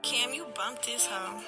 Cam, you bumped this hoe.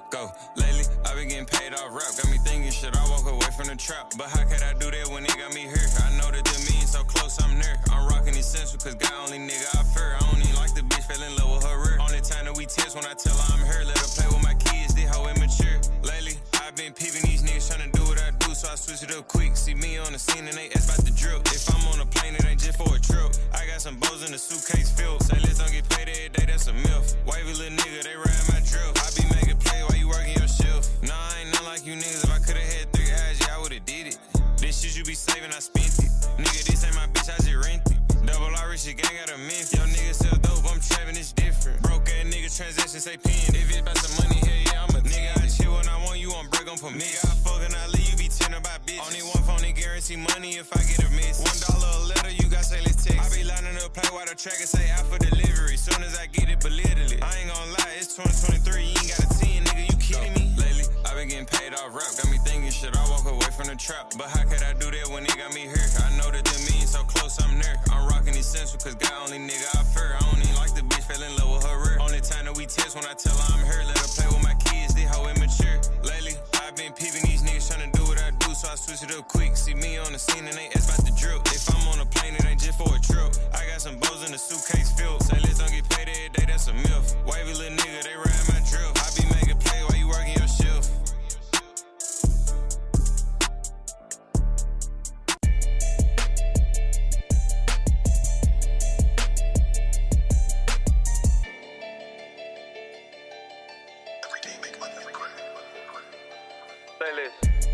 Go. Lately, I been getting paid off rap. Got me thinking, should I walk away from the trap? But how could I do that when it got me hurt? I know that the means so close, I'm near. I'm rocking essential, cause God only nigga I fear. I don't even like the bitch, fell in love with her rear. Only time that we text when I tell her I'm her. Let her play with my kids, this hoe immature. Lately, I've been peeping these niggas tryna do what I do, so I switch it up quick. See me on the scene and they ask about the drip. If I'm on a plane, it ain't just for a trip. I got some bows in the suitcase filled. Say let's don't get paid every day, that's a myth. Wavy little nigga, they ride my drill. I be making play while you working your shift. Nah, I ain't not like you niggas. If I could've had 3 eyes, yeah, I would've did it. This shit you be saving, I spent it. Nigga, this ain't my bitch, I just rent it. Double R rich gang got a myth. Yo nigga sell dope, I'm trapping, it's different. Broke ass nigga transaction say pin. If it's about some money, hell yeah, I'm a nigga. I chill when I want you on break on permit. Nigga, I fuck and I leave, you be tender about bitches. Only one phone, they guarantee money if I get a miss. $1 a letter, you got say let's text. I be lining up play while the tracker say out for delivery. Soon as I get it, belittle it. I ain't gon' lie, it's 2023, you ain't got a 10, nigga, you kidding me? Lately, I been getting paid off rap. Got me thinking, should I walk away from the trap? But how could I do that when it got me hurt? I know that the means so close, I'm near. I'm rocking essential, cause God only nigga I fear. I don't even like the bitch, fell in love with her rear. Only time that we text when I tell her I'm her. Let her play with my kids, this hoe immature. Lately, I've been peeping these niggas tryna do what I do, so I switch it up quick. See me on the scene and they ask about the drip. If I'm on a plane, it ain't just for a trip. I got some bows in the suitcase filled. Say let's don't get paid every day, that's a myth. Wavy little nigga, they ride my drill. I be making play while you working your shift.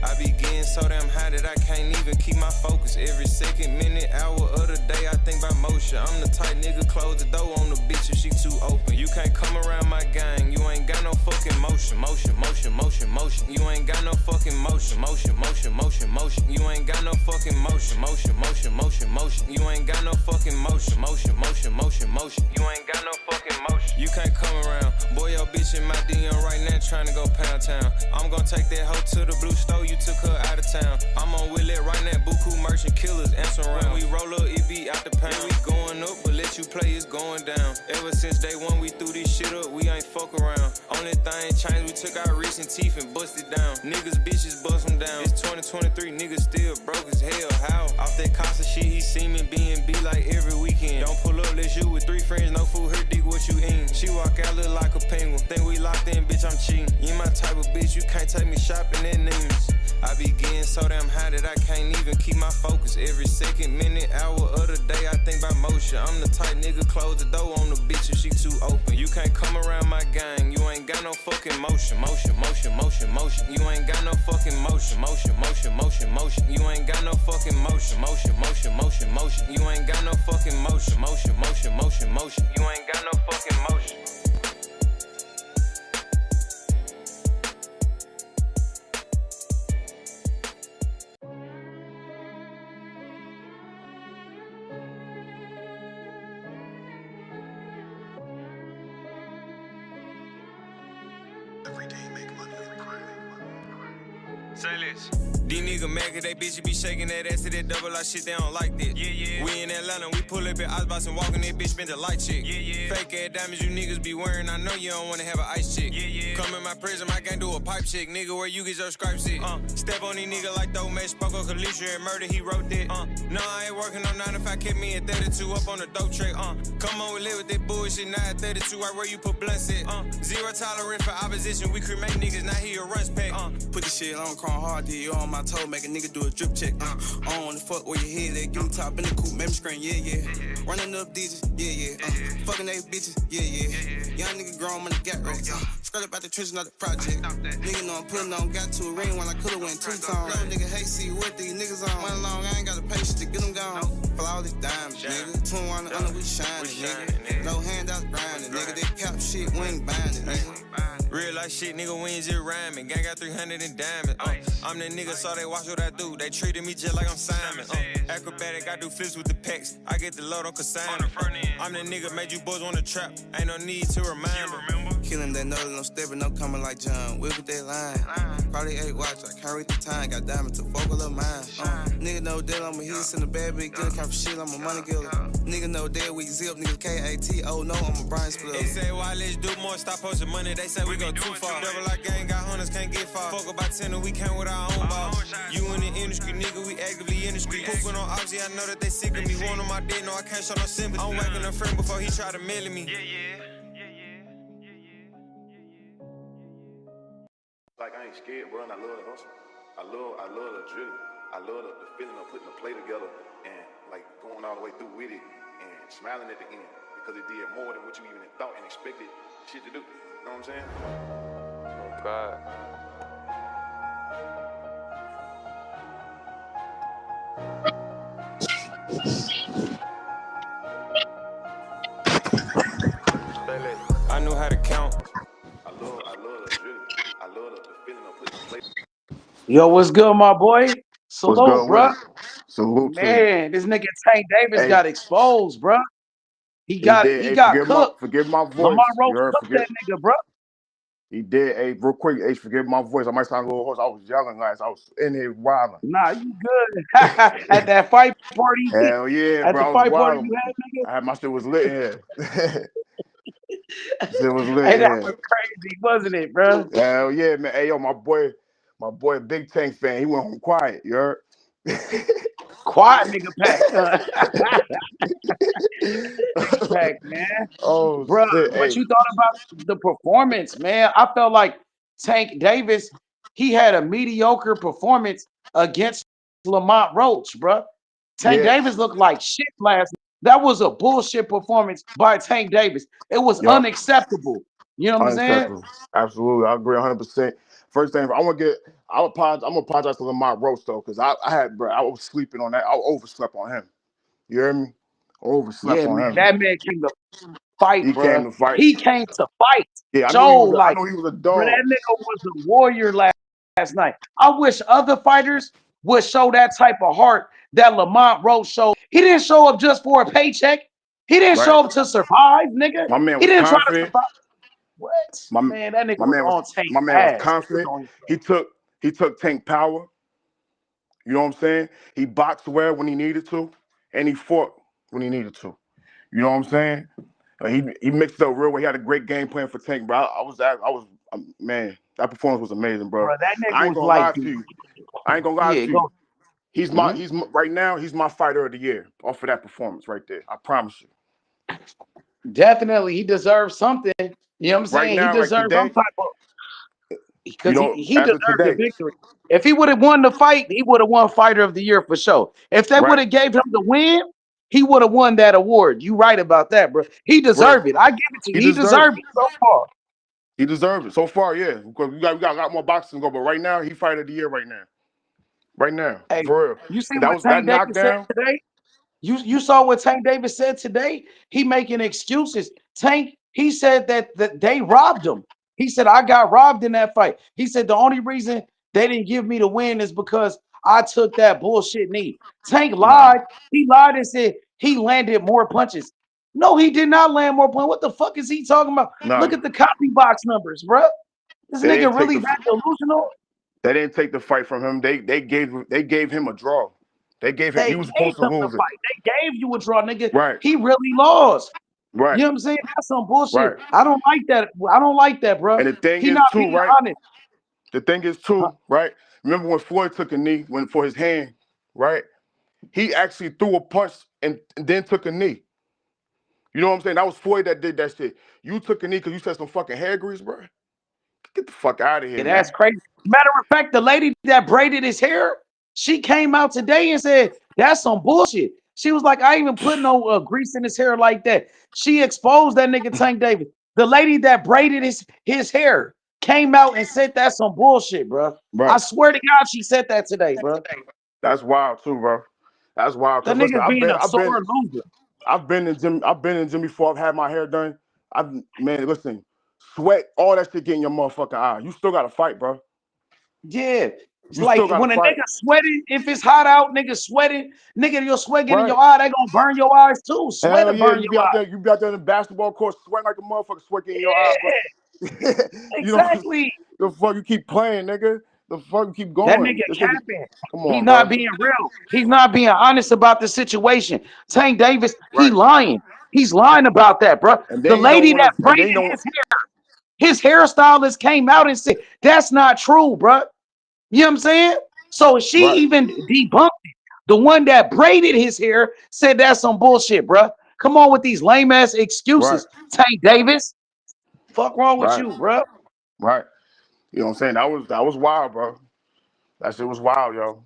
I be getting so damn high that I can't even keep my focus. Every second, minute, hour of the day, I think about motion. I'm the type nigga, close the door on the bitch if she too open. You can't come around my gang, you ain't got no fucking motion. Motion, motion, motion, motion. You ain't got no fucking motion. Motion, motion, motion, motion. You ain't got no fucking motion. Motion, motion, motion, motion. You ain't got no fucking motion. Motion, motion, motion, motion. You ain't got no fucking motion. You can't come around. Boy, your bitch in my DM right now trying to go pound town. I'm gonna take that hoe to the blue store, you took her out of town. I'm on Willet right now, buku merchant killers, answer around. When we roll up, it be out the pain. We going up, but let you play, it's going down. Ever since day one, we threw this shit up, we ain't fuck around. Only thing changed, we took our recent teeth and busted down. Niggas, bitches, bust them down. It's 2023, niggas still broke as hell. How? Off that Casa shit, he see me B&B like every weekend. Don't pull up, let's you with 3 friends, no food, her dick, what you eatin'? She walk out, look like a penguin. Think we locked in, bitch, I'm cheating. You my type of bitch, you can't take me shopping at Neiman's. I be getting so damn high that I can't even keep my focus. Every second, minute, hour of the day, I think about motion. I'm the type nigga, close the door on the bitch if she too open. You can't come around my gang, you ain't got no fucking motion. Motion, motion, motion, motion. You ain't got no fucking motion. Motion, motion, motion, motion. You ain't got no fucking motion. Motion, motion, motion, motion. You ain't got no fucking motion. Motion, motion, motion, motion. You ain't got no fucking motion. Say this. These niggas mad cause they bitches be shaking that ass to that double R shit, they don't like that. Yeah, yeah. We in Atlanta, we pull up at Icebox and walking that bitch, spent a light chick. Yeah, yeah. Fake ass diamonds you niggas be wearing, I know you don't wanna have an ice chick. Yeah, yeah. Come in my prison, I can't do a pipe chick, nigga, where you get your stripes at. Step on these niggas like those match, spoke on Kalisha and murder, he wrote that. No, I ain't working on 9 to 5, kept me at 32 up on the dope track. Come on, we live with that bullshit, now at 32, right where you put blunts at. Zero tolerance for opposition, we cremate niggas, now he a runs pack. Put the shit on, crawling hard, did you on my toe, make a nigga do a drip check. I don't wanna fuck where your head at, give me top in the coupe, make me scream, yeah, yeah. Running up digits, yeah, yeah. Fucking they bitches, yeah, yeah. Young nigga grown money got racks. Straight up out the trenches, not the project. Nigga know I'm putting on, got to a ring when I could've went 2 times. No nigga hate see what these niggas on. One long, I ain't got the patience to get them gone. Flawless diamonds, nigga. 21 under, we shining, nigga. No handout grinding, nigga. They cap shit, we ain't binding, nigga. Real life shit, nigga, we ain't just rhyming. Gang got 300 in diamonds. I'm the nigga, so they watch what I do. They treated me just like I'm Simon. Acrobatic, I do flips with the pecs. I get the load on consignment. I'm the nigga, made you boys wanna trap. Ain't no need to remind me. killing that know that I'm stepping, I'm coming like John. Whip with that line. Probably 8 watch, I can't read the time. Got diamonds to focal of mine. Nigga know that I'm a hit in the bad big good kind of shit. I'm a money killer. Nigga know that we zip, niggas KAT. Oh no, I'm a Brian Split. They say, why let's do more, stop posting money. They say we go too far. Double like gang, got hunters, can't get far. Fuck about 10 and we came with our own ball. You in the industry, nigga, we actively in the street. Pooping on Ozzy, I know that they sick of me. One on my dick, no, I can't show no sympathy. I'm whacking a friend before he try to mail me. Like, I ain't scared, bro, and I love the hustle. I love the drill. I love the feeling of putting the play together and, like, going all the way through with it and smiling at the end because it did more than what you even thought and expected shit to do. You know what I'm saying? Oh, God. I knew how to count. I love the drill. I love the feeling of putting the play. Yo, what's good, my boy? What's Salute, good with bruh. it? Salute to you. Man, this nigga Tank Davis Hey, got exposed, bruh. He he got did. he Hey, got cooked. forgive my Lamont voice. You Roach heard? cooked that nigga, bruh. He did. Hey, real quick. Hey, forgive my voice. I might sound a little hoarse. I was yelling last. I was in here wilding. Nah, you good. At that fight party, Hell yeah, at the bro. I was fight party wilding. you had, I had my shit was lit in here. Shit was nigga. lit Hey, in that here. was crazy, wasn't it, bruh? Hell yeah, man. Hey, yo, my boy, big Tank fan. He went home quiet. You heard? Quiet nigga pack. Tank pack, man. Oh Bruh, shit. what Hey, you thought about the performance, man? I felt like Tank Davis, he had a mediocre performance against Lamont Roach, bruh. Tank yeah, Davis looked like shit last night. That was a bullshit performance by Tank Davis. It was yup. unacceptable. You know what I'm saying? Unacceptable. Absolutely, I agree 100%. First thing, I apologize. I'm gonna apologize to Lamont Roach though, because I was sleeping on that. I overslept on him. You hear me? Overslept Yeah, on man. him. That man came to fight, He came bruh. to fight. He came to fight. Yeah, Joe, I like, know he was a bro, dog. that nigga was a warrior last night. I wish other fighters would show that type of heart that Lamont Roach showed. He didn't show up just for a paycheck. He didn't Right. show up to survive, nigga. My man He was didn't try to confident. survive. What? My Man, that nigga my was man was on Tank my man was ass. confident. He took Tank power. You know what I'm saying? He boxed well when he needed to, and he fought when he needed to. You know what I'm saying? He mixed it up real well. He had a great game plan for Tank, bro. Man, that performance was amazing, bro. Bro, that nigga I ain't was gonna like, lie to you. I ain't gonna lie yeah, to you. go. Mhm. Right now, he's my fighter of the year off of that performance right there. I promise you. Definitely, he deserves something. You know what I'm Right saying? He now, like deserves some today, type of because he as of deserved the today, victory. If he would have won the fight, he would have won Fighter of the Year for sure. If they would right, have gave him the win, he would have won that award. You right about that, bro. He bro, deserved it. I give it to he you. He deserved deserved it. it so far. He deserved it. So far, yeah. Because we got a lot more boxing to go, but right now, he fighter of the year right now. Right now, Hey, for real. you see That what was that Tank Davis said knockdown. today? You saw what Tank Davis said today? He making excuses. Tank, he said that they robbed him. He said, I got robbed in that fight. He said the only reason they didn't give me the win is because I took that bullshit knee. Tank Nah, lied. He lied and said he landed more punches. No, he did not land more punches. What the fuck is he talking about? Look nah. at the copy box numbers, bro. This They nigga didn't take really the that delusional. they didn't take the fight from him. They gave him a draw. They gave him They he was gave supposed to him the lose it. fight. They gave you a draw, nigga. Right, He really lost. You right, know what I'm saying? That's some bullshit. right. I don't like that. I don't like that, bro. And the thing He is not too, being right? honest. The thing is Huh? too, right? Remember when Floyd took a knee when for his hand, right? He actually threw a punch and then took a knee. You know what I'm saying? That was Floyd that did that shit. You took a knee because you said some fucking hair grease, bro. Get the fuck out of here, Yeah, that's man. crazy. Matter of fact, the lady that braided his hair, she came out today and said, that's some bullshit. She was like, I ain't even put no grease in his hair like that. She exposed that nigga Tank Davis. The lady that braided his hair came out and said that's some bullshit, bro. I Right. swear to God, she said that today, bro. That's wild too, bro. That's wild. That Cause listen, nigga's being a sore loser. I've been in gym before. I've had my hair done. Man, listen, sweat, all that shit get in your motherfucking eye. You still gotta fight, bro. Yeah. It's You still like gotta when a fight. nigga sweating, if it's hot out, nigga sweating, nigga, your sweat get in Right. your eye, they gonna burn your eyes too. Sweat Hell to yeah, burn your eye. you be out there in the basketball court sweating like a motherfucker, sweat getting in your eye, bro. Yeah. You know, Exactly. the fuck you keep playing, nigga. The fuck you keep That going. nigga This nigga, capping. come He's on, not bro. being real. He's not being honest about the situation. Tank Davis, he Right. lying. He's lying about that, bro. And The then you don't lady want that to, and then braided you don't, his hairstylist came out and said, that's not true, bro. You know what I'm saying? So she right, even debunked it. The one that braided his hair said that's some bullshit, bro. Come on with these lame ass right, excuses, Tank Davis. Fuck wrong with right, you, bro? right. You know what I'm saying? That was wild, bro. That shit was wild, yo.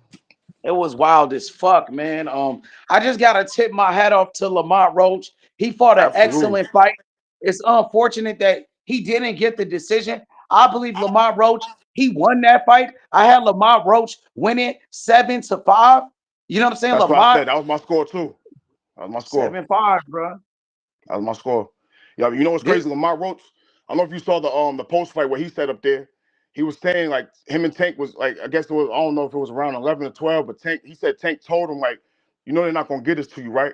It was wild as fuck, man. I just gotta tip my hat off to Lamont Roach. He fought an Absolutely. excellent fight. It's unfortunate that he didn't get the decision. I believe Lamont Roach, he won that fight. I had Lamont Roach winning 7-5. You know what I'm saying? That's what I Lamont said. That was my score too. That was my score. 7-5, bro. That was my score. Yeah, you know what's This, crazy? Lamar Roach. I don't know if you saw the post fight where he said up there. He was saying like him and Tank was like, I guess it was, I don't know if it was around 11 or 12, but he said Tank told him like, you know they're not gonna get this to you, right?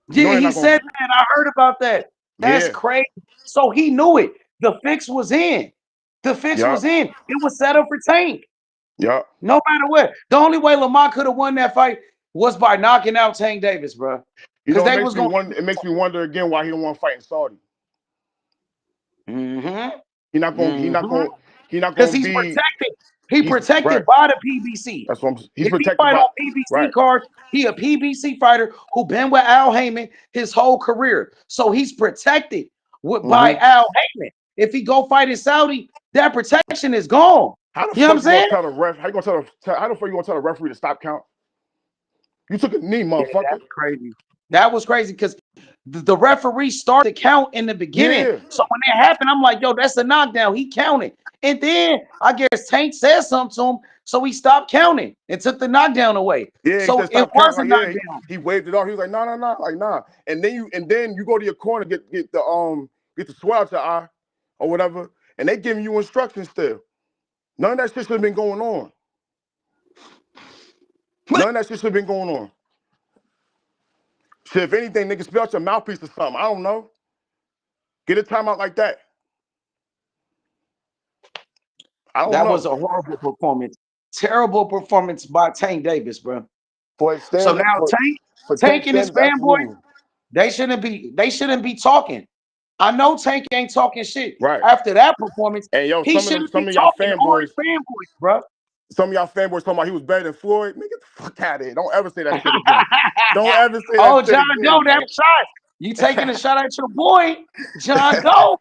You know yeah, they're he not gonna. said that. I heard about that. That's Yeah. crazy. So he knew it. The fix was in. The fix Yeah. was in. It was set up for Tank. Yeah. No matter what. The only way Lamont could have won that fight was by knocking out Tank Davis, bro. You Because know, they was going it makes me wonder again why he don't want to fight in Saudi. to. Mm-hmm. He not gonna. He not Mm-hmm. gonna. He not Because gonna he's be. protected. He He's protected right. by the PBC. That's what he's If he protected fight by. on PBC Right. cards, he a PBC fighter who been with Al Heyman his whole career. So he's protected by Mm-hmm. Al Heyman. If he go fight in Saudi, that protection is gone. How the You know what fuck I'm you gonna saying? tell the ref? How you gonna how the fuck you gonna tell the referee to stop count? You took a knee, Yeah, motherfucker. that's crazy. That was crazy because the referee started to count in the beginning. Yeah. So when it happened, I'm like, yo, that's a knockdown. He counted. And then I guess Tank said something to him. So he stopped counting and took the knockdown away. Yeah, he So said it stop was counting. a Like, yeah, knockdown. he waved it off. He was like, no, no, no, like nah. And then you go to your corner, get the sweat out your eye or whatever, and they giving you instructions still. None of that shit should have been going on. None of that shit should have been going on. Shit, if anything, nigga, spill out your mouthpiece or something. I don't know. Get a timeout like that. I don't That was know. a horrible performance. Terrible performance by Tank Davis, bro. For his So standard, now for Tank Tank and his standards, fanboys, absolutely. they shouldn't be talking. I know Tank ain't talking shit. Right. After that performance, And yo, he shouldn't be some of y'all talking or fanboys, his fanboys, bro. some of y'all fanboys talking about he was better than Floyd. Man, get the fuck out of here. Don't ever say that shit again. Don't ever say that Oh, shit John Doe, again, that man. shot. You taking a shot at your boy, John Doe.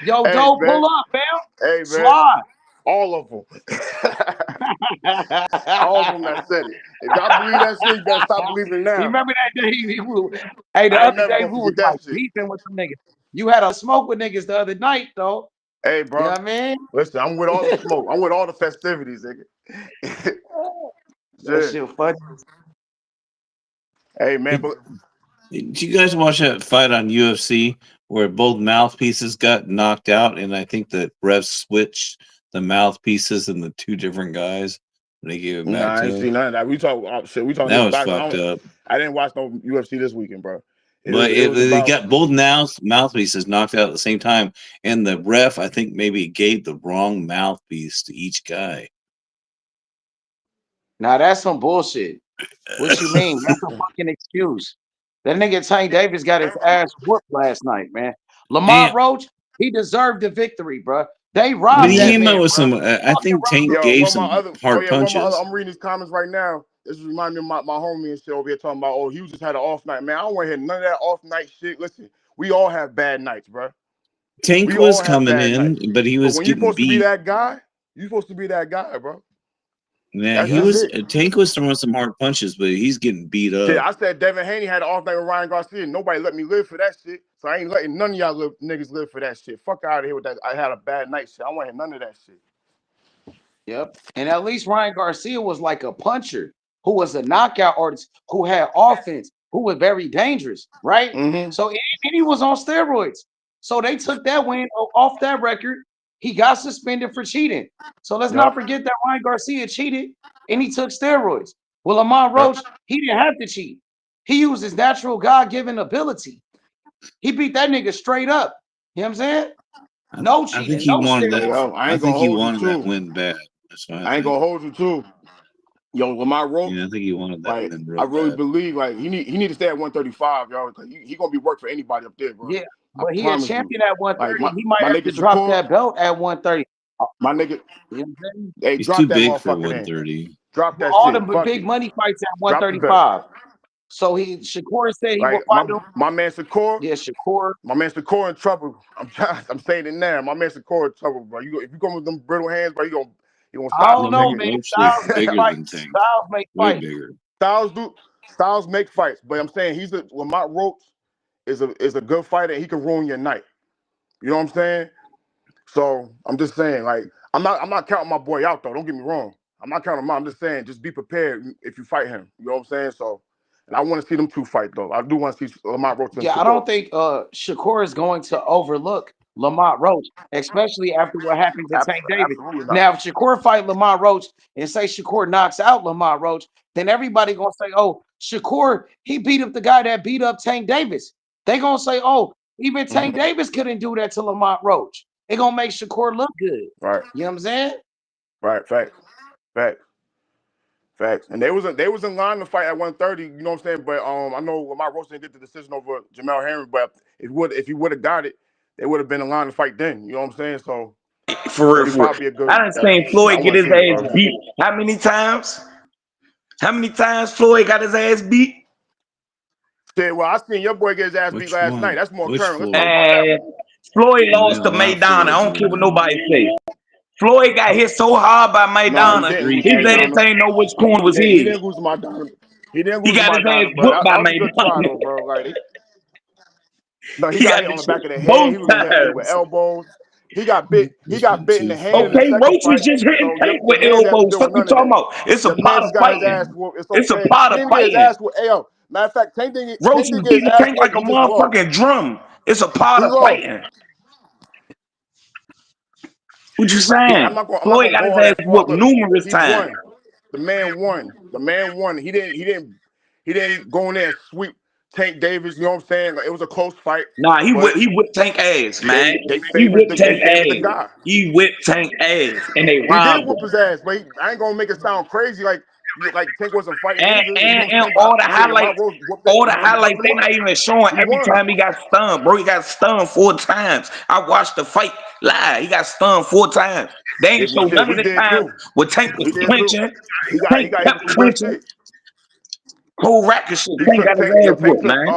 Yo, Hey, Doe, man. pull up, fam. Hey, man. Slide. All of them. All of them that said it. If y'all believe that shit, you better stop believing it You now. remember that day? Hey, the I ain't other never day gonna we was forget that like shit. beefing with some niggas. You had a smoke with niggas the other night, though. Hey, You know bro. what I mean? Listen, I'm with all the smoke. I'm with all the festivities, nigga. That Shit. shit funny. Hey, man, but Did you guys watch that fight on UFC where both mouthpieces got knocked out, and I think the refs switched the mouthpieces and the two different guys when they gave it nah, back I to ain't him? seen none of that. We talk shit. We talking That just was back. fucked up. I didn't watch no UFC this weekend, bro. But It was they about got both mouthpieces knocked out at the same time, and the ref, I think, maybe gave the wrong mouthpiece to each guy. Now that's some bullshit. What you mean? That's a fucking excuse. That nigga Tank Davis got his ass whooped last night, man. Lamont And Roach, he deserved the victory, bro. They but robbed he that came out man, with bro. some. I Fucking think robbed Tank him. yo, gave one of my some other hard punches. I'm reading these comments right now. This reminds me of my homie and shit over here talking about, oh, he just had an off night. Man, I don't want to hear none of that off night shit. Listen, we all have bad nights, bro. Tank We was all have coming bad nights. in, but he But was when you're getting supposed to be beat. that guy, you're supposed to be that guy, bro. Yeah, That's he just Yeah. was. it. Tank was throwing some hard punches, but he's getting beat Shit, up. I said Devin Haney had an off night with Ryan Garcia. Nobody let me live for that shit. So I ain't letting none of y'all niggas live for that shit. Fuck out of here with that. I had a bad night shit. I want to hear none of that shit. Yep. And at least Ryan Garcia was like a puncher who was a knockout artist who had offense, who was very dangerous, right? Mm-hmm. So and he was on steroids. So they took that win off that record. He got suspended for cheating. So let's Yep. not forget that Ryan Garcia cheated and he took steroids. Well, Lamont Yep. Roach, he didn't have to cheat. He used his natural God-given ability. He beat that nigga straight up. You know what I'm saying? No I cheating, think he no wanted shit. that. Yo, I I ain't gonna think he hold you wanted that too. win bad. That's what I I ain't think. gonna hold you too. Yo, Lamont Roach, Yeah, I think he wanted that like win I real really bad. believe like he need to stay at 135, yo. Cause he gonna be work for anybody up there, bro. Yeah, I but he a promise you. champion at Like 130. He might my have nigga to drop Shakur, that belt at 130. my nigga, You know what I'm saying? hey, He's too drop that big for motherfucker then. 130. Drop But that all the shit. Fuck big it. money fights at Drop the belt. 135. So Shakur said he will Like fight him. my man Shakur, Yeah, Shakur. my man Shakur in trouble. I'm saying it now. My man Shakur in trouble, bro. If you come with them brittle hands, bro, you gonna I stop don't him, know, nigga. man. Roach looks Styles make bigger fights. than Tank. Styles make Way fights. bigger. Styles make fights, but I'm saying Lamont Roach is a good fighter. And he can ruin your night. You know what I'm saying? So I'm just saying, like, I'm not counting my boy out though. Don't get me wrong. I'm not counting him out. I'm just saying, just be prepared if you fight him. You know what I'm saying? So, and I want to see them two fight though. I do want to see Lamont Roach and Yeah, I Shakur. don't think Shakur is going to overlook Lamont Roach, especially after what happened to Tank Davis. Absolutely not. Now, if Shakur fight Lamont Roach and say Shakur knocks out Lamont Roach, then everybody gonna say, "Oh, Shakur, he beat up the guy that beat up Tank Davis." They gonna say, "Oh, even Tank Mm-hmm. Davis couldn't do that to Lamont Roach." It gonna make Shakur look good. Right. You know what I'm saying? Right. Facts. And they was in line to fight at 130. You know what I'm saying? But I know Lamont Roach didn't get the decision over Jamel Henry. But if he would have got it, they would have been in line to fight then. You know what I'm saying? So For real, for real. 45 be a good. I done seen I Floyd get want his to see it, ass bro. beat. How many times? How many times Floyd got his ass beat? Shit, well, I seen your boy get his ass beat Which last night. one? That's more Which current. Let's talk Floyd? about that one. And Floyd lost There's a to lot of Maidana. I Floyds don't care what around. nobody say. Floyd got hit so hard by No, he Maidana, didn't Three lose to his times. ass Maidana. ain't know which corner was He his. didn't lose to Maidana. He didn't He lose to got his ass Maidana, bro. whooped That by was a good try Maidana. though, bro. Like, no, he He got got hit on this the shit back of the head. both He was hit with times. elbows. He got bit. He There's got been bit in two the hand in the Okay, fights. second Roach was fight. just hitting So Tank your with man's have to elbows. deal with Fuck you none of talking that. about? It's a Your part man's of got his ass fighting. whooped. It's It's a okay. part He of didn't get his fighting. ass whooped. Hey, yo, matter of fact, Roach Tank was didn't get his beating ass Tank like whooped. a He just lost. motherfucking drum. It's a part He of lost. fighting. What you Yeah, saying? I'm not Floyd gonna got go his all ass that far. whooped Look, numerous he times. won. The man won. The man won. He didn't go in there and sweep Tank Davis. You know what I'm saying? Like, it was a close fight, Nah, but he whipped Tank ass, man. they He favored whipped the they Tank favored the ass. guy. He whipped Tank ass, and they He did robbed whoop him. his ass, but I ain't gonna make it sound crazy like Tank wasn't fighting And either. You know and what I'm and saying? all the But shit, highlights, Lamont Rose whooped they him up. not even showing He every won. time he got stunned, bro. He got stunned 4 times. I watched the fight live. He got stunned 4 times. They ain't show Shit, none of we the did times too. where Tank was We did too. clinching. He Tank got hit with kept some good clinching. shit. Whole rack of shit. He Tank took got his Tank. Yo, ass Tank whooped, took. man.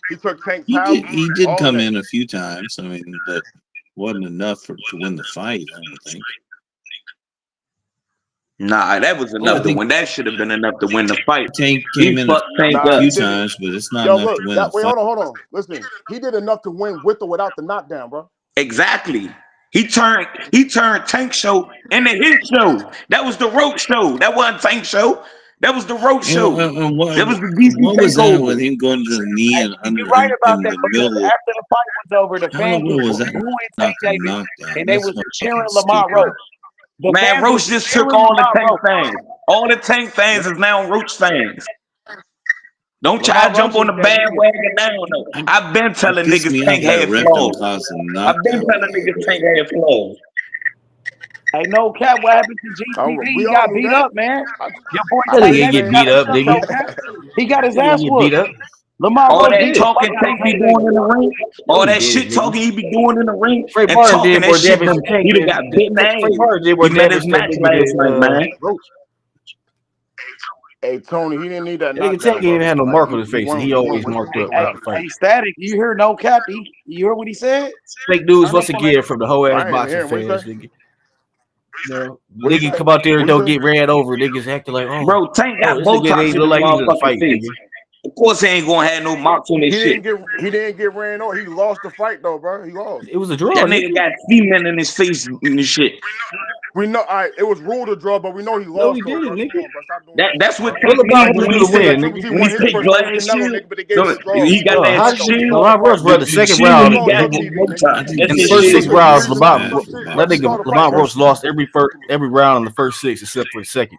He took Tank's He house. did All of come that. in a few times. I mean, but wasn't enough to win the fight. I don't think. Nah, that was I enough to think win. That should have been enough to win the fight. Tank He came in a fucked Tank Nah, up. he few did it. times, but it's not Yo, enough to look, win a that wait, fight. hold on. Listen, he did enough to win with or without the knockdown, bro. Exactly. He turned Tank show into his show. That was the Roach show. That wasn't Tank show. That was the Roach show. And That was the DC what was that with takeover. him going to the knee and You're under right about in that the because middle? after the fight was over, the How in the fans world was was that booing not Tank a Davis, knockdown? and they That's was motherfucking cheering Lamont stupid. Roach. The Man, fans was Roach just took cheering all the Lamont Tank Roach. fans. All the Tank fans is now Roach fans. Don't try to Lamont jump Roach on is the that nigga. bandwagon now, though. I've been It telling pissed niggas me off Tank that had ref don't flaws. cause a I've been knockdown. telling niggas Tank had flaws. Hey, no cap, what happened to GTV? We He all got knew beat that. up, man. Your boy I That Tank been nigga Davis get saying beat got it. up, beat up, nigga. no cap. He got his That nigga ass get beat whooped. up. Lamont All Roach that beat the Did. fuck talking out of Tank be Tank doing Davis. in the ring, No, all he that did, shit nigga. talking he be doing in the ring, Trey and Barnes talking did that more shit damage from to Tank he done than got bitten Trey ass. Barnes did more He met his damage to that match nigga last night, than man. Roach. Hey Tony, he didn't need that That nigga Tank knockdown, didn't even bro. have no Like mark on his face, and he he won always marked up Hey, without after the fight. fight. hey, Static, you hear no cap? You heard what he said? Fake news Turn once up on that. again from the whole ass I ain't even boxing hear him. What he fans, say? nigga. No, What he nigga say? come out there and What he don't say? get ran over. Niggas acting like, Bro, Tank got this nigga Botox ain't in even look his like he was in a motherfucking fight, face. nigga. Of course he ain't gonna have no marks on his shit. He didn't get ran over. He lost the fight though, bro. He lost. It was a draw, That nigga nigga. got semen in his face and shit. We know it was ruled a draw, but we know he No, he lost though, bro. didn't, Come nigga. on, bro. Stop doing that shit, That's what bro. Tank What LeBron means gonna when do he to say Like win, Triple nigga? G when he won his say first fight with glass Canelo, shield. nigga, but they gave him a draw. He got Bro, that how shield. LeBron Roach I run the The second shield round? he On got your got TV, nigga. Botox. think That's In he the his should first have six shield. stuck with rounds, his LeBron match You that match. saw nigga the fight, LeBron bro. Roach lost every round in the first six except for the second.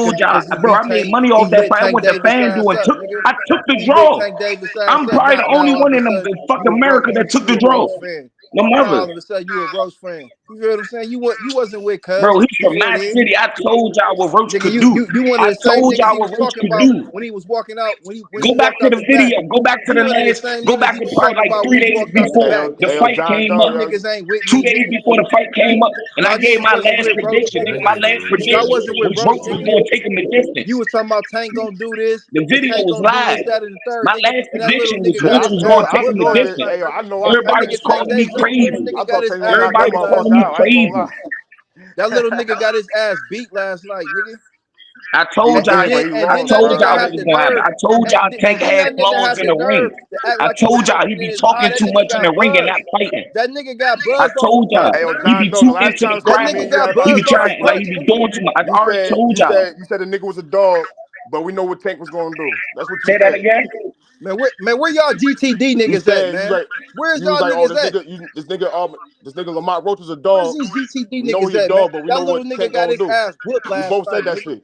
told y'all, bro, I made money off that fight. I went to FanDuel and I took the He lit draw. Tank Davis ass I'm up. probably the only All of one a in sudden the fuck you America that took the a draw. Roach fan. My Now mother. all of a sudden you a Roach fan. You feel what I'm saying? You wasn't with Cuz. Bro, he's You from feel my me? city. I told y'all what Roach Nigga, could do. you one of I the same told niggas y'all he what was Roach talking could about do. when he was walking out when he Go back walked to out the the back. video. Go back to You the one of the last. same Go niggas back he to was probably talking like about when 3 he days walked out the before back, the nigga. fight John came Doe, up. Y'all yo. niggas ain't with 2 me, days nigga. before the fight came up, and I Y'all gave niggas my wasn't last with Roach, prediction. nigga. My last Y'all prediction wasn't with was Roach, Roach was nigga. gonna take him the You distance. was talking about Tank gonna do this The and video Tank was gonna do this, live. that, and the third, My nigga. last And that little prediction was nigga Man, got Roach his I was know, gonna ass take I him whooped the know. last distance. night. Hey, I know. That Everybody nigga was Tank calling me Davis, that little crazy. nigga I got thought his Taylor ass got Everybody that whooped was last calling motherfucker me out. night. I ain't gonna crazy. lie. That little nigga got his ass beat last night, nigga. I told He y'all. did, but he And I then lost, that told bro. nigga y'all had what Hey, was the gonna happen. nerve, I told y'all and Tank then had that nigga flaws had in the the ring. nerve to act I like he told got y'all he something in be his eye. talking That too nigga much in the got ring and not buzzed. fighting. That nigga got I buzzed off the told y'all punch. yo, he be John Doe, the too last into time I the spoke That to me nigga and you craft. had got about He this be buzzed off the fight, trying like he punch, be nigga. doing too much. I already told you y'all. said the nigga was a dog, but we know what Tank was gonna do. That's what you Say that said. again. Man, where y'all GTD You niggas at, said man? Where's you was y'all like, oh, niggas at? this nigga Lamont Roach is a Where's dog. these GTD We know niggas he a at, man? dog, but we That know little what nigga Tank got gonna his do. ass whooped We last both said night, that nigga. shit.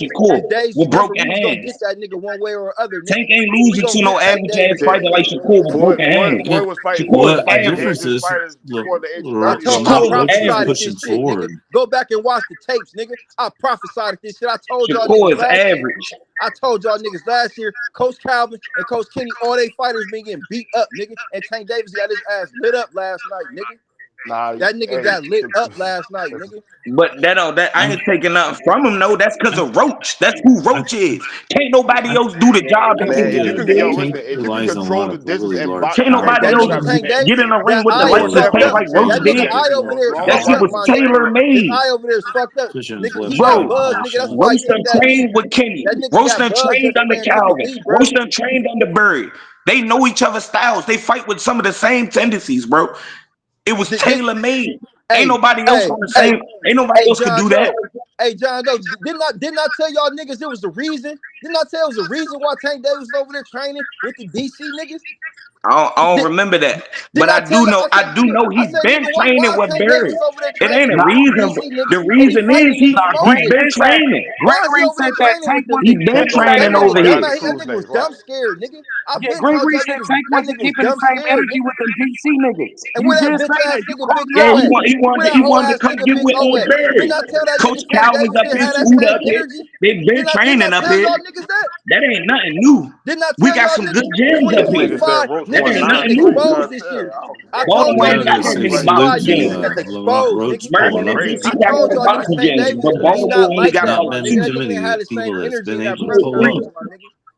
Shakur and Dave's with remember broken we was gonna get hands. that nigga one way or other, nigga. Tank ain't We losing gonna to no get Tank average ass Davis, Yeah. fighter nigga. like Shakur with Floyd, broken Floyd, hands. Floyd was fighting. Shakur Floyd is was What the fighting average. difference dangerous is? fighters Look, before the age of I 30. told I Shakur is Roach is prophesied average. this pushing shit, nigga. forward. Go back and watch the tapes, nigga. I prophesied this shit. I told y'all Shakur niggas is last year. average. I told y'all niggas last year, Coach Calvin and Coach Kenny, all they fighters been getting beat up, nigga. And Tank Davis got his ass lit up last night, nigga. Nah, That nigga hey, got lit up last night, nigga. But that I ain't taking nothing from him. No, that's because of Roach. That's who Roach is. Can't nobody else do the job I that man, think this if you dude could, yo, did. listen, Tank if you could relies on a control lot the of distance really and large box Can't Tank nobody That Davis else nigga got to Tank be. get Davis, in the ring that with the eye is Floyd length would of fucked never tank up. like beat Tank Roach That Davis. nigga did. That eye nigga over was there is That fucked shit wrong. up, was my nigga. tailor His made. eye over there is fucked up. cushion is Nigga, left he got Bro, side buzzed, nigga. option. That's why he Roach done took that knee. trained with Kenny. That nigga Roach got done buzzed trained after under man took a Calvin. knee, bro. Roach done trained under Bird. They know each other's styles. They fight with some of the same tendencies, bro. It was Did, tailor made. Ain't hey, nobody else hey, on the hey, same. Ain't nobody hey, else could John do that. Doe. Hey, John Doe. Didn't I tell y'all niggas it was the reason? Didn't I tell it was the reason why Tank Davis was over there training with the DC niggas? I don't Did, remember that, but didn't I I tell do y'all? know. I do know I he said, been nigga, why training is with Tank Bird. Davis over there It training ain't with a the Nah, reason. DC niggas The and he reason fighting is these he Grant scrubs? been Grant said training. Why is he Grant over said there that training Tank with them He wasn't niggas? been Tank gonna That training have to nigga over fight dumb. on here. the That Tuesday. nigga was dumb Watch. scared, nigga. I've Yeah, been Grant told Grant y'all said niggas Tank that wasn't nigga was keeping the dumb same scared, energy nigga. with them DC niggas. And You where that did bitch say ass that. You nigga called Big it Yeah, O out. at? Where he that whole wanted to ass come nigga get Big with O at? Bird. Didn't I tell that Coach nigga Tank Cal was Davis up didn't here, have that Suda same up here. energy? They been Didn't training I up tell here. y'all niggas that? That ain't nothing new. Didn't I We tell got y'all some good niggas gyms up This here. nigga said 2025 Roach That won niggas ain't is 9 getting nothing new. fights. God exposed this damn. year? I told Baltimore y'all ain't Now got we're niggas that getting seeing many crucified. boxing Niggas Seligman, is gyms. getting Lamont exposed, Roach nigga. pulling That's up Mercy his crazy. I got told more y'all niggas boxing Tank gyms, Davis, but because he not Baltimore only like there's got that, not my about been nigga. two. That too nigga didn't many have the same people that's energy been in that able to Two press or pull up. three. conference, my nigga.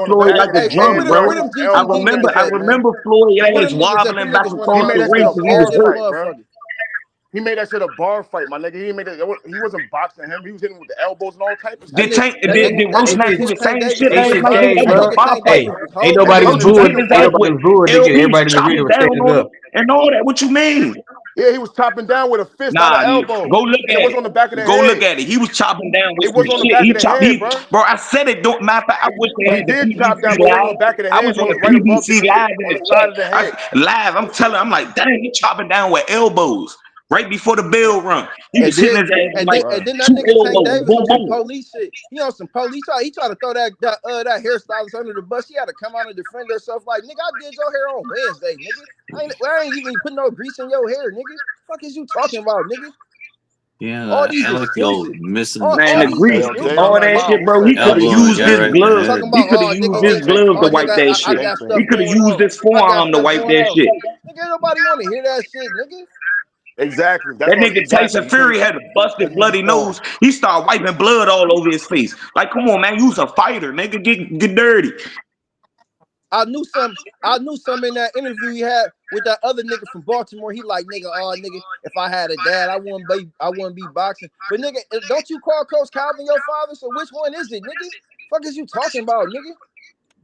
on the Floyd back like of a his Hey, head, drunk, where bro. bro. them I GTG Elbows, niggas remember at, man? Floyd Where ass them niggas at? wobbling Them back niggas and want to He forth get made to the that beat shit ring a up because he hard was bar than a hurt. fight, bro. motherfucker. He made that shit a bar fight, my nigga. He wasn't boxing him. He was hitting with the elbows and all type of That shit. Did nigga, Tank that did, nigga, did that Roach nigga not was do hitting the Tank same Davis shit ass last Hey, night? hard. Nigga, That that hey, was a nigga bro. Tank hey, Davis hey, was ain't holding That that nobody nigga was was nigga. in booing. China Ain't fight. nobody was booing nigga. LB's Everybody in the arena chopping was down standing on him up. and all that. What you mean? Yeah, he was chopping down with a fist, not Nah, an elbow. go look And it at was it. on the back of the Go look head. at it. He was chopping down with It some was on the shit. back He of the chopped. head, bro. Bro, I said it. Don't matter. I wish they He had the did chop down, PBC but it wasn't on live. the back of the I head, was bro. on It the was right above PBC live in on the the side of the chat. head. Live. I'm telling. I'm like, dang, he chopping down with elbows right before the bell run. He And was then hitting his ass with and then like and Right. then that two nigga Tank elbows. Davis Boom, on some boom. police shit. He on some police. He tried to throw that hairstylist under the bus. He had to come out and defend herself. Like, nigga, I did your hair on Wednesday, nigga. I ain't even put no grease in your hair, nigga. Fuck is you talking about, nigga? All Yeah, these Alecio excuses. missing the Man, All the these chopping, Hey, grease, yo, Jay excuses. on all that that mountain. shit, He bro. said He could have same elbow on the thing, used guy his gang. right in the glove. head. Talking He about, could have oh, used nigga, his Same thing. glove to oh, wipe nigga, that I shit. Same got thing. He stuff could have going used on. his I got forearm to stuff wipe going that on. shit. Nigga, ain't nobody want to hear that shit, nigga. Exactly. That's That what nigga Tyson exactly. Fury had a busted Because he's a bloody star. nose. He started wiping blood all over his face. Like, come on, man, you's a fighter, nigga. Get dirty. I knew some in that interview he had with that other nigga from Baltimore. He like, nigga, oh nigga, if I had a dad, I wouldn't be boxing. But nigga, don't you call Coach Calvin your father? So which one is it, nigga? Fuck is you talking about, nigga?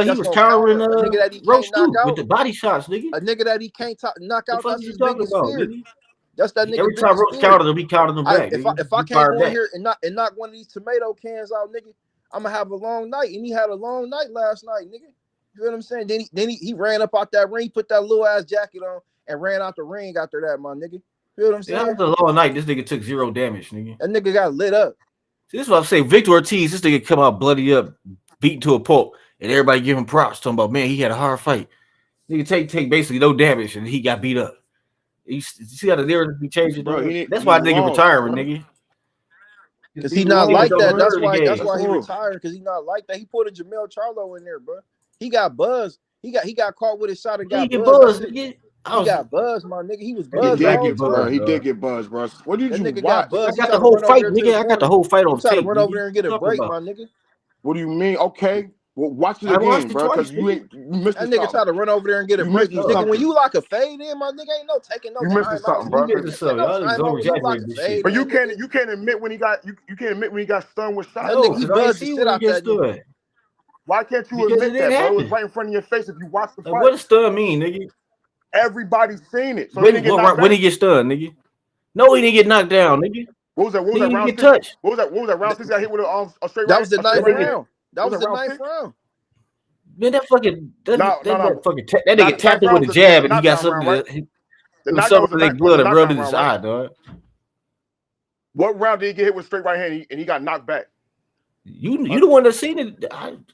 he was gonna countering counter a nigga that he Roach can't knock too with out. the body shots, nigga. A nigga that he can't knock The out. fuck That's is you his talking biggest about, fear. nigga? That's that nigga Every time biggest Roach fear. counted him, he counted him back. If I can't go in here and knock one of these tomato cans out, nigga, I'm gonna have a long night. And he had a long night last night, nigga. You know what I'm saying? Then he ran up out that ring, put that little ass jacket on, and ran out the ring after that, my nigga. You know what I'm saying? After a long night, this nigga took 0 damage, nigga. That nigga got lit up. See, this is what I'm saying. Victor Ortiz, this nigga come out bloody up, beaten to a pulp, and everybody give him props, talking about, man, he had a hard fight. Nigga take basically no damage, and he got beat up. You see how the narrative be changing, bro? That's why nigga retiring, nigga. Because he not like that. That's why he retired. Because he not like that. He put a Jamel Charlo in there, bro. He got buzzed. He got caught with his shot and got buzzed. He got buzzed, my nigga. He was buzzed. He did get buzzed, bro. What did you watch? I got the whole fight, nigga. I got the whole fight on tape. Try to run over there and get a break, my nigga. What do you mean? Okay. Well, watch it again, bro, because you missed that nigga try to run over there and get a break. Nigga, when you like a fade in, my nigga, ain't no taking no time. You missed something, bro. But you can't admit when he got stunned with shots. That nigga, he buzzed the shit out that nigga. Why can't you admit that, bro? It was right in front of your face if you watch the fight. What does stun mean, nigga? Everybody's seen it. So when he get stunned, nigga? No, he didn't get knocked down, nigga. What was that? What was that round? Touched. What was that round? Six got hit with a straight. That was the ninth round. That was the ninth round. Man, that nigga tapped him with a jab and he got something in their blood and rubbed in his eye, dog. What round did he get hit with straight right hand and he got knocked back? You the one that seen it. I ain't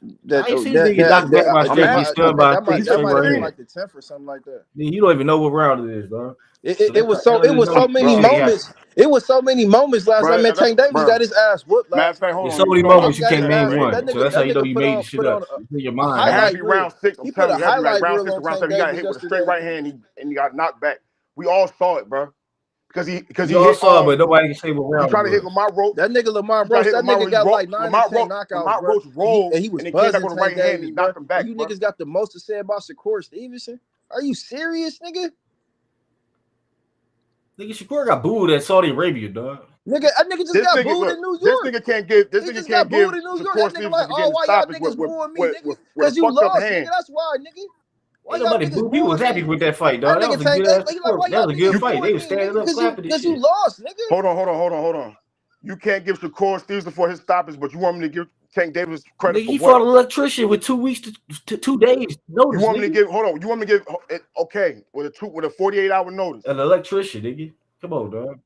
seen nigga get knocked back by straight. Be stunned by that might have been like the 10th or something like that. You don't even know what round it is, dog. It was so many moments. It was so many moments last night. Man, Tank Davis got his ass whooped. There's so many moments you can't name one. So that's how you know you made the shit up. In your mind. Happy round 6. I'm telling you, happy round 6 round 7. He got hit with a straight right hand and he got knocked back. We all saw it, bro. Because he all saw it, but nobody can say what round. He tried to hit Lamont Roach. That nigga Lamont Roach. That nigga got like 9 or 10 knockouts. Lamont Roach rolled and he was buzzing with the right hand. He knocked him back. You niggas got the most to say about Shakur Stevenson? Are you serious, nigga? Nigga, Shakur got booed at Saudi Arabia, dog. Nigga, that nigga just got booed in New York. This nigga can't give. This nigga can't give. That nigga like, oh, why y'all niggas booing me, nigga? Because you lost, nigga. That's why, nigga. Why nobody booed? He was happy with that fight, dog. That was a good fight. They were standing up clapping. Because you lost, nigga. Hold on. You can't give Shakur Stevenson for his stoppage, but you want me to give Tank Davis credit for he fought an electrician with 2 weeks to 2 days notice. You want me to give? Hold on. You want me to give? Okay, with a 48-hour notice. An electrician, nigga. Come on, dog.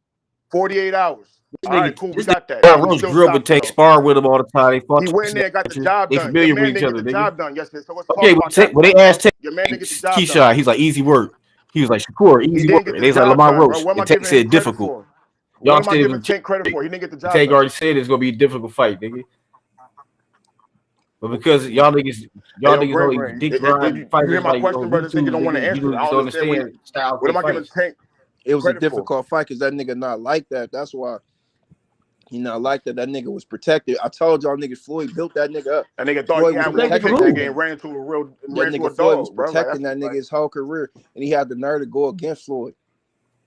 48 hours. All right, cool. We got that. Roach grew up and take spar with him all the time. He went in there and got the job done. They familiar with each other, job done yesterday. So okay, when they asked your man to get the job Keyshawn, he's like, easy work. He was like, Shakur, easy work. And they was like, Lamont Roach. And Tank said difficult. Y'all said giving Tank credit for? He didn't get the job. Tank already said it's gonna be a difficult fight, nigga. But because y'all niggas only dick grind fighters. You hear my question, brother? This nigga don't want to answer. I don't understand style. What am I giving Tank? It was a difficult fight because that nigga not like that. That's why he not like that. That nigga was protected. I told y'all niggas Floyd built that nigga up. That nigga thought he had that game, ran into a real nigga. Floyd was protecting that nigga his whole career, and he had the nerve to go against Floyd.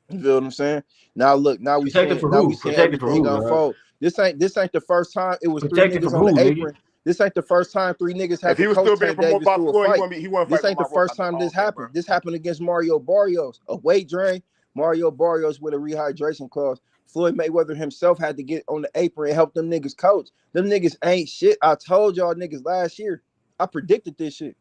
You feel what I'm saying? Now look, now we seeing everything unfold. This ain't the first time it was 3 niggas on the apron. This ain't the first time 3 niggas had to coach Tank Davis through a fight. This ain't the first time this happened. This happened against Mario Barrios, a weight drain. Mario Barrios with a rehydration clause. Floyd Mayweather himself had to get on the apron and help them niggas coach. Them niggas ain't shit. I told y'all niggas last year. I predicted this shit.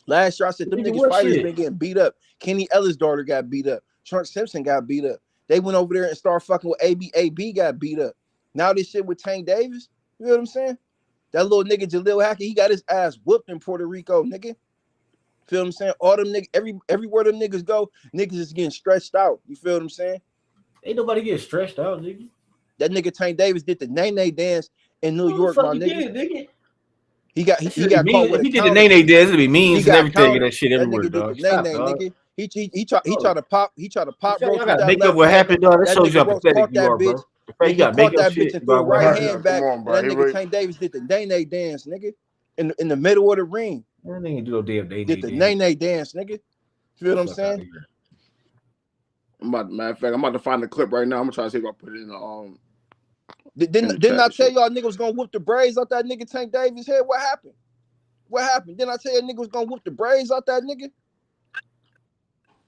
Last year I said them niggas fighters been getting beat up. Kenny Ellis' daughter got beat up. Trunk Simpson got beat up. They went over there and started fucking with AB. AB got beat up. Now this shit with Tank Davis. You know what I'm saying? That little nigga Jalil Hackett, he got his ass whooped in Puerto Rico, nigga. Feel what I'm saying? All them niggas, everywhere them niggas go, niggas is getting stretched out. You feel what I'm saying? Ain't nobody getting stretched out, nigga. That nigga Tank Davis did the Nene dance in New York, my nigga. He got caught with. If he did the Nene dance, it'd be memes and everything and that shit everywhere, dog. Nigga. He tried to pop. Y'all gotta make up what happened, dog. That shows you how pathetic you are, bro. You gotta make up shit about what happened. That nigga Tank Davis did the Nene dance, nigga, in the middle of the ring. That nigga do no damn Nene. Did the Nene dance, nigga? Feel what I'm saying? Matter of fact, I'm about to find the clip right now. I'm gonna try to see if I put it in the Didn't I tell y'all niggas was gonna whoop the braids out that nigga Tank Davis head? What happened? Didn't I tell you nigga was gonna whoop the braids out that nigga?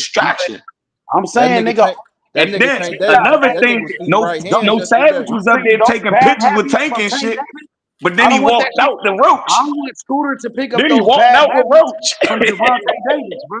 distraction. I'm That saying, nigga nigga, Tank. That And nigga then Tank Davis. another That nigga thing, was eating no right hands Savage yesterday. was up there those taking bad pictures with habits Tank from and Tank shit, Davis. but I then he don't want that walked shit. out the Roach. I don't want Scooter to pick up Then he those walked bad out with habits Roach. from Gervonta Davis, bro.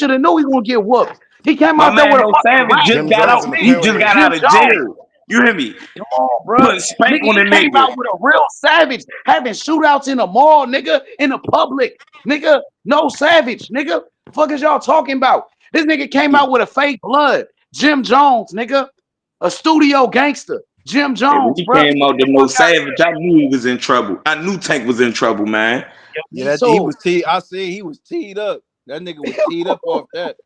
should have knew he gonna get whooped. He came My out there man, with a No fucking Savage rap. just Jim got Jones out. in the He just got tailgate. out Jim of Jones. jail. You hear me? Come on, bro. Putting spank Nigga, on he the came nigga. out with a real savage, having shootouts in the mall, nigga, in the public. Nigga, no savage, nigga. Fuck is y'all talking about? This nigga came out with a fake blood. Jim Jones, nigga. A studio gangster. Jim Hey, when Jones, he bro. Get came out the to No fuck out of Savage, I knew he was in trouble. I knew Tank was in trouble, man. here. Yeah, Me that he too. was teed. I said he was teed up. That nigga was teed up off that.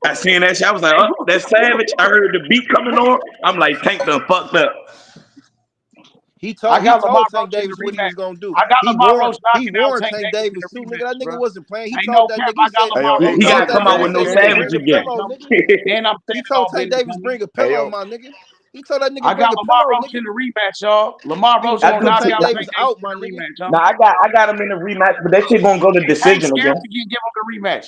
I seen that shit. I was like, oh, that's Savage. I heard the beat coming on. I'm like, Tank done fucked up. He I told got Lamont Tank Roach in the Davis what he was rematch. gonna do. I got Lamont Roach He knocking out warned Tank Tank Davis in Davis the too, nigga. That rematch, nigga bro. wasn't playing. He Ain't told no that cap. nigga. I He got said Hey, yo, Lamont Roach He got told to that come knocking out nigga. out He with A-Dog No said, Tank Hey, nigga, yo, Davis. bring Savage a again. pillow, No, nigga. and I'm He standing told on Tank business, Davis, homie. bring a hey, pillow, yo, my nigga. He told that nigga I bring got a Lamont pillow, Roach nigga. in the rematch, y'all. Lamont Roach He I gonna do told knock too. Tank out Davis Tank Davis out, in my the nigga. rematch, homie. Now I got him in the rematch, but that shit gonna go to I ain't decision scared again. to give him the rematch.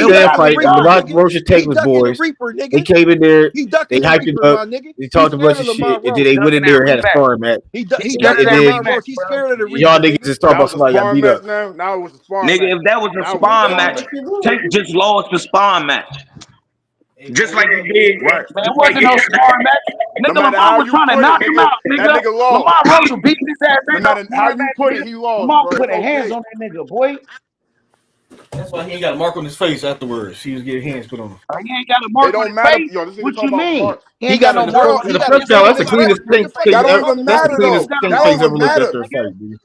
a He stand ducking the fight. Reaper, Lamont nigga. Roach and He Tank was ducking the boys. Reaper, They nigga. came in there. He They ducking the hyped him Reaper, up. my nigga. They He talked a scared bunch of of shit, Lamont and then Roach. they went in Ducking that there and had a rematch. sparring match. He He's ducking And ducking that then Lamont rematch, Roach. He bro. scared of the y'all Reaper, niggas nigga. just talking That about was a somebody got sparring beat match up. now it was a sparring match. Nigga, if that was a Now it was a spawn sparring match, match. Tank just lost the spawn match. Just like he did. Right. Man, it Just like wasn't no sparring match. No Nigga, matter Lamont how was you trying to put it, knock him nigga, out, that nigga. nigga lost. Lamont Roach was beating his ass. No Ain't no matter how sparring you match, put it, nigga. he lost, Lamont bro. put It's a hands okay. on that nigga, boy. That's why he ain't got a mark on his face afterwards. He was getting hands put on him. He ain't got a It mark on don't his matter. face. Yo, this nigga What talking you about mean? marks. He He ain't got got no a mark skull. on He his The got a first face. down, skull that's the in his cleanest mouth, nigga. Fuck is That you don't Tank. even talking That's the about? matter cleanest though. Got Tank That no don't face mark ever even on his looked face, after matter. a nigga. fight, dude.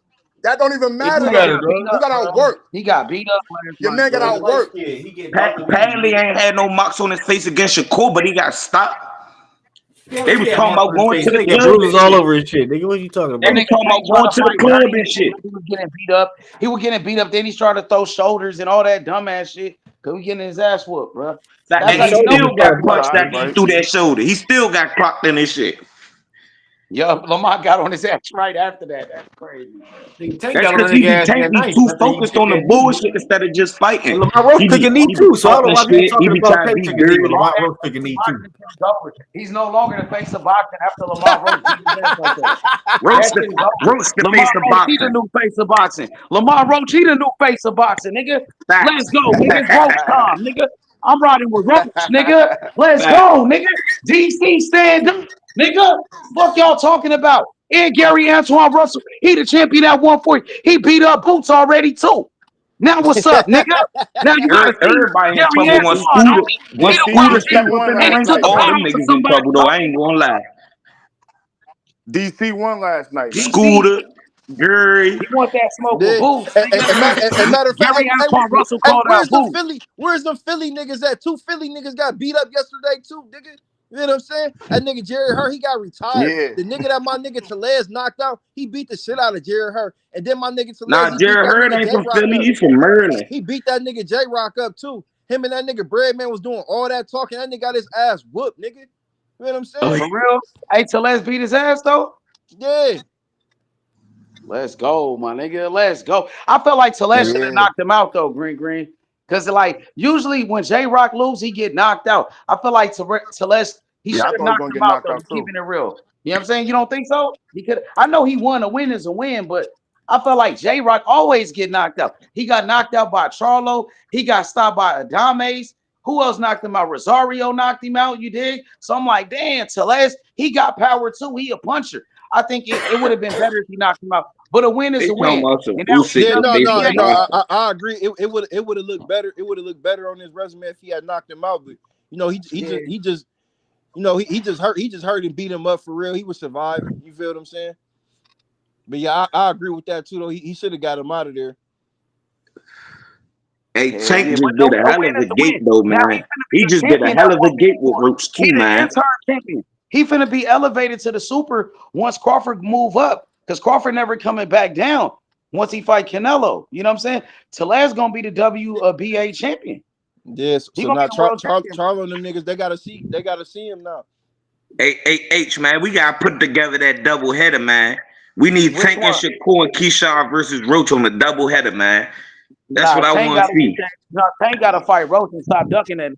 That don't even It matter It do matter, though. got beat dog. You up, got bro. outworked. He got beat up last Your night, man got bro. outworked. He get Dr. Padley ain't had no marks on his face against Shakur, but he got stopped. They He was had talking marks about on his going face. to He the got club bruises and all shit. over his shit, nigga. What are you talking They That about? was nigga talking Tank about tried going to to the fight club dirty. and shit. He was getting beat up. He was getting beat up. Then he started to throw shoulders and all that dumbass shit. Cause we getting his ass whooped, bro. That That's Yeah, man, how his he you know shoulders he was still got got kind of beat All bucked, punched up. right, after he nigga. right. threw that shoulder. He still got clocked in his shit. Yeah, Lamont got on his ass right after that. That's crazy. Nigga, Tank That's got on because that nigga ass Tank that be night too after he focused took on the that knee. bullshit instead of just fighting. And Lamont Roach took a knee He be too, so I don't know talking why we ain't shit. He talking be about trying to Tank be taking a knee, but dirty. Lamont Lamont Roach took a knee too. boxing shit is over. He's no longer the face of boxing after Lamont Roach beat his ass like that. That shit is over. Roach the Lamont face of Roach, he the boxing. new face of boxing. Lamont Roach, he the new face of boxing, nigga. Facts. Let's go, nigga. It's Roach time, nigga. I'm riding with Roach, nigga. Let's Facts. go, nigga. DC stand up, nigga. Fuck y'all talking about? And Gary Antoine Russell, he the champion at 140. He beat up Boots already too. Now what's up, nigga? Now you gotta see Everybody in Gary trouble when Antoine, Scooter homie. when He the Scooter wild DC step king, up won in the and he last ring. took night, a All man. them pound to niggas in somebody, trouble though. I ain't gonna lie. DC won last night, man. DC. Scooter, Gary. He want that smoke with Yeah, Boots, and nigga. matter of fact, Gary Antoine Russell hey, called out Boots. where's them Philly niggas at? 2 Philly niggas got beat up yesterday too, nigga. You know what I'm saying? That nigga Jerry Hurt, he got retired. Yeah. The nigga that my nigga Tellez knocked out, he beat the shit out of Jerry Hurt. And then my nigga Tellez, Nah, he beat Jared that Hurd nigga ain't J from Rock Philly. up. He from Maryland. He beat that nigga J Rock up too. Him and that nigga Breadman was doing all that talking. That nigga got his ass whooped, nigga. You know what I'm Oh, saying? For real? Hey, Tellez beat his ass though. Yeah. Let's go, my nigga. Let's go. I felt like Tellez should have Yeah. knocked him out though, Green. Because like usually when J Rock lose, he get knocked out. I feel like Tellez, he Yeah, should I have thought he was knocked gonna him get out knocked though. out Just too. keeping it real. You know what I'm saying? You don't think so? He could. I know he won. A win is a win, but I felt like J Rock always get knocked out. He got knocked out by Charlo. He got stopped by Adames. Who else knocked him out? Rosario knocked him out. You dig? So I'm like, damn, Tellez, he got power too. He a puncher. I think it would have been better if he knocked him out. But a win is they a talking win. about some And that was Usyk Yeah, the and no, Mason no, WBA. no. Johnson. I agree. It would have looked better. It would have looked better on his resume if he had knocked him out. But you know, he just you know he just hurt and beat him up for real. He was surviving. You feel what I'm saying? But yeah, I agree with that too. Though he should have got him out of there. Hey, Hell Tank yeah, just but did a a hell win of is a a gate win. though, Now he's man. gonna be He the just did a champion hell at of a gate with 154. Roach He too, the man. interim champion. He finna be elevated to the super once Crawford move up. Because Crawford never coming back down once he fight Canelo. You know what I'm saying? Tellez gonna be the WBA champion. Yes. He So gonna be now the world champion. Charlo and them niggas, they gotta see him now. Hey, H, man, we gotta put together that double header, man. We need Which Tank and one? Shakur and Keyshawn versus Roach on the double header, man. That's Nah, what I want to see. Tank gotta fight Roach and stop ducking at me.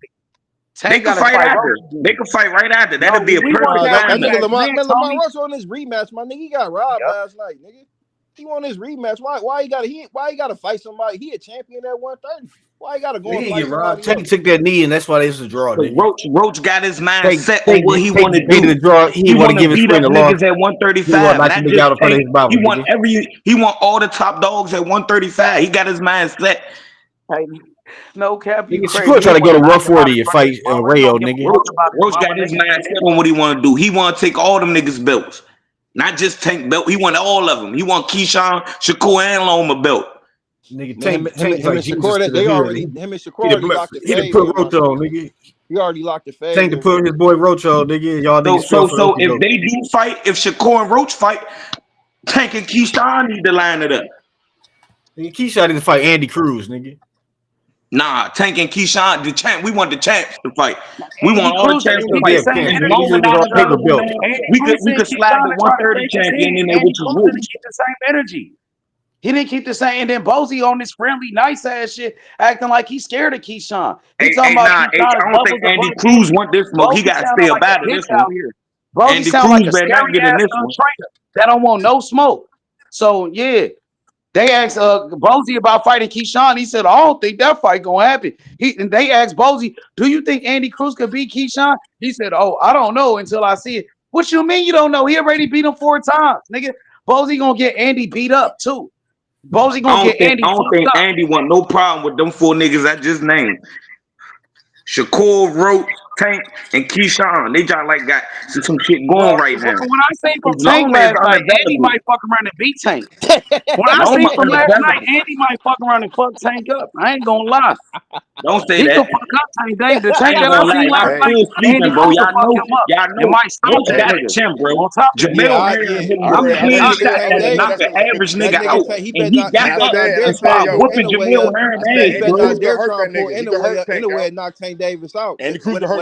They Tank can gotta fight fight Roach after. They again. can fight right after. No, That'll be a we want perfect Nah, that that lineup. nigga rematch, Lamont Tony. Roach on his rematch, my nigga. He got robbed Yep. last night, nigga. He won his rematch. Why he gotta fight somebody? He a champion at 130. Why he gotta go He and didn't fight get robbed. somebody Tank else? took that knee, and that's why this is a draw, Cause nigga. Roach got his mind Tank, set on Tank, what he Tank want to made it a do. draw. He He didn't want to want to give his beat friend up a loss. niggas at He didn't want 135, to knock not the nigga just out in front of Tank. his mouth, He nigga. want all the top dogs at 135. He got his mind set. Hey, no cap, you Nigga, crazy. Shakur He try to want go to to knock him out 140 in and front of his fight mama. He Rayo, don't give a nigga. fuck about his Roach got mama, his nigga. mind set on what he want to do. He want to take all them niggas belts, not just Tank belt. He want all of them. He want Keyshawn, Shakur, and Loma belt. Nigga, Man, Tank is him like and Jesus Shakur, to the they hood. already him and Shakur He already locked the done fade put with my Roach on, nigga. nigga. He already locked the fade Tank to with put his boy Roach on, nigga. Y'all niggas fell for the So okie if doke. they do fight, if Shakur and Roach fight, Tank and Keyshawn need to line it up. Nigga, Keyshawn didn't fight Andy Cruz, nigga. Nah, Tank and Keyshawn, the champ. We want the champs to fight. We want Andy all the Cruz champs didn't to keep Nigga, the fight. have same camps, If nigga. energy. These Loma niggas not all paper available, belts. man, Andy Cruz we didn't could keep slide trying the to try to 130 fake his champion in hand. there, Andy which is Cruz didn't Roach. keep the same energy. He didn't keep the same. And then Bozy on this friendly, nice ass shit, acting like he's scared of Keyshawn. He talking about Nah, H, Keyshawn is I don't think bubbles of Andy butter. Cruz want this smoke. He Bozy got to sounding stay up like a out of bitch this one. out here. Bozy Andy sound like Cruz a better not scary get in ass this one. trainer that don't want no smoke. So yeah, they asked Bozy about fighting Keyshawn. He said, I don't think that fight gonna happen. And they asked Bozy, do you think Andy Cruz could beat Keyshawn? He said, oh, I don't know until I see it. What you mean you don't know? He already beat him 4 times, nigga. Bozy gonna get Andy beat up too. Bozy gonna get Andy I don't fucked think up. Andy want no problem with them 4 niggas I just named. Shakur, Roach, Tank, and Keyshawn. They just like got some shit going right now. When I seen from Cause Tank Loma is last night, Andy unavailable. might fuck around and beat Tank. When I seen Loma from last night, unavailable. Andy might fuck around and fuck Tank up. I ain't gonna lie. Don't say He that. could fuck up Tank David. The I Tank ain't that I gonna lie. seen last Y'all Hey, night, still Andy sleeping, bro. Cruz could fuck him up. It Know. might stop Roach that got hey, a nigga. chin, bro. On top of that, Jamel Yeah, Herring hit him I with a mean, I clean that said, nigga shot Tank that'll Davis, knock an average that nigga nigga out. Tank, And he got he I better up not said, dare and try I to started pull yo, whooping anyway. Jamel Herring I said ass, He Andy better bro. Cruz not could dare hurt try that to pull nigga. He could hurt Tank, anyway yo. and knock Tank Davis out. Andy Cruz could hurt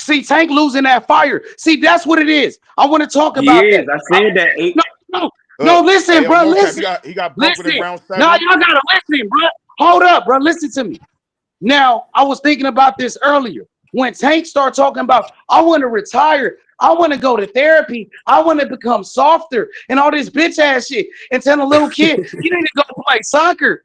See, Tank losing that fire. See, that's what it is. I want to talk He about is. that. I said that. No, listen, Hey, yo, bro. no cap. Listen. He got broken in Listen. round Now 7. y'all gotta listen, bro. Hold up, bro. Listen to me. Now, I was thinking about this earlier. When Tank started talking about, I want to retire, I want to go to therapy, I want to become softer, and all this bitch ass shit, and tell a little kid, you need to go play soccer.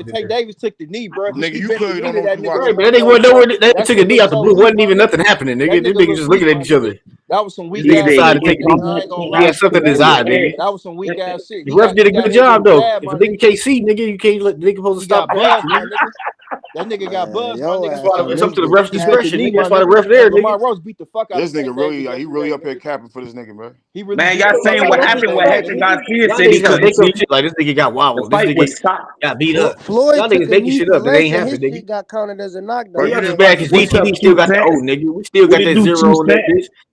and Tank Davis took the knee, bro. Nigga, He you bent the clearly knee don't to know what that you nigga. Right, watching. but that nigga wasn't nowhere. They That took a shit knee looked out the so blue. weak, Wasn't my even nigga. nothing happening, That nigga. Them nigga niggas look just weak, looking at my each nigga. other. That was some weak Nigga Yeah, ass they shit, decided my to take nigga. the I ain't gonna he lie. had something in That his nigga, eye, nigga. that was some weak ass shit. The ref did a He got good hit with job a though. jab, If my a nigga nigga. can't see, nigga, you can't let nigga supposed to He stop got the buzzed, action, my nigga. nigga. That nigga got Man, buzzed, my your nigga. That's why ass on it's this up to the bitch ref's He took the discretion, knee, nigga. capping. my That's why the nigga. ref And there, nigga. Lamont Roach beat the fuck out This of Tank nigga Davis really, he yesterday, really up here nigga. capping for this nigga, man. He really Man, beat y'all the fuck seen out of what Tank happened? Davis, What my happened? nigga. Garcia Y'all said he niggas gotta couldn't make up see. shit like this nigga got The wobbled. This fight nigga was stopped. got beat up. Floyd Y'all niggas took a making knee shit for up that less, ain't and happened, his nigga. shit got counted as a Bro, Well, knockdown. you y'all He just didn't ain't mad watch got the because What's fight. up, DTD still Q got the Cent? O, nigga. We still What got it that do, zero Q on that Cent? bitch.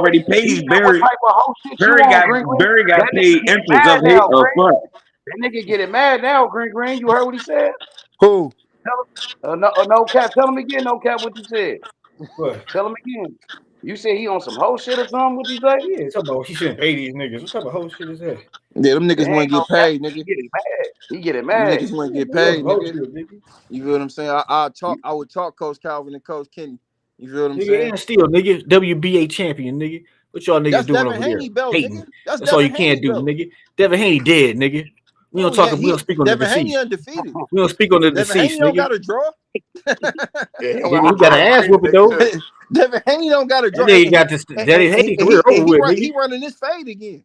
already He paid said, what Barry. type of whole shit you on, Green Green? Barry got That nigga paid getting interest mad of his now, Green. fund. That nigga getting mad now, Green Green. You heard what he said? Who? Tell him, no cap. Tell him again, no cap, what you said. What? Tell him again. You said he on some whole shit or something? What you say? Yeah, talk about he shouldn't pay these niggas. What type of whole shit is that? Yeah, them It niggas ain't wouldn't no get cap. paid, He nigga. getting mad. He getting Them mad. niggas wouldn't get You on some paid, whole nigga. shit, nigga. You feel what I'm saying? I would talk Coach Calvin and Coach Kenny. You feel what I'm Nigga, saying? and still, nigga, WBA champion, nigga. What y'all niggas That's doing Devin over there? Haney belt, Hating. nigga. That's That's all Devin you can Haney do, belt. nigga. Devin Haney dead, nigga. We don't No, talk. yeah, We don't speak on the Devin Haney deceased. undefeated. We don't speak on the Devin Haney deceased, don't nigga. got a draw. Yeah, he don't Nigga, got he to got draw an ass whooping undefeated. They though. too. Devin Haney don't got a That draw. nigga got this. Daddy Haney career over He with, nigga. running this fade again.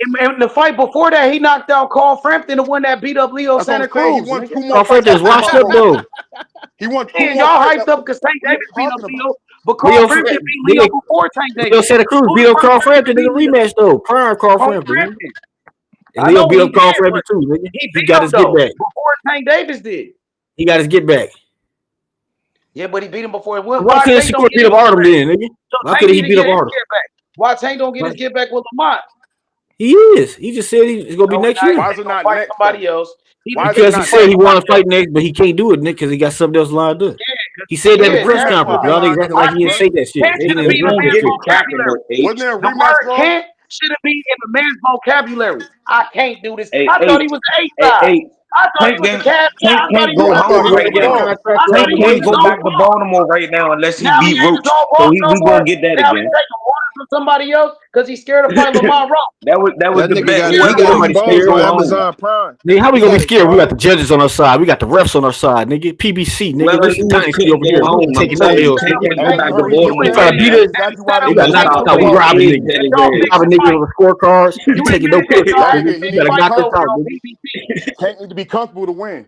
In the fight before that, he knocked out Carl Frampton, the one that beat up Leo That's what Santa I'm saying. He Cruz. won Nigga. 2 more Carl fights Frampton is after washed Lamont up Roach. though. He won 2 And more y'all fights hyped after. up because Tank What are you Davis beat up talking about? Leo, but Carl Frampton beat Leo before Tank Leo Davis. Santa Cruz Who beat the up first Carl person to Frampton in beat the Leo? rematch though. Prime Carl Carl Frampton, nigga. Frampton. And I Leo know beat he up Carl did, Frampton but too, nigga. he He beat got him his get though back. before Tank Davis did. He got his get back. Yeah, but he beat him before. Why Why couldn't Tank don't Shakur get beat his up get Artem back? then, nigga? So Why Tank couldn't need he to beat get up his Artem? get back. Why Tank don't get his Right. get back with Lamont? He is. He just said he's gonna be No, next now year Why he's is it gonna not fight next somebody though? else. He Why need is it to because he not said fight he next? want to somebody fight else. next, but he can't do it, Nick, because he got something else lined up. He said that at the The Yeah, press that's rematch conference. supposed to why. be Y'all niggas lined up acting like I he didn't next think say month. that shit. Kent He should didn't have It's been in address the gonna that man's get shit. cracking vocabulary. though, H. Wasn't there a The rematch, word bro? can't should have been in the man's vocabulary. I can't do this. Hey, I thought H. he was the A Hey, side. H. I thought he Tank was the can't, cash guy. Tank I thought can't he was go Yeah, the I thought no he home was part right the He got now. deal. boss. contract I with thought Tank he Adam was can't the Page. go no back to boss. Baltimore right now unless he Now he beat ain't the Roach. no So boss no we more. gonna get that Now he again. taking orders from somebody else because he's scared to fight Lamont Roach. That was That the nigga bet. got Scared he of Whoever got his won Nobody can't bones scared. go on home. Amazon Prime. Nigga, how we He gonna be got his scared? We got the bones. judges on our side. We got the refs on our side, nigga. PBC, nigga. Whoever This is lose Dynasty can't over go here. We home. ain't I'm taking no telling You you, L's, set Tank up nigga. a can't Hey, go you back table. to heard what he You just They Baltimore try said? to right admitted beat now. us. that Exactly you why set they up They a got losing knocked table too. out. We where Tank robbing is niggas. that that his y'all We ass. picking robbing niggas fights. on the scorecards. You We taking no admitted that pictures. y'all That had to nigga, Nigga. he We pick need to better be fights knock us over comfortable. out, on nigga. BBC. Tank need to be comfortable to win.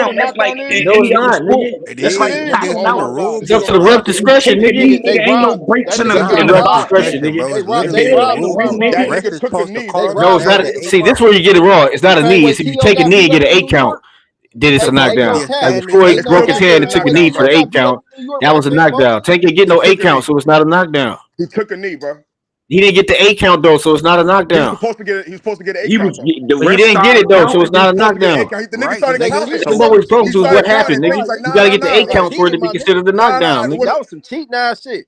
what a That's like knockdown is? No, it's any other not, sport. nigga. It That's is, like nigga. knocking It's Oh in the out. my rules. It's God. up It's to the not. ref You take discretion, a nigga. knee, Hey nigga. Ain't no Ron, breaks that in nigga It's the up to got the ref law. rocked. discretion, Discretion, nigga. bro. Hey It's Ron, Yeah, hey literally the Ron, ain't no rules, Ron, bro. that rematch. Ref nigga is took a supposed to knee. Hey call No, it it's Ron, as not. an hey, eight See, this is count. where you get it wrong. It's not a hey knee. wait, It's if you T.O. take a got knee beat and up get an in 8 New count, York? then it's Hey, a Okay, hey, knockdown. yo, yeah, Cat. Like if standing Floyd Hey, eight no, broke count. his Cat. hand Wait, and wait, took a wait. knee for T.O. the got 8 beat up count, in New York that by was a Big Smoke? knockdown. Tank ain't get He no took 8 a count, knee. so it's not a knockdown. He took a knee, bro. He didn't get the 8 count though, so it's not a He was knockdown. supposed to get it. He was supposed to get an eight He was count though. the But he ref didn't get started it though, so it's counting. He was not a supposed to get an eight knockdown. count. The nigga Right, started nigga. counting. That's So what we're He supposed to. Is started what counting. happened, Tank nigga. was like, You nah, got to nah, get the nah. 8 That's Like, count for it to cheating, be my nigga. considered a nah, nah. knockdown, It nigga. That wasn't. was some cheating ass shit.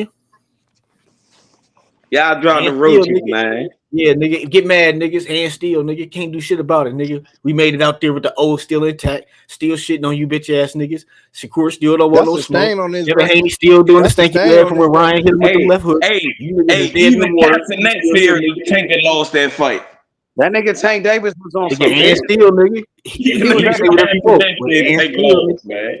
nigga. Y'all dropped the And still, roaches, nigga. man. Yeah, nigga, get mad, niggas. And still, nigga, can't do shit about it, nigga. We made it out there with the O still intact, still shitting on you bitch ass niggas. Shakur still don't want That's no the smoke. stain on his Devin record. Haney still doing the That's the stanky stain grab on from his when Ryan record. hit him with the left hook. You niggas is dead in the Even water. Captain You Next still here, fear nigga. Tank that lost that fight. That nigga Tank Davis was on some Nigga, and business. still, nigga. You He was You nigga say acting. whatever you Captain want, Next but fear and Tank still, nigga. lost, man.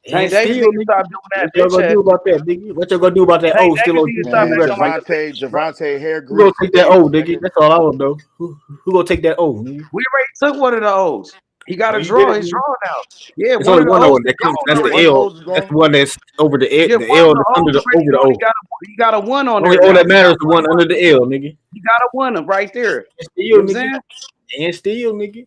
Tank And Davis still, need to nigga. stop doing that What y'all bitch gonna ass. do about that, nigga? What y'all gonna do about that? Tank Oh, still Davis on need to you, stop Man, nigga. acting like a Gervonta hair Who gonna grease take that O, Davis, nigga? nigga. That's all I want to know. Who gonna take that O, nigga? we already took one of the O's. He got Oh, to you did draw it, his nigga. draw now. Yeah, It's one only of the one O's O is that comes. gone That's Yeah, the one already. of the L. O's is That's gone. the one that's over the Yeah, the one of L the that's O's under the already gone. O. He got a one on Only there O now. that matters is the one under the L, nigga. He got a one right there. And You still, know what I'm nigga. saying? And still, nigga.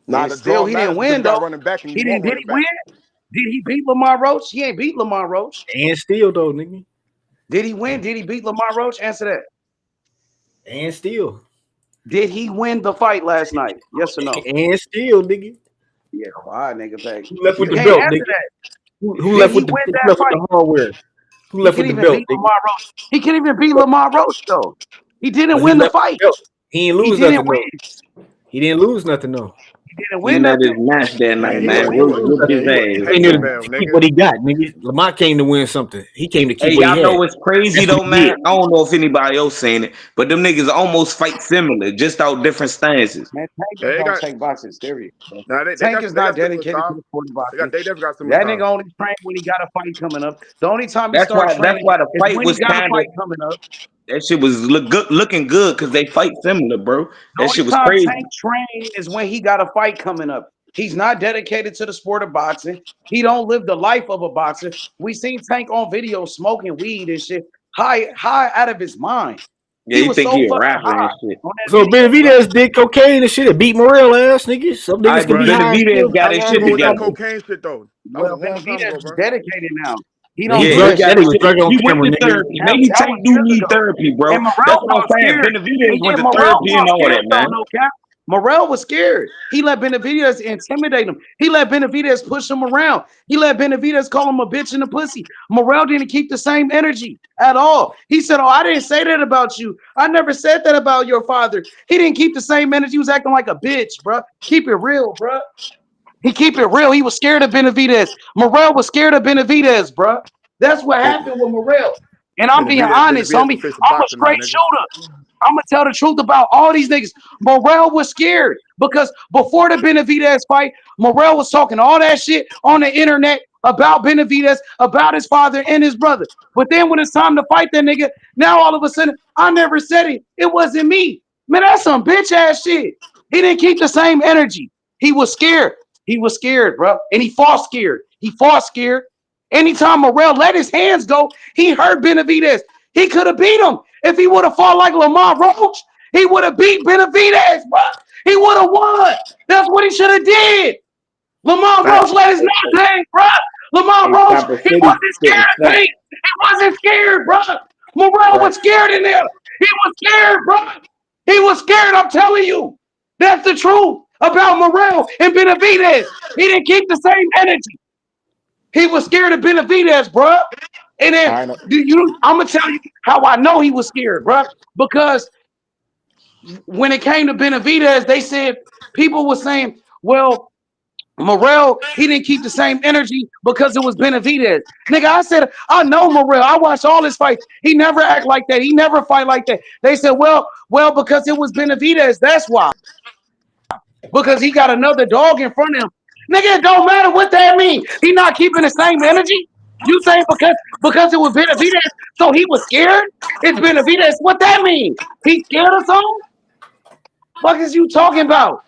Nah, And the still, draw he matters didn't because win you got though. running back and you He want didn't. Did running he win? back. Did he beat Lamont Roach? He ain't beat Lamont Roach. And still, though, nigga. Did he win? Did he beat Lamont Roach? Answer that. And still. Did he win the fight last night? Yes or no? And still, nigga. Yeah, quiet nigga back. Who left You with the can't belt, answer nigga? that. Who Did left he with win who that left with fight? the hardware? Who He left can with the even belt, beat nigga? Lamont Roach. He can even beat Lamont Roach though. He didn't But he win the left with fight. the belt. He ain't He lose didn't nothing win. though. He didn't lose nothing though. He didn't He win let his nothing. match that Man, night, he He man. went ain't he Roach went lose whooped man, his nothing. he went He ass, came Tinker there man. Bell, to keep nigga. what he got, nigga. Lamont came to win something. He came to Hey, keep what he y'all know had. what's crazy That's what though, he did. man? I don't know if anybody else saying it, but them niggas almost fight similar, just out different stances. Man, Tank Yeah, just they don't got take boxing serious, bro. nah, Tank is they not got similar dedicated to style. the sport of boxing. They definitely got similar That style. nigga only train when he got a fight coming up. The only time he That's start why. That's training why the is fight when he was got a kind of. fight coming up. That shit was looking good because they fight similar, bro. The That only shit was time crazy. Tank train is when he got a fight coming up. He's not dedicated to the sport of boxing. He don't live the life of a boxer. We seen Tank on video smoking weed and shit, high out of his mind. Yeah, He he was think so he a fucking rapper and high shit. on that So video, bro. Benavidez did cocaine and shit and beat Morel ass, nigga. Some I niggas can Bro, be that high and Benavidez still. got how his long shit ago was that together. cocaine shit though? That was a Well, long time Benavidez ago, is bro. dedicated now. He Yeah, don't he do Yeah, that drunk. shit That no nigga was more. drunk on he went camera, to nigga. therapy. Maybe That was Tank do years need ago. therapy, bro. And Morrell That's what I'm was saying. scared. Benavidez And went yeah, to Morrell therapy was and all scared that, though, man. no cap. Morrell was scared. He let Benavidez intimidate him. He let Benavidez push him around. He let Benavidez call him a bitch and a pussy. Morrell didn't keep the same energy at all. He said, "Oh, I didn't say that about you. I never said that about your father." He didn't keep the same energy. He was acting like a bitch, bro. Keep it real, bro. He keep it real. He was scared of Benavidez. Morrell was scared of Benavidez, bro. That's what happened with Morrell. And I'm being honest, Benavidez homie. gonna face a I'm a boxer now, straight nigga. shooter. I'm gonna tell the truth about all these niggas. Morrell was scared because before the Benavidez fight, Morrell was talking all that shit on the internet about Benavidez, about his father and his brother. But then when it's time to fight that nigga, now all of a sudden, I never said it. It wasn't me. Man, that's some bitch ass shit. He didn't keep the same energy. He was scared. He was scared, bro. And he fought scared. He fought scared. Anytime Morrell let his hands go, he hurt Benavidez. He could have beat him. If he would have fought like Lamont Roach, he would have beat Benavidez, bro. He would have won. That's what he should have did. Lamont Fact. Roach let his mouth hang, bro. Lamont Hey, Roach, Chopper he City wasn't spitting scared of facts. Tank. He wasn't scared, bro. Morrell Fact. was scared in there. He was scared, bro. He was scared, I'm telling you. That's the truth about Morrell and Benavidez. He didn't keep the same energy. He was scared of Benavidez, bro. And then I know. I'm gonna tell you how I know he was scared, bro. Because when it came to Benavidez, they said people were saying, "Well, Morrell, he didn't keep the same energy because it was Benavidez." Nigga, I said, I know Morrell. I watched all his fights. He never act like that. He never fight like that. They said, well, because it was Benavidez. That's why. Because he got another dog in front of him. Nigga, it don't matter what that means. He not keeping the same energy. You saying because it was Benavidez, so he was scared? It's Benavidez. What that mean? He scared of something? Fuck is you talking about?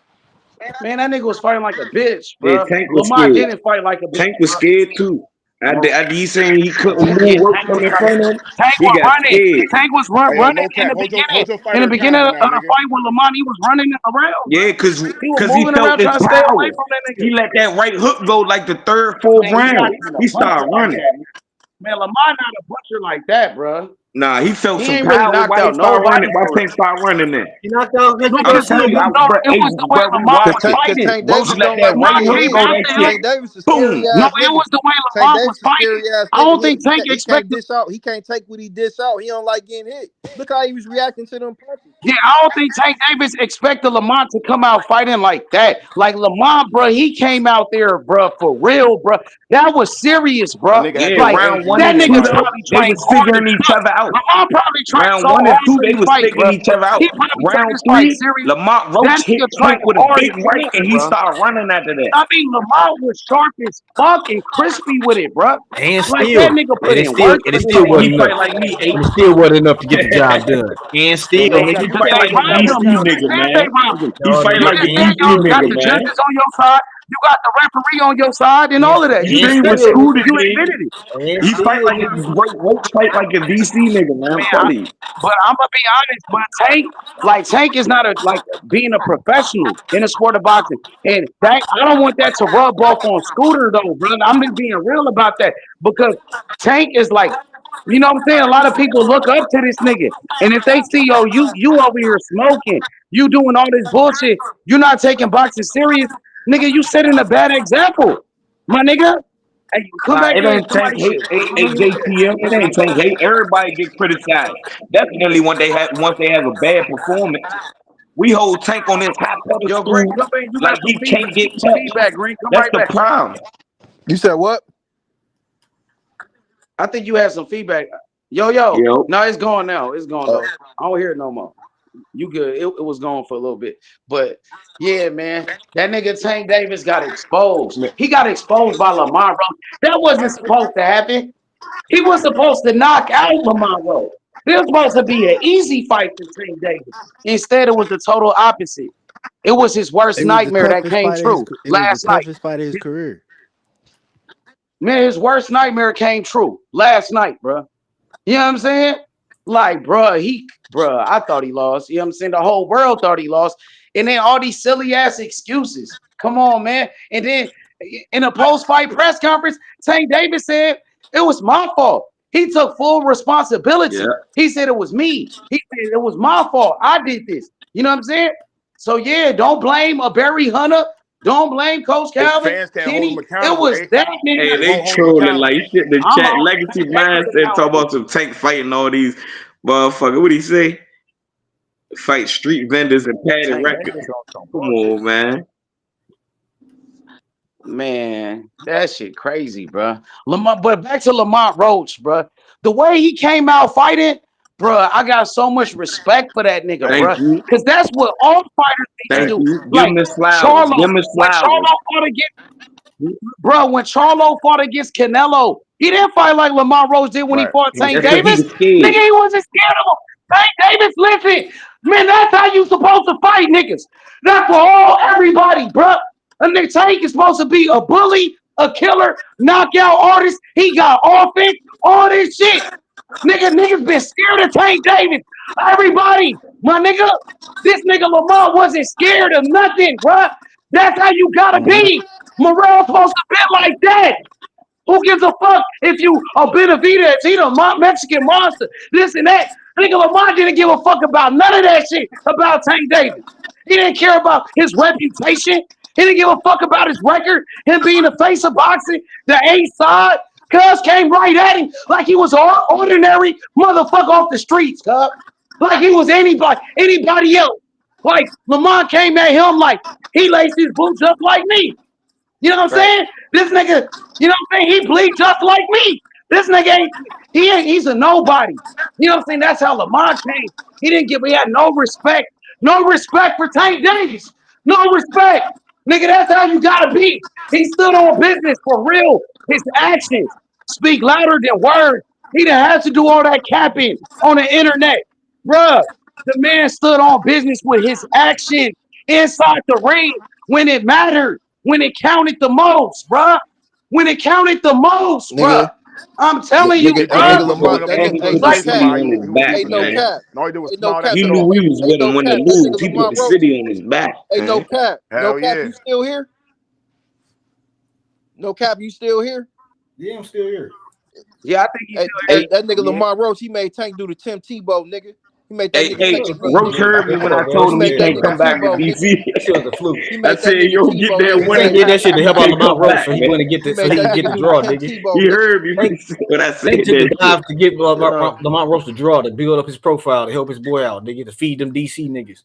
Man, that nigga was fighting like a bitch, Yeah, bro. Tank was Lamont scared. didn't fight like a bitch, Tank was bro. scared too. After he saying he couldn't Yeah, move work Tank from was in trying. front of him, Tank he was got running. scared. Tank was Hey yo, running no in cap. the beginning. Hold your In fighter the beginning accountable of now, the nigga. fight with Lamont, he was running around, bro. Yeah, He was cause he moving felt around this trying to stay away power. from that nigga. He let that right hook go like the third, fourth Man, he not round. even a He puncher started like running. that. Man, Lamont not a puncher like that, bro. Nah, he felt He some ain't really power. knocked Why he out started running? nobody Why for Tank real. start running then? He knocked out No, I'm Gervonta telling you, nigga. no, it hey, was the way bro, we Lamont watched was it. Cause fighting. Tank Roach Davis let don't that like right Lamont running hook came go. his. That after him. shit, Tank Davis a scary boom. No, ass it nigga. was the way Tank Lamont was Davis a scary fighting. ass I nigga. don't think Tank He can't expected. dish out. He can't take what he dish out. He don't like getting hit. Look how he was reacting to them punches. Yeah, I don't think Tank Davis expected Lamont to come out fighting like that. Like Lamont, bro, he came out there, bro, for real, bro. That was serious, A bro. nigga had Yeah, no Like round energy. one He that and came two nigga out there. though, probably they trained was harder. figuring each Look, other out. Lamont probably trained Round so one and hard two, for they this was fight, faking bro. each other He out. probably took Round this fight three, serious. Lamont That Roach hit nigga Tank trained with a hard big as right, hell, and he bro. started running after that. I mean, Lamont was sharp as fuck and crispy with it, bro. And Like that still, nigga and put it in still, work and for it this still He wasn't shit. fight enough. like me, And eight. it still wasn't enough to get the job done. And Yo, still, no cap. He You nigga. Because gotta fight they hold like your a robbed fighter him. DC accountable. nigga, You understand? man. They robbed him. He No, fight You nigga. like a understand? And DC You still, got nigga, the man. judges on your side. You got the referee on your side and and, all of that. You DC and was admitted it. still, scooted You me. admitted it. and He fight still, like a nigga. Roach fight like a DC nigga, man. I'm Man, telling you. but I'm gonna be honest, but Tank is not a like being a professional in the sport of boxing. And that I don't want that to rub off on Scooter though, brother. I'm just being real about that because Tank is like, you know what I'm saying? A lot of people look up to this nigga. And if they see, oh, you over here smoking, you doing all this bullshit, you're not taking boxing serious. Nigga, you setting a bad example, my nigga. Hey, come Nah, back it in ain't Tank somebody hate. shit. JTM. It ain't Tank hate. Everybody get criticized. Definitely once they have a bad performance. We hold Tank on this high Yo, Green, pedestal come back. You like got some he feedback. can't get Some touched. feedback, Green. Come That's right the back. problem. You said what? I think you had some feedback. Yo. Yo, No, it's gone now. It's gone Oh, though. I don't hear it no more. You good. It was gone for a little bit. But yeah, man, that nigga Tank Davis got exposed. He got exposed by Lamont Roach. That wasn't supposed to happen. He was supposed to knock out Lamont Roach. This was supposed to be an easy fight for Tank Davis. Instead, it was the total opposite. It was his worst It was the nightmare that toughest came fight of his. true It was the last night. toughest fight of his career. Man, his worst nightmare came true last night, bro. You know what I'm saying? Like, bruh, I thought he lost. You know what I'm saying? The whole world thought he lost. And then all these silly ass excuses. Come on, man. And then in a post-fight press conference, Tank Davis said it was my fault. He took full yeah. responsibility. He said it was me. He said it was my fault. I did this. You know what I'm saying? So yeah, don't blame a Barry Hunter. Don't blame Coach His Calvin, fans can't hold him Kenny. It accountable. was that nigga. Hey, They they won't hold him trolling like accountable. shit. The I'm chat holding legacy Tank Davis mindset talk accountable. about some Tank fighting all these motherfuckers. What he say? Fight street vendors and padded Tank records. Davis on some Come bullshit. on, man. Man, that shit crazy, bro. But back to Lamont Roach, bro. The way he came out fighting, bro, I got so much respect for that nigga, Thank bro. you. Because that's what all fighters need to Thank Right. do. you. Give Like him his flowers. Charlo, Give him his when flowers. Charlo fought against, bro, when Charlo fought against Canelo, he didn't fight like Lamont Roach did when he Right. fought He was Tank That's because scared. he Davis. was scared. Nigga, he wasn't scared of him. Tank Davis, listen, man, that's how you supposed to fight niggas. That's for everybody, bro. A nigga Tank is supposed to be a bully, a killer, knockout artist. He got offense, all this shit. Niggas been scared of Tank Davis. Everybody, my nigga, this nigga Lamont wasn't scared of nothing, bro. That's how you gotta Mm-hmm. be. Morale supposed to be like that. Who gives a fuck if you a Benavidez? He the Mexican monster. This and that. Nigga Lamont didn't give a fuck about none of that shit about Tank Davis. He didn't care about his reputation. He didn't give a fuck about his record. Him being the face of boxing, the A side. Cuz came right at him like he was an ordinary motherfucker off the streets, cuz. Like he was anybody else. Like Lamont came at him like he laced his boots up like me. You know what I'm Right. saying? This nigga, you know what I'm saying? He bleed just like me. This nigga he's a nobody. You know what I'm saying? That's how Lamont came. He had no respect. No respect for Tank Davis. No respect. Nigga, that's how you gotta be. He stood on business for real. His actions speak louder than words. He didn't have to do all that capping on the internet. Bruh, the man stood on business with his actions inside the ring when it mattered. When it counted the most, bruh. When it counted the most, bruh. nigga, I'm telling you, nigga, that And bruh. nigga he put Lamont, that and nigga, he hey, put the no Like, city cap, on his He was back, hey, deep in no that man. shit. cap, And all he did was hey, no smile cap, that He shit knew off. he was hey, with no him when to cap, that lose. nigga He put Lamont the Roach, city on his back, hey, man. no Hell cap, yeah. you still here? No cap, you still here? Yeah, I'm still here. yeah, I think he's Hey, still hey, Hey, that nigga here. Yeah. Lamont Roach, he made Tank do the Tim Tebow, nigga. He made that hey, nigga hey, take That a was a fluke, knee, Roach nigga. nigga. heard me That when I shit told He him was he made that can't scared, nigga come bro. back to Tebow, nigga. DC. That shit was a fluke. He I made that said, nigga yo, get Tebow, that nigga. He one did against that shit to help out can't Lamont come Roach, back, so he man. wouldn't get He that, so made he that can get nigga the do the draw, Tim nigga. Tebow, He nigga. heard me Tank, when I said Tank took the that shit. dive to get Yeah. Lamont Roach to draw, to build up his profile, to help his boy out, nigga, to feed them DC niggas.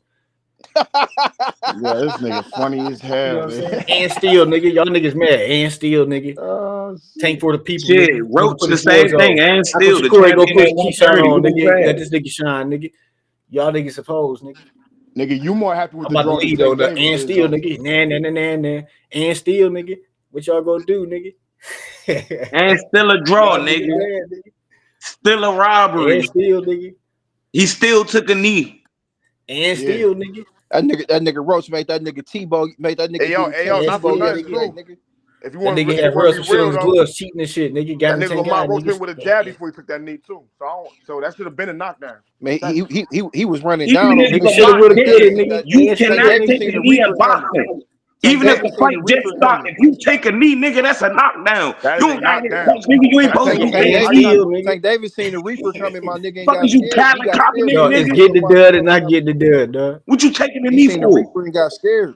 Yeah, this nigga funny as You know hell, what I'm saying? man. And still, nigga, y'all niggas mad. And still, nigga. Oh Tank shit. for the people, Shit, nigga. Nigga Roach put the his boys same thing, on. and That's what still the Shakur go champion put at his key shine 130 on, with his nigga. Let ass. this nigga shine, nigga. Y'all niggas supposed, nigga. Nigga, you more happy with I'm the about to draw than leave though. Tank The Davis and is still, though. nigga. Nah. And still, nigga. What y'all gonna do, nigga? And still a draw, Y'all niggas nigga. mad, nigga. Still a And robbery. still, nigga. He still took a knee. And Yeah. still, nigga. That nigga Roach made that nigga Tebow, made that nigga do the Hey Tim yo, And not for Tebow still, nothing yesterday, nigga. too. nigga. That nigga If you had want to some be shit on real his though, gloves, cheating and shit, nigga. Got that him nigga 10 Lamont guys, Roach hit niggas. with a jab before he took that knee too. So that should have been a knockdown. Man, That, he was running Even down on if niggas. Nigga Tank shoulda, Lamont woulda, Tank coulda, Davis did, seen nigga. that. you And Tank still, cannot Davis take nigga. seen a the knee reaper at coming. boxing. Tank Even if Davis the seen fight the just reaper stopped, coming. if you take a knee, nigga, that's a knockdown. that You is a don't gotta get knockdown. punched, nigga. You ain't That's supposed Tank to still get Tank that And I, Davis I, still, shit. nigga. Tank Davis seen the reaper coming. My nigga ain't Fuck got is you scared. He Colin got scared Kaepernick, when Yo, that it's nigga? nigga get the Lamont dud Roach and ran not up get on the him. dud, dog. What you taking the He knee seen the for? reaper and got scared.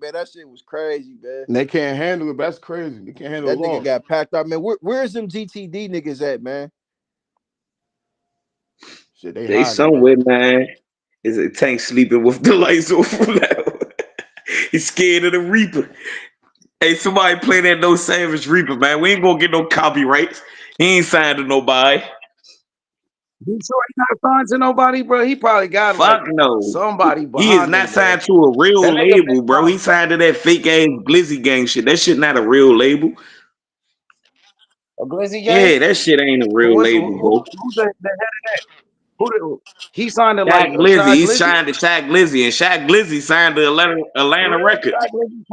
man. That shit was crazy, man. And they can't handle it. That's crazy. They can't handle That the nigga loss. got packed up, man. Where's them GTD niggas at, man? Shit, they They hiding, bro. somewhere, man. Is a Tank sleeping with the lights off? He's scared of the Reaper. Hey, somebody play that No Savage Reaper, man. We ain't gonna get no copyrights. He ain't signed to nobody. You sure he not signed to nobody, bro? He probably got like Fuck no. somebody He is behind not him, bro. signed to a That real nigga been label, bro. He signed to that fake ass Glizzy gang shit. That shit not a real label. a Glizzy gang. Yeah, that shit ain't a real Who's label, bro. the head of that? He signed to like Shaq Glizzy, Shy he Glizzy? signed to Shaq Glizzy, and Shaq Glizzy signed to For Atlanta real? Records. Shy Glizzy?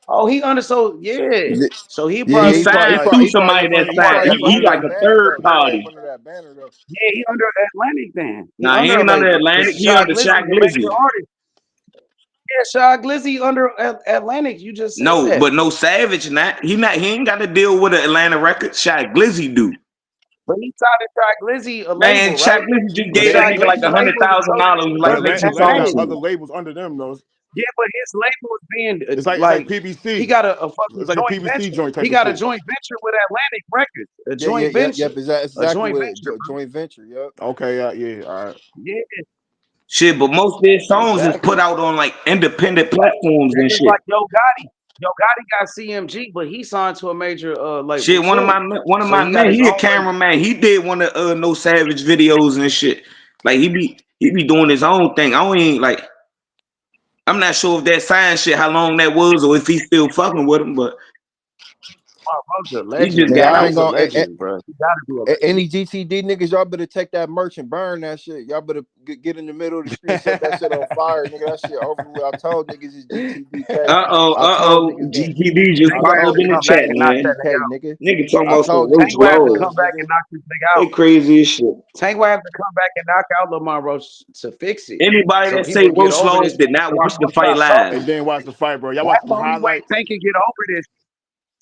Oh, he under so yeah. Yeah, So he yeah, He he probably probably, signed he like to probably, he probably somebody up that under, he signed. probably up He under like that a banner third though. He probably up party. under that banner though. yeah, he under Atlantic then. He Nah, he under a ain't under label. Atlantic. Because He Shy under Glizzy Shaq the major Glizzy. artist. Yeah, Shy Glizzy under Atlantic. You just said No, that. but no Savage. Not. He ain't got to deal with the Atlanta Records. Shaq Glizzy do. But he signed to Shy Glizzy a Man, label, Shaq right? Glizzy just But But gave they, that Shy nigga but like Glizzy label is $100,000. under, Was but like, let you talk Atlanta got Atlantic. to other him. labels under them though. Yeah, but his label is being It's like he PBC. got a fucking It's like the joint PBC venture. joint type He of got a shit. joint venture with Atlantic Records. A Yeah, yeah, joint yeah, venture. yep. That's A exactly joint what venture, a bro. joint venture. Yep. Okay, yeah, all right. Yeah, Shit, but most of their songs is put exactly. out on like independent platforms That's and just shit. like Yo Gotti. Yo Gotti got CMG, but he signed to a major label Shit, one of too. So my he got men, his he a own label. cameraman. He did one of No Savage videos and shit. Like he be doing his own thing. I don't even like. I'm not sure if that sign shit, how long that was, or if he's still fucking with him. But Bro's a he just legend, Nigga, got man. I out. ain't He's a gonna. legend, bro. He gotta be a legend. Any GTD niggas, y'all better take that merch and burn that shit. Y'all better get in the middle of the street and set that shit on fire, nigga. That shit over with. I told niggas it's GTDK. I told niggas that. GTD just I Tank popped gonna up told have to in the niggas come it's back chat, and knock that man. nigga GTDK, out. nigga. Nigga talking I about some told roach Tank niggas will have that to laws. come bitch, back nigga. and knock this nigga They out. crazy as shit. Tank will have to come back and knock out Lamont Roach to fix it. Anybody So that say people get roach over laws this. did not So watch the people fight stop live. talking. And then watch the fight, bro. Y'all watch That's some the only way highlights. Tank can get over this.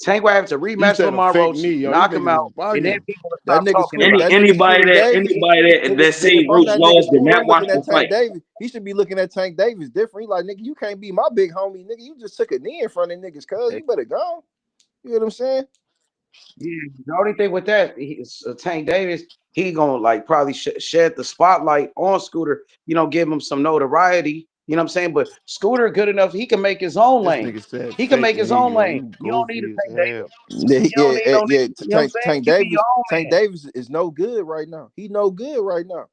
Tank will have to He rematch said a Lamont fake Roach, knee, yo. These knock him niggas out, is and then bugging. people will stop talking That about it. nigga Scooter Anybody Davis, that say if I'm roach that nigga laws did Scooter, not I'm watch looking the at Tank fight. Davis. He should be looking at Tank Davis different. He like, nigga, you can't be my big homie, nigga. You just took a knee in front of niggas, cuz you better go. You know what I'm saying? Yeah, the only thing with that, Tank Davis, he gonna like probably shed the spotlight on Scooter. Give him some notoriety. You know what I'm saying? But Scooter good enough, he can make his own This lane. nigga said He can fake make his knee, own yo. lane. You You don't need a goofy as Tank hell. Davis. You don't need no nigga. You know what I'm saying? Tank You be your Davis, own Tank man. Davis is no good right now. He no good right now.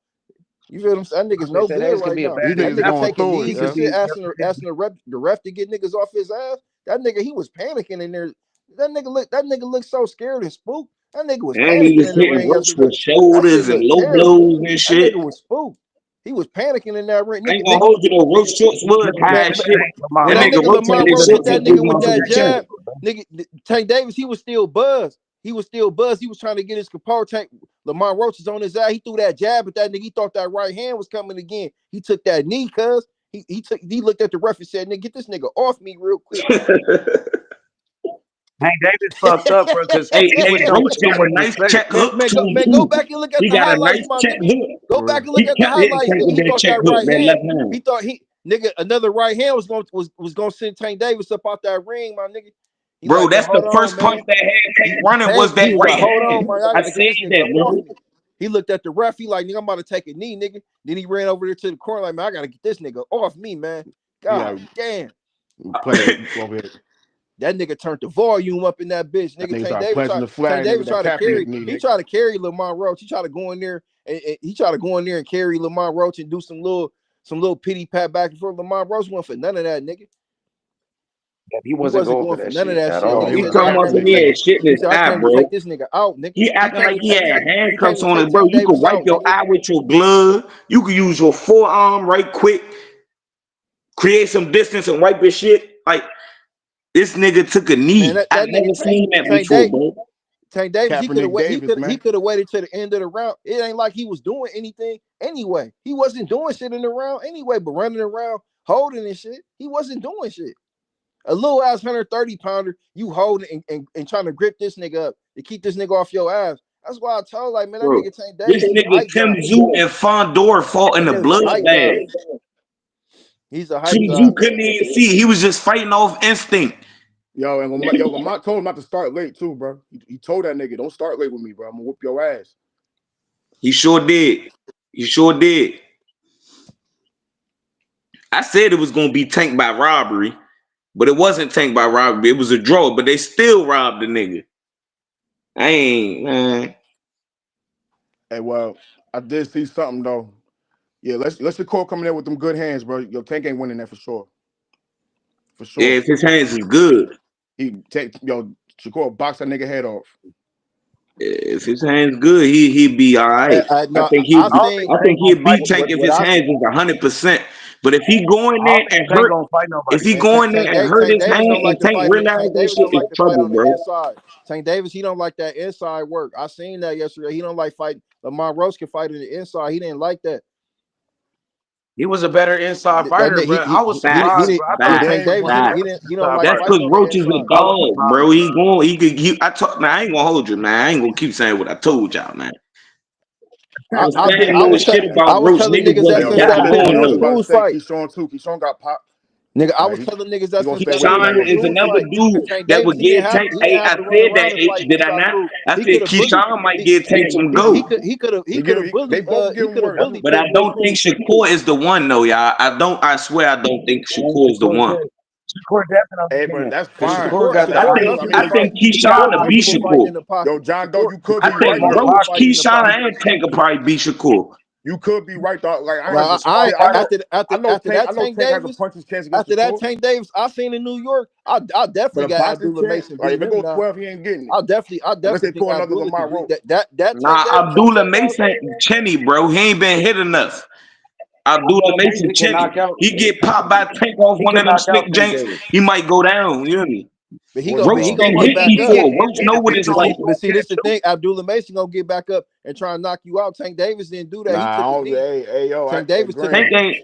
You feel what I'm saying? That nigga's They no say good Davis can right be a now. These bad That niggas is nigga going example. taking through it, He knees and could yo. shit, be. asking the ref to get niggas off his ass. That nigga, he was panicking in there. That nigga looked so scared and spooked. That nigga was And he panicking was in the hitting ring roach yesterday. with That shit shoulders and looked low terrible. blows and That shit. nigga was spooked. He was panicking in that ring. I ain't Nigga, gonna nigga, hold you though. Roach shorts was man, high as shit. Lamont when That that Roach. nigga nigga rotate Lamont his Roach hit shorts that and put nigga them with on that the chest. jab, nigga, Tank Davis, he was still buzzed. He was still buzzed. He was trying to get his composure. Lamont Roach is on his eye. He threw that jab at that nigga. He thought that right hand was coming again. He took that knee, cuz. He looked at the ref and said, nigga, get this nigga off me real quick. Hank Davis fucked up, bro, because Hey, he was Roach showing throw a him nice respect. check hook to him Go too. back and look at He the got a nice highlights, my check nigga. hook. Go back and He look at the kept hitting highlights, Tank nigga. with He that thought check that hook, right that hand. left hand. He thought another right hand was gonna send Tank Davis up out that ring, my nigga. He Bro, like, man, that's hold the on, first punch man. that had Tank He running was panicked. that He was right like, hold on, hand. man. I I gotta get said this nigga that, up off nigga. me. He looked at the ref. He like, nigga, I'm about to take a knee, nigga. Then he ran over there to the corner, like, man, I gotta get this nigga off me, man. Yeah, God damn. playing over here. That nigga turned the volume up in that bitch. That Nigga, nigga started pledging the flag, nigga, with that Kaepernick knee, He nigga. tried to carry Lamont Roach. He tried to go in there and carry Lamont Roach and do some little pity pat back and forth. Lamont Roach went for none of that, nigga. He He wasn't wasn't going going for for that none of shit that at shit. Oh, all. Nigga he He was said, nigga, talking I about came to some definitely take yeah going. shit in he his said, I eye, came to bro. take this nigga out, nigga. He He acting came like to he take had he came handcuffs to on take it, bro. Tank You could Davis wipe out, your nigga. eye with your glove. You could use your forearm right quick, create some distance and wipe your shit. Like this nigga took a Man, knee. I that nigga never seen that Tank before, Davis. bro. Tank Davis, Kaepernick Davis, he man. could have waited to the end of the round. It ain't like he was doing anything anyway. He wasn't doing shit in the round anyway, but running around holding and shit, he wasn't doing shit. A little ass 130 pounder, you holding and trying to grip this nigga up to keep this nigga off your ass. That's why I told like, man, that Bro, nigga Tank this Davis, he a nigga hype Tim guy. Zoo and Fondor fought in That the nigga's a hype guy. bloodbath. He's a hype Tim guy. Zoo couldn't even see. He was just fighting off instinct. Yo, and Lamont told him not to start late too, bro. He told that nigga, don't start late with me, bro. I'm gonna whoop your ass. He sure did. He sure did. I said it was gonna be tanked by robbery, but it wasn't tanked by robbery. It was a draw, but they still robbed the nigga. I ain't man. Hey, well, I did see something though. Yeah, let's Shakur coming in with them good hands, bro. Yo, Tank ain't winning that for sure. For Yeah, sure. if his hands is good. Shakur box that nigga head off. If his hands good, he'd be all right. I No, think I I don't seen think I Tank think gonna he'd fight. beat Tank if what his I hands is 100%. But if he go in I don't there think and Tank hurt, gonna fight if nobody, he man. go in there and hurt Tank his Davis hand don't like and to Tank fight. realize Tank that Davis shit don't is like to fight trouble, on the bro. inside. Tank Davis, he don't like that inside work. I seen that yesterday. He don't like fighting. Lamont Roach can fight on the inside. He didn't like that. He was a better inside That fighter, nigga, bro. I was Facts, surprised, didn't. bro. I Yeah, thought facts, Tank Davis Davis, was a facts. better he don't inside like That's fighter. fighting because on the Roach is a inside. I was dog, surprised. bro. I talk, man. I ain't gonna hold you, man. I ain't gonna keep saying what I told y'all, man. I was saying I little was shit I about was Roach. telling niggas niggas Hey, that wasn't yo, since King got that Kong, Big I going was Boost about though. to Blues say fight. Keyshawn too. Keyshawn got popped. Nigga, I Like, was telling niggas that gonna since stay that away from nigga that Keyshawn in the nigga. is Zeus another fight. dude Tank that would Davis, get Tank. he didn't Hey, have I to run said around that, and H, fight did I Keyshawn not? Blue. I He said could have bullied. Keyshawn might get Yeah, Tank you some did. go. He could have They bullied. both He give him could have work. bullied But I Tank Blue don't think too. Shakur is the one, though, y'all. I swear I don't think Shakur is the one. Shakur definitely Hey, but can. that's Because fine. Shakur Shakur, got That's the I that's think good. eyes. I I mean, think He more Keyshawn will be comfortable fighting Shakur. in the yo, pocket. John Doe, you could I be think right More though. Roach, boxing. Fighting in the Keyshawn, pocket. and Tank will probably be Shakur. You could be right though. Like I Like understand. See, after that I know Tank Tank has a Davis, puncher's chance against the after that court, Tank Davis, I seen in New York. I but definitely a got boxing Abdullah chance, Mason like beating if it him goes now. 12, he ain't getting it I unless they definitely think pull another Abdullah Lamont could beat Roach. that Tank Nah, Davis on Abdullah 10,000. Mason, Chenny, bro. He ain't been hit enough. Abdullah Mason, Mason can Chenny. knock out. He get popped by Tank off He one can of them knock out slick Tank janks. Davis. He might go down. You know me? Voice But Roach he low. gonna been get hit back He up. get before. it, Roach it know what depends it's But on like. see, who but see, hit him this the too. thing. Abdullah Mason gonna get back up and try and knock you out. Tank Davis didn't do that. He Nah, took I a don't. knee. Hey, yo, Tank hey, Davis took a Tank Graham, ain't.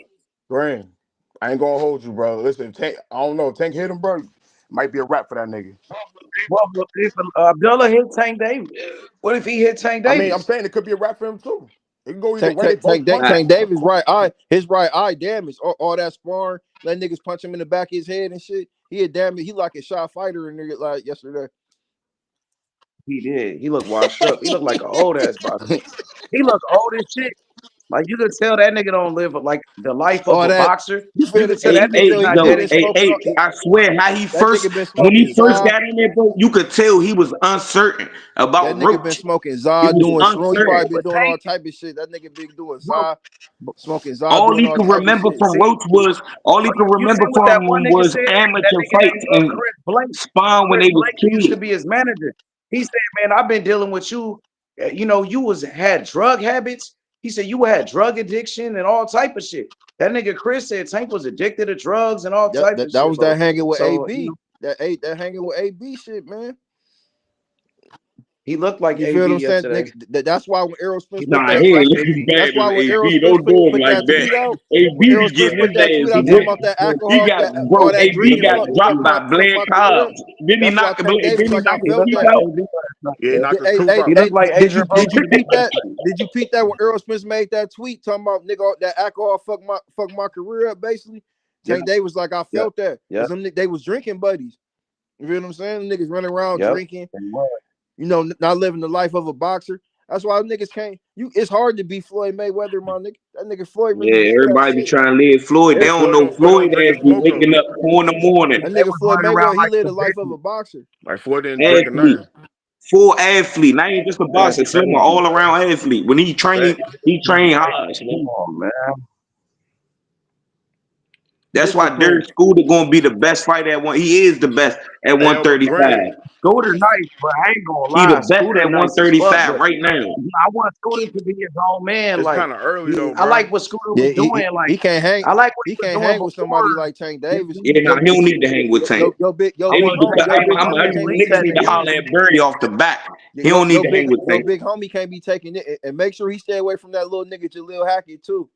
Graham. I ain't gonna hold you, bro. Listen, Tank. I don't know. Tank hit him, bro. Might be a wrap for that nigga. Well, if Abdullah hit Tank Davis, what if he hit Tank I mean, I'm Davis? saying it could be a wrap for him too. It can go either way. They both Nah, punch. Tank Davis his right eye damaged. All that sparring, let niggas punch him in the back of his head and shit. He had damaged. He like a shot fighter in there like yesterday. He did. He looked washed up. He looked like an old ass boxer. He looked old as shit. Like you could tell that nigga don't live like the life of All a that boxer. you You feel could it? tell Hey, You that can nigga's tell hey, not he yo, been hey, smoking. hey, I swear how That nigga been when he smoking first Zod. got in there, bro, you could tell he was uncertain That about nigga been Roach. smoking He Zod, was doing shroom. He uncertain. probably been but doing all Tank, type of shit. That nigga been doing bro, Zod, smoking Zod, All doing he all could type of remember shit. from see, Roach was all he could you see remember what from that one him nigga was said? That amateur nigga fights named and Chris Blake. Spawn when Chris they was Blake used to kids. be his manager. He said, "Man, I've been dealing with you. You know, you had drug habits." He said you had drug addiction and all type of shit. That nigga Chris said Tank was addicted to drugs and all Yep, type of that shit, was that bro. hanging with So you know, AB. That hanging with AB shit, man. he looked like You feel what AB I'm saying, yesterday. nigga? That's why when Errol He Spence put looked Nah, that, just he like ain't looking AB. that's bad why as when Errol AB. Spence Don't do him put like that that. tweet out, when AB Errol be Spence getting put his that tweet ass out talking whipped. about that He alcohol, got all bro. that AB drinking, got fuck dropped by my Blair career. Cobbs. Didn't he That's why knock? Tank Didn't Davis he like I knock his He felt looked teeth like that. out? AB last night, Yeah, he man. knocked his Hey, tooth hey, He out. hey, looked like did Adrian you did you Broner. peep that? Did you peep that when Errol Spence made that tweet talking about nigga that alcohol fuck my career up basically? Yep, Tank Davis like I yep, felt that yep, because they was drinking buddies. You feel what I'm saying? Them niggas running around yep. drinking, He was. you know, not living the life of a boxer. That's why niggas can't. It's hard to be Floyd Mayweather, my nigga. That nigga Floyd really Yeah, did that everybody be shit. trying to live Floyd. They Hey, don't know Floyd don't Floyd drink ass and be smoke though. waking up 4 in the morning. That They nigga was Floyd running around Mayweather, he like lived the the life of a bitches. boxer. Like Floyd didn't drink or Athlete, nothing. full athlete. Not even just a That's boxer, some crazy. all around athlete. When he trained, Facts. he trained Hey, hard. come Man. on, man. That's This is why cool. Derek Scooter gonna be the best fighter at one. He is the best at Hey, yo, but 135. Graham, Scooter nice, but I ain't gonna He the lie. best Scooter at nice as fuck, 135 but right now. I want Scooter to be his own man. it's Like kind of early though, I bro. like what Scooter was Yeah, doing. Like he can't hang. I like what he He was can't doing hang with somebody before. like Tank You know Davis. what I Yeah, mean? nah, he don't need to hang with Tank. Your I They big need want to, homie, Tank your big Davis to homie just can't be leave niggas that need taking to nigga. it. holler at Birdie off the back. He don't need to hang with Your Tank. big homie can't be taking it, and make sure he stay away from that little nigga Jaleel Hackett too.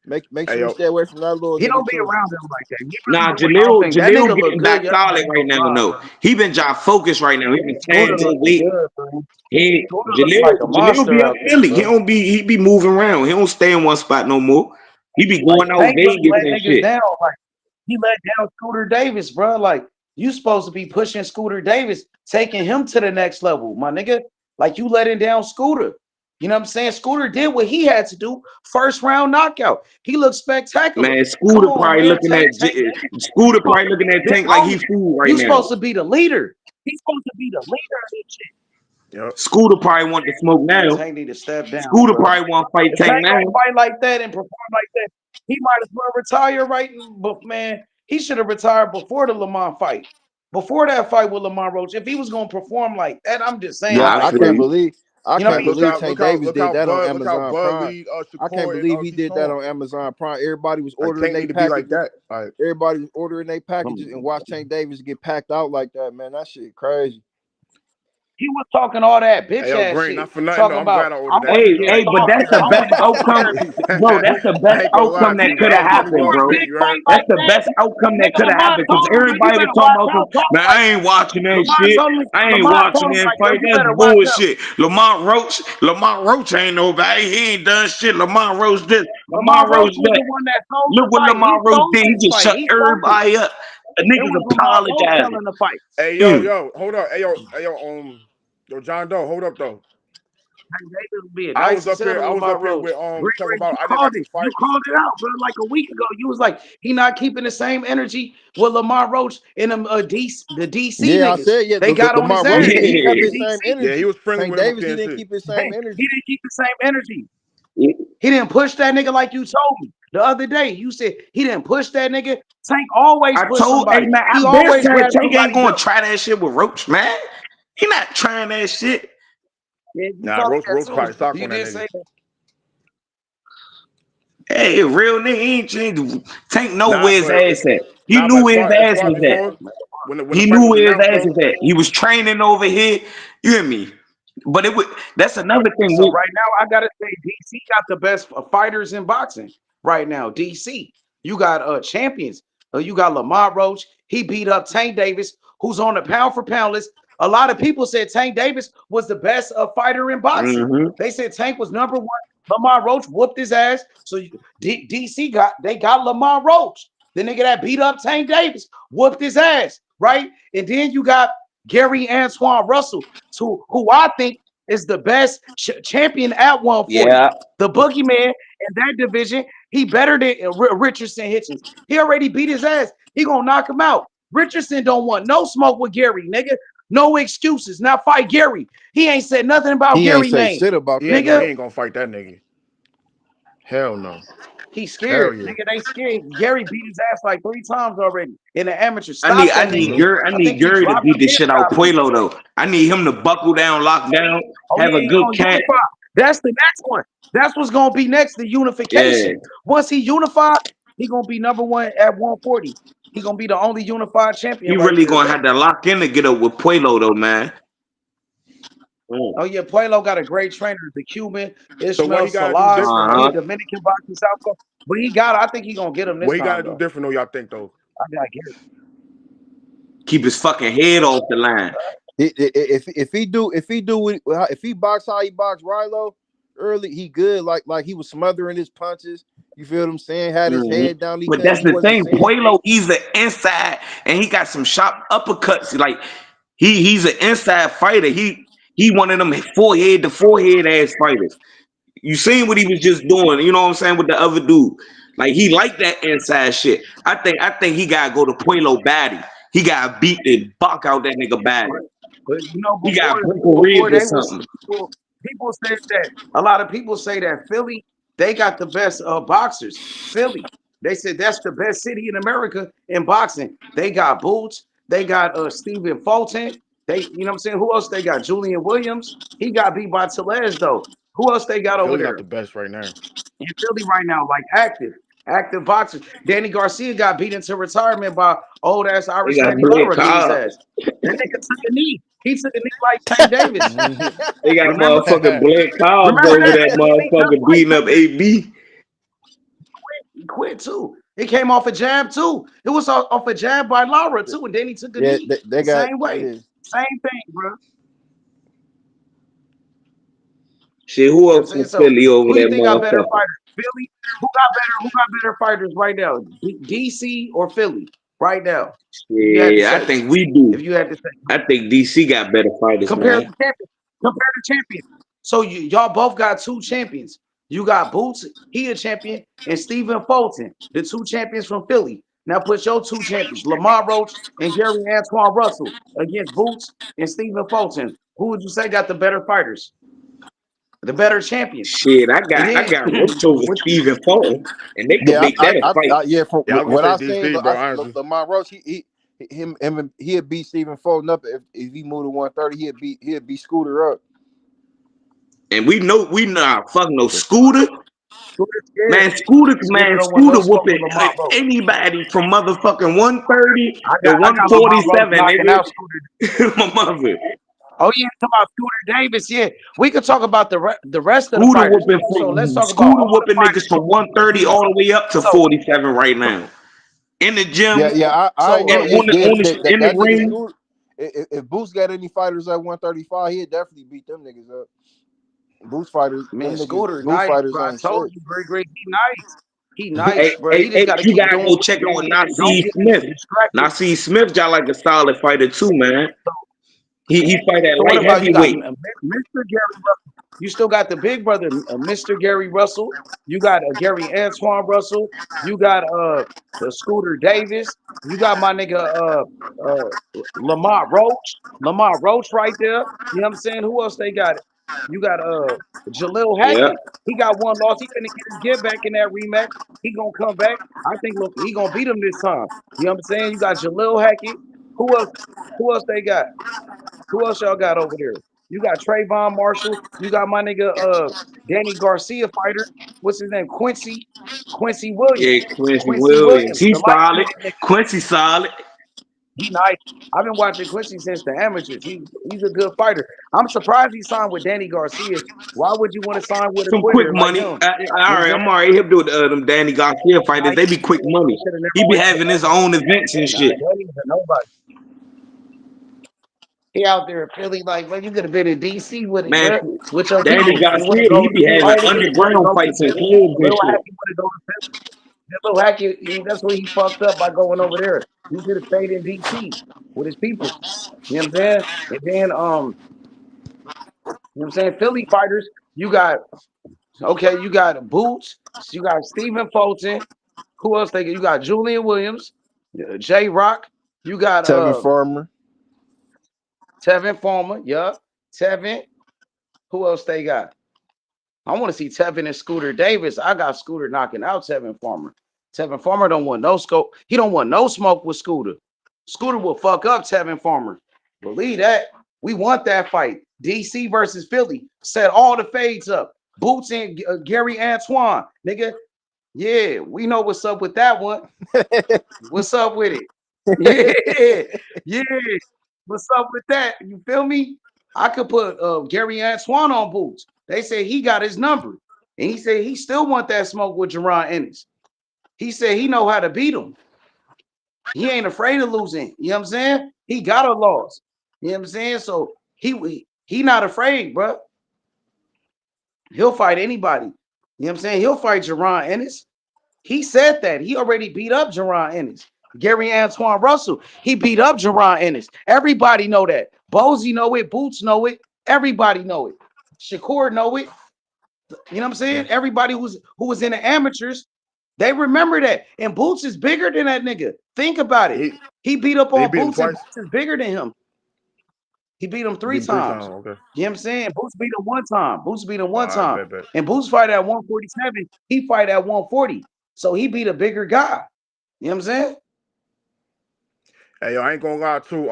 Make Hey, sure he yo, stay away from that little He nigga don't be too. around him like that. He really Nah, do his own thing. That Jaleel nigga look getting back good yesterday solid right on now. top, No, bro. he been job focused right now. He been Scooter staying more looking weight. good, bro. He Scooter looking like a Jaleel be monster up out there, Philly. bro. He be moving around. He don't stay in one spot no more. He be Like going out Tank really Vegas let and niggas shit. down. Like he let down Scooter Davis, bro. Like you supposed to be pushing Scooter Davis, taking him to the next level, my nigga. Like you letting down Scooter. You know what I'm saying? Scooter did what he had to do. First round knockout. He looked spectacular. Man, Come on, man. Scooter probably looking at Big Tank like he homie. fool right You now. supposed to be the leader. He's supposed to be the leader of this shit. yo, Scooter probably want to smoke Man, now. Tank need to step down, Scooter bro. probably want to fight If Tank Tank now. gonna fight like that and perform like that, he might as well retire right. But man, he should have retired before the Lamont fight. Before that fight with Lamont Roach, if he was gonna perform like that, I'm just saying, Yeah, I like, I feel can't you. believe you know what I mean? look Tank how Davis did that on Amazon Bud Prime. lead I can't Shakur and believe he did that Keyshawn. on Amazon Prime. Everybody was Like ordering Tank their need to be like packages. that. Like Everybody was ordering their Come packages and on, watch Tank Davis get packed out like that, man. That shit crazy. He was talking all that Hey, bitch yo, ass Green, shit. not for nothing though. Talking I'm about glad I I ordered that want to Hey, nigga get hey, fight. but started. that's the I best want to go to outcome, therapy. bro. That's the I best ain't gonna lie, outcome that G. could Hey, have yo, Nigga, fuck with happened, my for a bro. shit. big You fight heard? That's like the that, best outcome that nigga, could have Lamont happened because told him, bro, you everybody was better talking watch about out. some. Talk Man, like I that. ain't watching that Lamont shit. told him, I ain't Lamont told watching him that like, yo, fight. you That's better watch out. bullshit. Lamont Roach ain't nobody. He ain't done shit. Lamont Roach this. Lamont Lamont Roach Roach was that. the one that sold the Look what fight. He Lamont Roach sold did. He this just fight. shut He sold it. everybody up. The It niggas was Lamont Roach apologizing. selling the fight. Hey, Mm. hold up. Yo, John Doe, hold up though. Like, they was being I nice was as up hell here. to I was up Lamont here Roach. with talking Gregory, about I didn't like his you fight. called it out, bro. Like a week ago, you was like, he not keeping the same energy with Lamont Roach and them the DC Yeah, I niggas. said yeah. They got on his Lamar Roach, ass. he kept Yeah. his The same DC, Yeah, he energy. was friendly Tank with him on Davis, he didn't PNC. keep his he same energy. didn't keep the same energy. He didn't push that nigga like you told me the other day. You said he didn't push that nigga. Tank always I push told, hey somebody. man, I He been always saying grab Tank ain't somebody's gonna belt. try that shit with Roach, man. He not trying that shit. Yeah, you Nah, told me that Roach too. probably sock You on that did nigga. say that. Hey, real nigga, he ain't changed. Tank know Nah, where his but ass at. He nah, knew but where his as ass far was at. before when the He fight knew was where his announced ass though. was at. He was training over here. You hear me? But it would. That's another thing. So right now, I gotta say, DC got the best fighters in boxing right now. DC, you got champions. You got Lamont Roach. He beat up Tank Davis, who's on the pound for pound list. A lot of people said Tank Davis was the best fighter in boxing. Mm-hmm. They said Tank was number one. Lamont Roach whooped his ass. So DC got Lamont Roach. The nigga that beat up Tank Davis whooped his ass, right? And then you got Gary Antoine Russell, who I think is the best champion at 140. Yeah. The boogeyman in that division, he better than Richardson Hitchens. He already beat his ass. He gonna knock him out. Richardson don't want no smoke with Gary, nigga. No excuses. Now fight Gary. He ain't said nothing about He ain't Gary say name, shit about He that ain't gonna nigga. he ain't gonna fight that nigga. Hell no. He's scared, Hell yeah. nigga. They scared. Gary beat his ass like 3 times already in the amateur. I need Stop I that need nigga. Mm-hmm. Gary I I need think he Gary to dropped beat him the and shit out got beat. Puelo though. I need him to buckle down, lock down, Oh have yeah, a he good gonna cat. unify. That's the next one. That's what's gonna be next. The Yeah. unification. Once he unified, he gonna be number one at 140. He gonna be the only unified He champion right really there, gonna bro. have to lock in to get up with Puelo though, man. Mm. Oh yeah, Puelo got a great trainer. The Cuban So what Ishmael he gotta do Salas. different He a Uh-huh. though? Dominican boxing southpaw. But he got. I think he gonna get him this What he time gotta do though. different though, y'all think though? I gotta get him. Keep his fucking head off the line. If he box how he boxed Rilo early, he good. Like he was smothering his punches. You feel what I'm saying? Had his Mhm. head down. But that's He the wasn't thing. saying. Puelo, he's an inside, and he got some sharp uppercuts. Like he's an inside fighter. He one of them forehead to forehead ass fighters. You seen what he was just doing, you know what I'm saying, with the other dude. Like he liked that inside shit. I think he gotta go to Puelo Batty. He gotta beat the buck out that nigga Batty. But you know, He gotta break a rib before or they was something. people said that a lot of people say that Philly, they got the best boxers. Philly. They said that's the best city in America in boxing. They got Boots, they got Stephen Fulton. They, you know what I'm saying? Who else they got? Julian Williams. He got beat by Tellez though. Who else they got over Philly not there the best right now. in Philly right now? Like active boxers. Danny Garcia got beat into retirement by old ass They Irish got Eddie Blake Lara beat his Cobb. ass. That nigga took a knee. He took a knee like Tank Davis. Mhm. They got Remember? motherfucking Blake Cobbs Remember over that that nigga when he took motherfucker like beating up AB. he quit too. It came off a jab too. It was off a jab by Lara too, and then he took a Yeah, knee they the got same way. yeah. Same thing, bro. You Shit, who know what I'm else saying? from So Philly over who you that think got better motherfucker? fighters? Philly? Who got better fighters right now? DC or Philly right now? If you had to Yeah, I say. think we If do. you had to say. I think DC got better fighters, Compare man. the champions. Compare the champions. So y'all both got two champions. You got Boots, he a champion, and Stephen Fulton, the two champions from Philly. Now put your two champions, Lamont Roach and Gary Antoine Russell, against Boots and Stephen Fulton. Who would you say got the better fighters, the better champions? Shit, I And got I then, got Roach over what you, Stephen Fulton, and they could Yeah, make that a fight. yeah. From Yeah, I was what gonna I say seen, DC, bro. Honestly, Lamar Roach, he'd beat Stephen Fulton up if he moved to 130. He'd beat Scooter up. And we not fuck no Scooter. Scooter scared. Man, Scooter, Scooter don't want Scooter no smoke with whooping Lamont Roach. anybody from motherfucking 130 to I got Lamont Roach 147, knocking nigga. out Scooter. My mother. Oh yeah, talk about Scooter Davis. Yeah, we could talk about the rest of the Scooter fighters. whooping So let's from talk about Scooter all the whooping niggas fighters. from 130 all the way up to So 47 right now. In the gym, I ain't so gonna. Yeah, in the that nigga ring. Scooter. If Boots got any fighters at 135, he'd definitely beat them niggas up. Boots fighters, man, them niggas, Scooter Boots nice, fighters bro. I ain't told shit. you, Greg, he nice. He Hey, nice, bro. hey, He just hey, got to you keep gotta doing go what check he out doing and don't Nasir get Smith. distracted. Nasir Smith got like a solid fighter too, man. He fight at So what light about you got heavyweight. Mr. Gary Russell? You still got the big brother, Mr. Gary Russell. You got Gary Antoine Russell. You got Scooter Davis. You got my nigga Lamont Roach. Lamont Roach right there. You know what I'm saying? Who else they got? You got Jalil Yeah, Hackett. He got one loss. He finna get his get back in that rematch. He gonna come back. I think look, he gonna beat him this time. You know what I'm saying? You got Jalil Hackett. Who else? Who else they got? Who else y'all got over there? You got Trayvon Marshall. You got my nigga Danny Garcia fighter. What's his name? Quincy yeah, Williams. Quincy Quincy Williams. Williams, the He's light solid. skinned nigga. Quincy solid. He nice. I've been watching Quincy since the amateurs. He's a good fighter. I'm surprised he signed with Danny Garcia. Why would you want to sign with a Some quick quitter like money. him? All You know what I'm right, saying? I'm already hip to them Danny Garcia Nah, fighters. They be quick he money. should have never He be went to having his own events and nah, shit. Danny's a nobody. He out there in Philly, like, man, you could have been in DC with it, Man, bro. With your Danny people. You want to Garcia, go he to be Philly. having All the niggas want to underground go to fights in Philly. clubs and Little shit. Hacky want to go to Philly. Little Hacky, that's where he fucked up by going over there. He should have stayed in DC with his people. You know what I'm saying? And then you know what I'm saying? Philly fighters, you got you got Boots, you got Stephen Fulton. Who else they got? You got Julian Williams, J Rock, you got Tevin Farmer. Tevin Farmer, yeah. Tevin. Who else they got? I want to see Tevin and Scooter Davis. I got Scooter knocking out Tevin Farmer. Tevin Farmer don't want no scope. He don't want no smoke with Scooter. Scooter will fuck up Tevin Farmer. Believe that. We want that fight. DC versus Philly. Set all the fades up. Boots and Gary Antoine. Nigga, yeah, we know what's up with that one. What's up with it? Yeah, yeah. What's up with that? You feel me? I could put Gary Antoine on Boots. They say he got his number, and he said he still want that smoke with Jerron Ennis. He said he know how to beat him. He ain't afraid of losing. You know what I'm saying? He got a loss. You know what I'm saying? So he not afraid, bro. He'll fight anybody. You know what I'm saying? He'll fight Jerron Ennis. He said that. He already beat up Jerron Ennis. Gary Antoine Russell, he beat up Jerron Ennis. Everybody know that. Bozy know it. Boots know it. Everybody know it. Shakur know it. You know what I'm saying? Everybody who was in the amateurs, they remember that. And Boots is bigger than that nigga. Think about it. He beat up He on beat him Boots, and twice. Boots is bigger than him. He beat him He three beat him three times. times. Okay. You know what I'm saying? Boots beat him one time. Boots beat him All one right, time. bet. And Boots fight at 147. He fight at 140. So he beat a bigger guy. You know what I'm saying? Hey, yo, I ain't gonna lie too.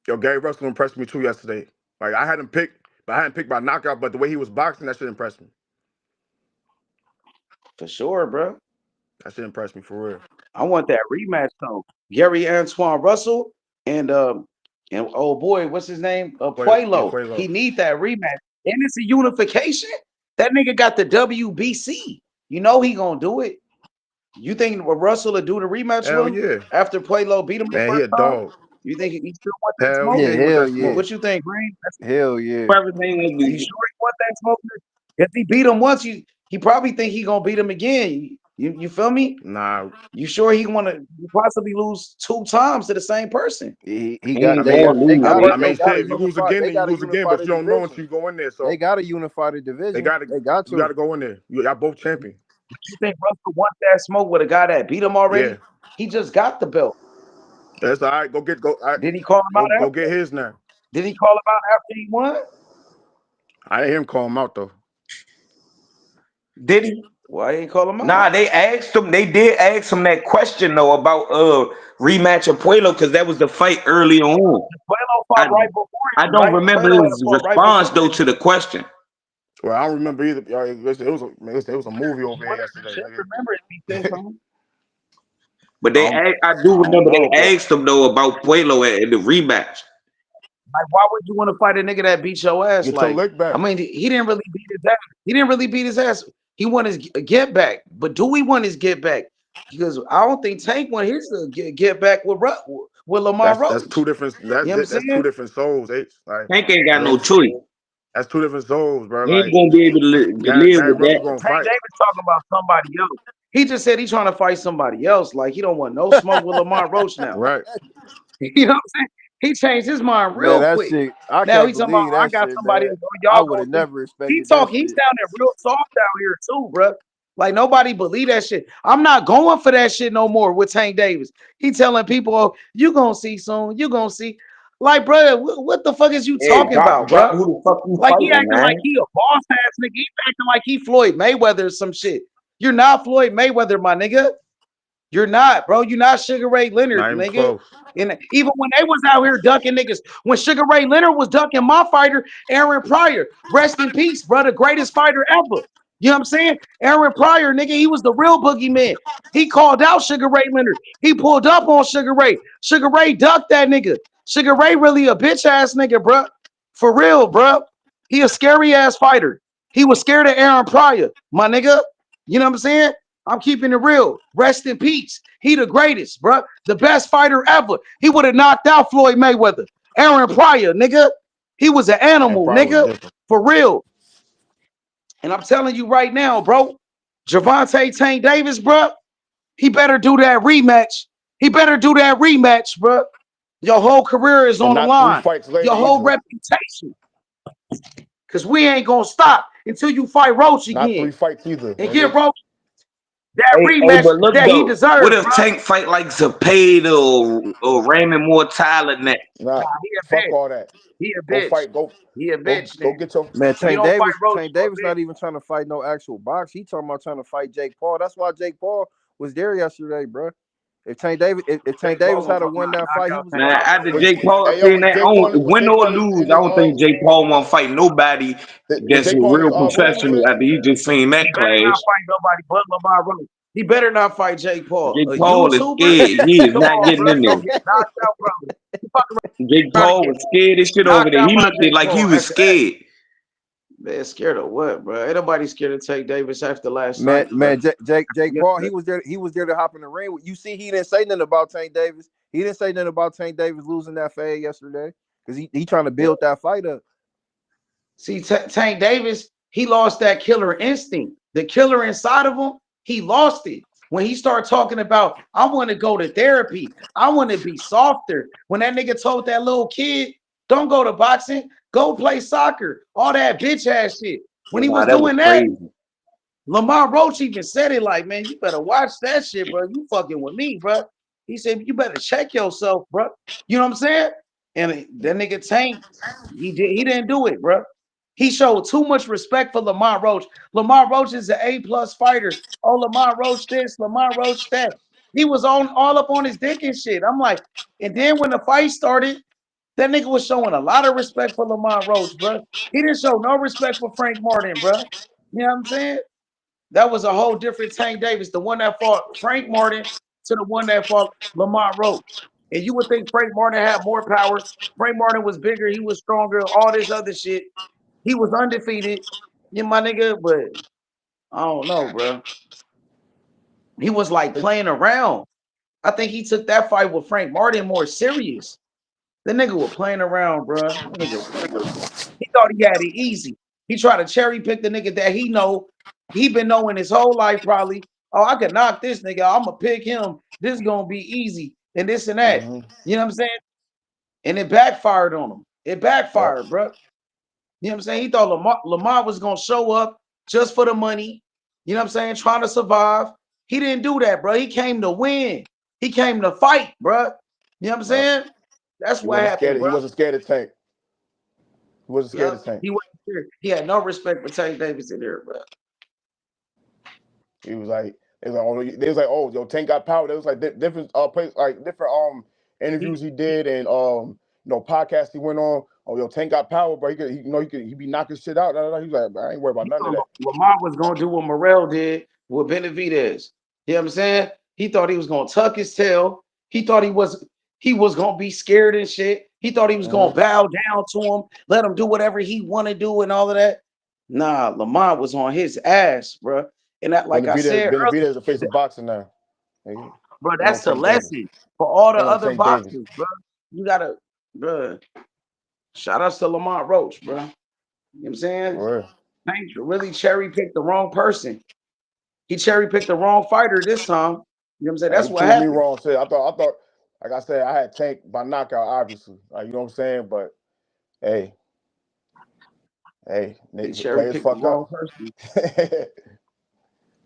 Yo, Gary Russell impressed me too yesterday. Like I had him picked, but I hadn't picked by knockout. But the way he was boxing, that shit impressed me. For sure, bro. That shit impressed me for real. I want that rematch though. Gary Antoine Russell and oh boy, what's his name? Puelo. Quavo. He need that rematch. And it's a unification. That nigga got the WBC. You know he gonna do it. You think Russell will do the rematch with Hell him yeah, after Puelo beat him the man. He first a time? dog. You think he still want that Hell smoke? yeah, Yeah, he want hell that yeah, smoke. What you think, Green? hell yeah. Everything will You be. sure he want that smoke? If he beat him once, he probably think he gonna beat him again. You feel me? Nah, You sure he want to possibly lose 2 times to the same person? He Ain't got I he they mean, gonna got they lose, I got bro. to I they mean, got shit. to If you lose unify again, they then you got to lose again. unify But the you don't know division. until you go in there. They So got to unify the they division. got to. They got You got to to. go in there. Y'all both champion. You think Russell wants that smoke with a guy that beat him Yeah, already? He just got the belt. that's all right. Go. All right, Did he call him out go after? get his now. Did he call him out after he won? I didn't hear him call him out though. Did he? Why he ain't call him Nah, out? they asked him. They did ask him that question though about rematch of Puelo because that was the fight early on. Puelo fought I right before I him, don't right? remember Puelo had his fought right response before though him. to the question. Well, I don't remember either. It was a movie over here You yesterday. should Nigga. remember if he said something. But I don't, I do I don't remember know, they but asked him though about Puelo at the rematch. Like, why would you want to fight a nigga that beat your ass? Get your Like, lick back. I mean, he didn't really beat his ass. He didn't really beat his ass. He won his get back. But do we want his get back? Because I don't think Tank won his get back with Lamont That's two Roach. different. You know what I'm That's two saying? different souls. Like, Tank ain't you got know what no I'm choice. saying? That's two different souls, bro. He ain't Like gonna be able to live Barry with Russell that. gonna Tank fight. Davis talking about somebody else. He just said he's trying to fight somebody else. Like, he don't want no smoke with Lamont Roach now. Right. You know what I'm saying? He changed his mind Man, real that quick. shit, I Now can't he's talking about, believe I that got shit, somebody man. else. I Y'all would go have see. never He expected that talking, he's shit. sounding real soft out here too, bro. Like, nobody believe that shit. I'm not going for that shit no more with Tank Davis. He telling people, oh, you gonna see soon. You gonna see. Like, bro, what the fuck is you Hey, talking about, drop bro? who the fuck you Like, he fighting, acting man? like he a boss ass nigga. He acting like he Floyd Mayweather or some shit. You're not Floyd Mayweather, my nigga. You're not, bro. You're not Sugar Ray Leonard, Not even nigga. close. And even when they was out here ducking niggas, when Sugar Ray Leonard was ducking my fighter, Aaron Pryor, rest in peace, bro, the greatest fighter ever. You know what I'm saying? Aaron Pryor, nigga, he was the real boogeyman. He called out Sugar Ray Leonard. He pulled up on Sugar Ray. Sugar Ray ducked that nigga. Sugar Ray really a bitch ass nigga, bro. For real, bro. He a scary ass fighter. He was scared of Aaron Pryor, my nigga. You know what I'm saying? I'm keeping it real. Rest in peace. He the greatest, bro. The best fighter ever. He would have knocked out Floyd Mayweather. Aaron Pryor, nigga. He was an And animal, probably was nigga. different. For real. And I'm telling you right now, bro. Gervonta Tank Davis, bro. He better do that rematch. He better do that rematch, bro. Your whole career is And on the not three line. fights later Your whole either. reputation. Because we ain't going to stop until you fight Roach Not again. three fights either, And nigga. get Roach that Hey, rematch but look that he though, what deserves, if bro. Tank fight like Zepeda or Raymond Mortal next? Nah, Nah, he a fuck bitch. all that. He a Go bitch. fight. Go He a go bitch go then. get your Man, You Tank don't fight Davis, Roach, Tank you a Davis bitch. not even trying to fight no actual box. He talking about trying to fight Jake Paul. That's why Jake Paul was there yesterday, bro. If Tank Jake Paul Davis gonna had a fuck won that knock fight, he out was Man, Tank going. after Davis. was, Jake Paul hey yo, saying that, was win Jake or Paul lose, in I his don't think Jake Paul won't fight nobody was against Jake a Paul in his real room and professional shit? after he just seen that He better not clash. fight nobody but Lamont Roach. He better not fight Jake Paul. Jake A Paul is YouTuber? scared. He is Come not on, getting bro. in You gonna there. get knocked out, probably. You fucking Jake trying to Paul get was scared as shit over knocked there. out He by looked it Jake like he Paul was after that. scared. Man, scared of what, bro? Ain't nobody scared to take Davis after last Man, night, bro. man, Jake You Paul, he was there. He was there to hop in the ring. You see, he didn't say nothing about Tank Davis. He didn't say nothing about Tank Davis losing that fade yesterday because he trying to build that fight up. See, Tank Davis, he lost that killer instinct. The killer inside of him, he lost it. When he started talking about, I want to go to therapy. I want to be softer. When that nigga told that little kid, don't go to boxing, go play soccer. All that bitch ass shit. When he Nah, was that was doing that, crazy. Lamont Roach even said it like, man, you better watch that shit, bro. You fucking with me, bro. He said, you better check yourself, bro. You know what I'm saying? And that nigga Tank, he didn't do it, bro. He showed too much respect for Lamont Roach. Lamont Roach is an A+ fighter. Oh, Lamont Roach this, Lamont Roach that. He was on all up on his dick and shit. I'm like, and then when the fight started, that nigga was showing a lot of respect for Lamont Roach, bro. He didn't show no respect for Frank Martin, bro. You know what I'm saying? That was a whole different Tank Davis, the one that fought Frank Martin to the one that fought Lamont Roach. And you would think Frank Martin had more power. Frank Martin was bigger, he was stronger, all this other shit. He was undefeated, you know, my nigga, but I don't know, bro. He was like playing around. I think he took that fight with Frank Martin more serious. The nigga was playing around, bro. That nigga, he thought he had it easy. He tried to cherry pick the nigga that he been knowing his whole life probably. Oh, I could knock this nigga. I'm gonna pick him. This is gonna be easy and this and that. Mm-hmm. You know what I'm saying? And it backfired on him. It Yep. backfired, bro. You know what I'm saying? He thought Lamar was gonna show up just for the money. You know what I'm saying? Trying to survive. He didn't do that, bro. He came to win. He came to fight, bro. You know what I'm Yep. saying? That's He what wasn't happened, scared. He bro. wasn't scared of Tank. He wasn't scared of Yep. Tank. He wasn't scared. He had no respect for Tank Davis in there, bro. He was like, they was like, oh, yo, Tank got power. There was like different place, like different interviews he did and podcasts he went on. Oh, yo, Tank got power, but he be knocking shit out. He was like, I ain't worried about He none of thought that. Lamar was gonna do what Morrell did with Benavidez. You know what I'm saying? He thought he was gonna tuck his tail. He thought he was gonna be scared and shit. He thought he was gonna bow down to him, let him do whatever he want to do, and all of that. Nah, Lamont was on his ass, bro. And that, like I said earlier, Benavidez the face of boxing now. Nigga. bro, Ain't no that's a Tank Davis. lesson for all the Ain't no other Tank Davis. boxers, bro. You gotta, bro. Shout outs to Lamont Roach, bro. You know what I'm saying? For real. Tank really cherry picked the wrong person. He cherry picked the wrong fighter this time. You know what I'm saying? Like, That's he what proved me happened. wrong. Shit. I thought, like I said, I had Tank by knockout, obviously. Like, you know what I'm saying? But hey, He niggas, cherry players picked the fuck up. wrong person.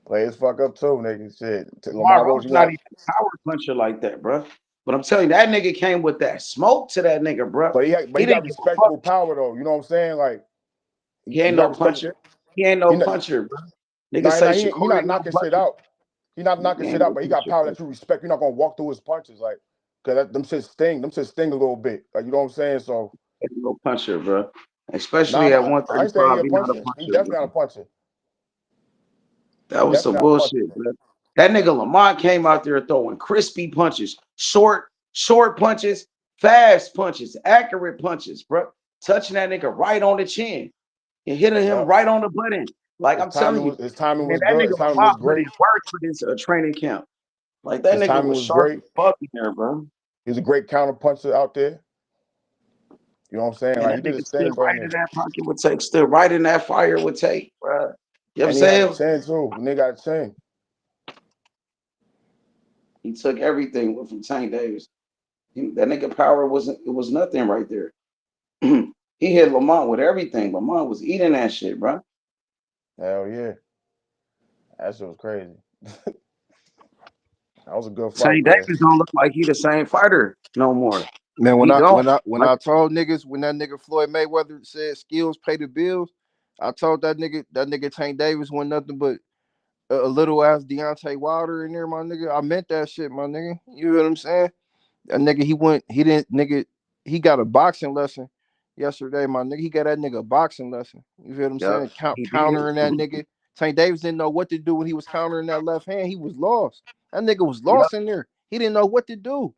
Players fuck up too, nigga. Shit. Lamont Lamar Roach Roach, you not got, even a power puncher like that, bro. But I'm telling you, that nigga came with that smoke to that nigga, bro. but He he got didn't give a fuck. respectable power though. You know what I'm saying? Like He he ain't got no respectable. puncher. He ain't He no not, puncher, bro. Niggas nah, say he Shakur not ain't no knocking shit puncher. out. He not knocking He shit ain't out, no but he got puncher, power bro. that you respect. You're not gonna walk through his punches, like, cause them shit sting. Them shit sting a little bit. Like, you know what I'm saying? So He ain't no puncher, bro. nah, Especially at I ain't saying he 135, a he not a puncher. He puncher, definitely bro. not a puncher. That He was some definitely not a puncher. bullshit, bro. That nigga Lamont came out there throwing crispy punches, short punches, fast punches, accurate punches, bro. Touching that nigga right on the chin and hitting him Yeah, right on the button. Like I'm telling you, his timing man, was that good. nigga His timing was Lamont put in great. work for this training camp. Like that His nigga timing was was sharp great. as fuck in there, bro. He's a great counter puncher out there. You know what I'm saying? And Like, that he did nigga his stood thing right going in there. that pocket with take, stood right in that fire with take, bro. You know what I'm And he had a saying? chin too. The nigga got a chin. He took everything from Tank Davis. That nigga power was nothing right there. He hit Lamont with everything. Lamont was eating that shit, bro. Hell yeah. That shit was crazy. That was a good fight, Tank man. Davis don't look like he the same fighter no more. Man, He don't. when Like I told niggas when that nigga Floyd Mayweather said skills pay the bills, I told that nigga Tank Davis wasn't nothing but a little ass Deontay Wilder in there, my nigga. I meant that shit, my nigga. You know what I'm saying? That nigga, he got a boxing lesson yesterday, my nigga. He got that nigga a boxing lesson. You feel what I'm Yup, saying? he did. Countering that nigga. Tank Davis didn't know what to do when he was countering that left hand. He was lost. That nigga was Yup. lost in there. He didn't know what to do.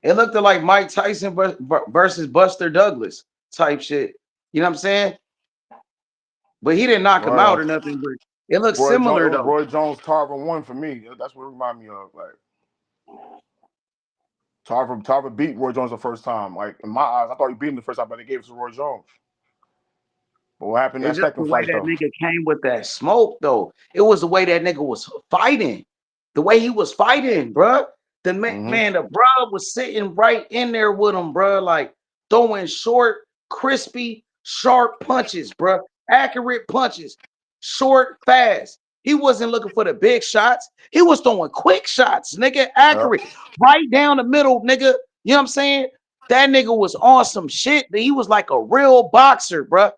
It looked like Mike Tyson versus Buster Douglas type shit. You know what I'm saying? But he didn't knock him out Well, or nothing. But it looks similar though. Roy Jones, Tarver won for me. That's what it reminded me of. Like, Tarver beat Roy Jones the first time. Like, in my eyes, I thought he beat him the first time, but they gave it to Roy Jones. But what happened in It's that just second the way fight that though? nigga came with that smoke, though. It was the way that nigga was fighting. The way he was fighting, bruh. The Mm-hmm. man, the bruh was sitting right in there with him, bruh. Like throwing short, crispy, sharp punches, bruh. Accurate punches. Short, fast. He wasn't looking for the big shots. He was throwing quick shots, nigga. Yep. Accurate. Right down the middle, nigga. You know what I'm saying? That nigga was on some shit. He was like a real boxer, bruh.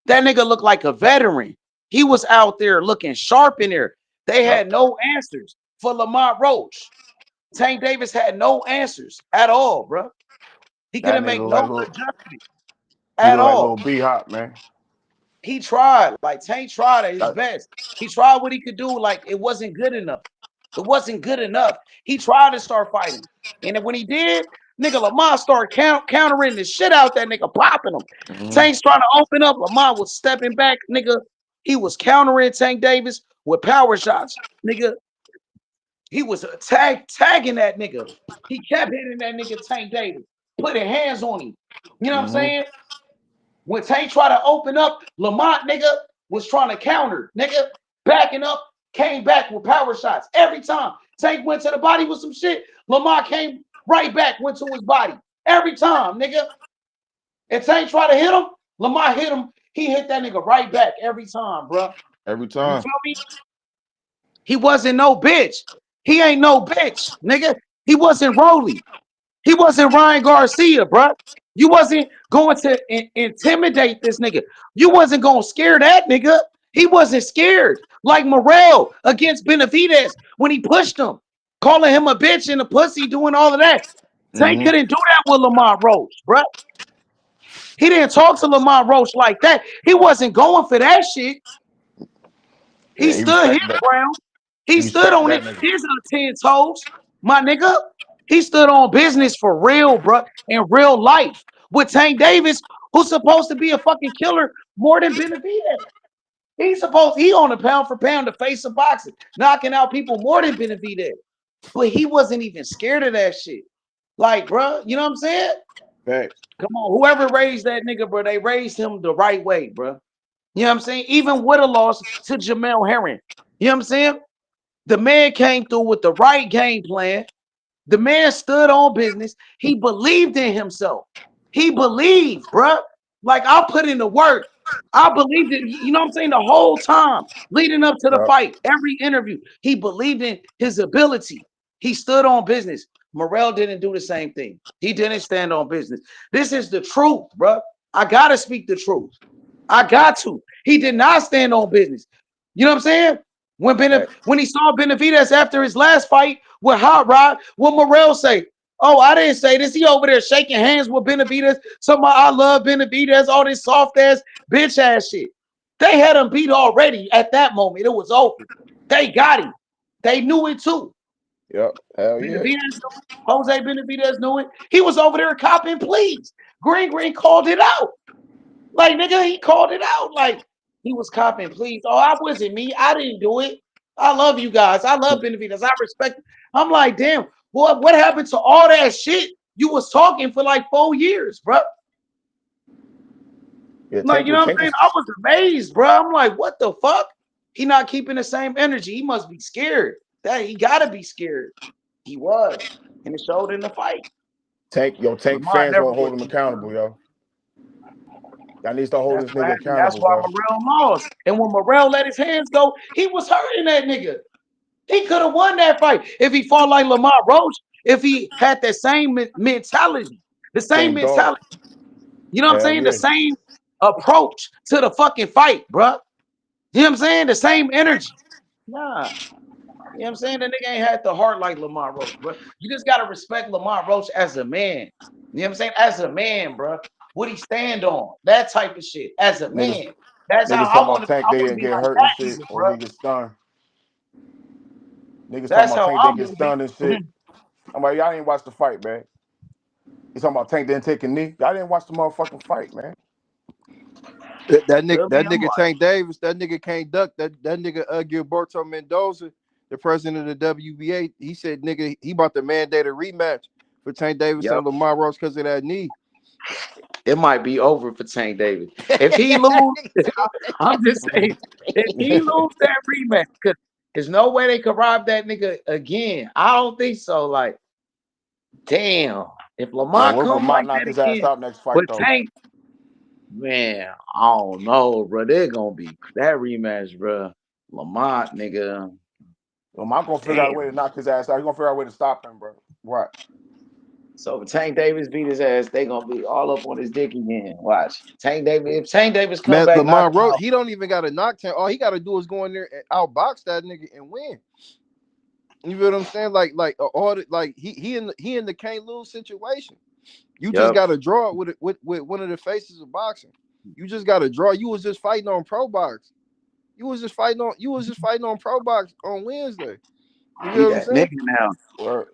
That nigga looked like a veteran. He was out there looking sharp in there. They Yep. had no answers for Lamont Roach. Tank Davis had no answers at all, bro. He That couldn't nigga make look no like little. adjustment He at look like little all. B Hop, man. He tried. Like Tank tried at his That, best. He tried what he could do. Like it wasn't good enough. It wasn't good enough. He tried to start fighting. And then when he did, nigga Lamont started countering the shit out that nigga, popping him. mm-hmm. Tank's trying to open up. Lamont was stepping back, nigga. He was countering Tank Davis with power shots. Nigga, he was tagging that nigga. He kept hitting that nigga Tank Davis, putting hands on him. You know what I'm Mm-hmm. saying? When Tank tried to open up, Lamont nigga was trying to counter, nigga, backing up, came back with power shots every time. Tank went to the body with some shit. Lamont came right back, went to his body every time, nigga. And Tank tried to hit him, Lamont hit him. He hit that nigga right back every time, bro. Every You time. feel me? He wasn't no bitch. He ain't no bitch, nigga. He wasn't Rolly. He wasn't Ryan Garcia, bro. You wasn't going to intimidate this nigga. You wasn't going to scare that nigga. He wasn't scared. Like Morrell against Benavidez when he pushed him, calling him a bitch and a pussy, doing all of that. Tank Mm-hmm. couldn't do that with Lamont Roach, bro. He didn't talk to Lamont Roach like that. He wasn't going for that shit. Yeah, He stood his ground. He He stood respected on that nigga. his 10 toes, my nigga. He stood on business for real, bro, in real life with Tank Davis, who's supposed to be a fucking killer more than Benavidez. He on a pound for pound the face of boxing, knocking out people more than Benavidez. But he wasn't even scared of that shit. Like, bro, you know what I'm saying? Facts. Come on, whoever raised that nigga, bro, they raised him the right way, bro. You know what I'm saying? Even with a loss to Jamel Herring. You know what I'm saying? The man came through with the right game plan. The man stood on business. He believed in himself. He believed, bruh. Like I put in the work. I believed it. You know what I'm saying? The whole time leading up to the Yep. fight, every interview, he believed in his ability. He stood on business. Morrell didn't do the same thing. He didn't stand on business. This is the truth, bruh. I gotta speak the truth. I got to. He did not stand on business. You know what I'm saying? When he saw Benavidez after his last fight with Hot Rod, what Morrell say? Oh, I didn't say this. He over there shaking hands with Benavidez. Somebody, I love Benavidez, all this soft ass, bitch ass shit. They had him beat already at that moment. It was over. They got him. They knew it too. Yep. Hell yeah. Benavidez knew it. Jose Benavidez knew it. He was over there copping pleas. Green called it out. Like, nigga, he called it out. Like, he was copping, please. Oh, I wasn't me. I didn't do it. I love you guys. I love Benavidez. I respect it. I'm like, damn, boy, what happened to all that shit you was talking for like 4 years, bro? Yeah, Like, you know what I'm Tank saying? was I was amazed, bro. I'm like, what the fuck? He not keeping the same energy. He must be scared. That he gotta be scared. He was. And it showed in the fight. Tank Lamar fans never won't hold was. him accountable, yo. Y'all need to start holding That's this what nigga happened. That's accountable, why bro. Morrell lost. And when Morrell let his hands go, he was hurting that nigga. He could have won that fight if he fought like Lamont Roach, if he had that same mentality, the same Same dog. mentality. You know what I'm Hell saying? The yeah. same approach to the fucking fight, bro. You know what I'm saying? The same energy. Nah. You know what I'm saying? The nigga ain't had the heart like Lamont Roach, bro. You just gotta respect Lamont Roach as a man. You know what I'm saying? As a man, bro. What he stand on, that type of shit. As a Niggas man. That's how niggas I talking want about to be. Tank I they want to didn't be get like hurt and that shit nigga, or bro. he get stunned. Niggas talking That's about how Tank I didn't get want to be. stunned and shit. I'm like, y'all didn't watch the fight, man. He's talking about Tank didn't take a knee. Y'all didn't watch the motherfucking fight, man. That nigga, Could be that a nigga lot. Tank Davis, that nigga can't duck. That nigga Gilberto Mendoza, the president of the WBA, he said, nigga, he about to mandate a rematch for Tank Davis Yep. and Lamar Roach because of that knee. It might be over for Tank Davis. If he lose, I'm just saying, if he lose that rematch, because there's no way they could rob that nigga again. I don't think so. Like, damn. If Man, Lamont what if come Lamont like knock that his ass again, out next fight but though? Tank, man, I don't know, bro. They're gonna be that rematch, bro. Lamont, nigga. Lamont gonna figure out a Damn. way to knock his ass out. He gonna figure out a way to stop him, bro. Right. So if Tank Davis beat his ass, they gonna be all up on his dick again. Watch. Tank Davis, if Tank Davis come Man, back, knock Lamar him Roach, out. he don't even got to knock Tank. All he got to do is go in there and outbox that nigga and win. You feel what I'm saying? All the, like he in the can't lose situation. You just Yep. got to draw it with one of the faces of boxing. You just got to draw. You was just fighting on Pro Box. You was just fighting on Pro Box on Wednesday. You He feel what I'm that saying? nigga now. Word.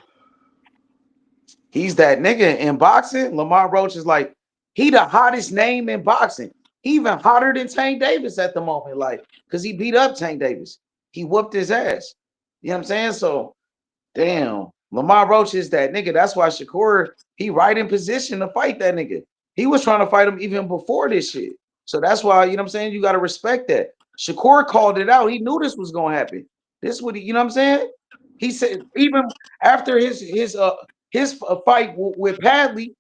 He's that nigga in boxing. Lamar Roach is like, he the hottest name in boxing. He even hotter than Tank Davis at the moment, like, because he beat up Tank Davis. He whooped his ass. You know what I'm saying? So, damn, Lamar Roach is that nigga. That's why Shakur, he right in position to fight that nigga. He was trying to fight him even before this shit. So that's why, you know what I'm saying? You got to respect that. Shakur called it out. He knew this was going to happen. This what he, you know what I'm saying? He said, even after his fight with Padley,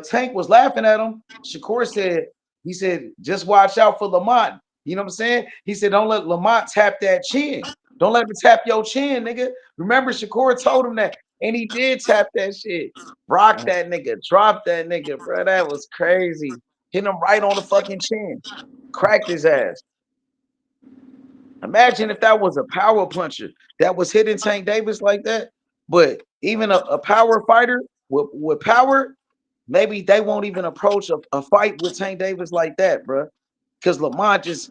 Tank was laughing at him. Shakur said, he said, just watch out for Lamont. You know what I'm saying? He said, don't let Lamont tap that chin. Don't let him tap your chin, nigga. Remember, Shakur told him that, and he did tap that shit. Rock that nigga, drop that nigga, bro. That was crazy. Hit him right on the fucking chin. Cracked his ass. Imagine if that was a power puncher that was hitting Tank Davis like that. But even a power fighter with power, maybe they won't even approach a fight with Tank Davis like that, bro. Because Lamont just,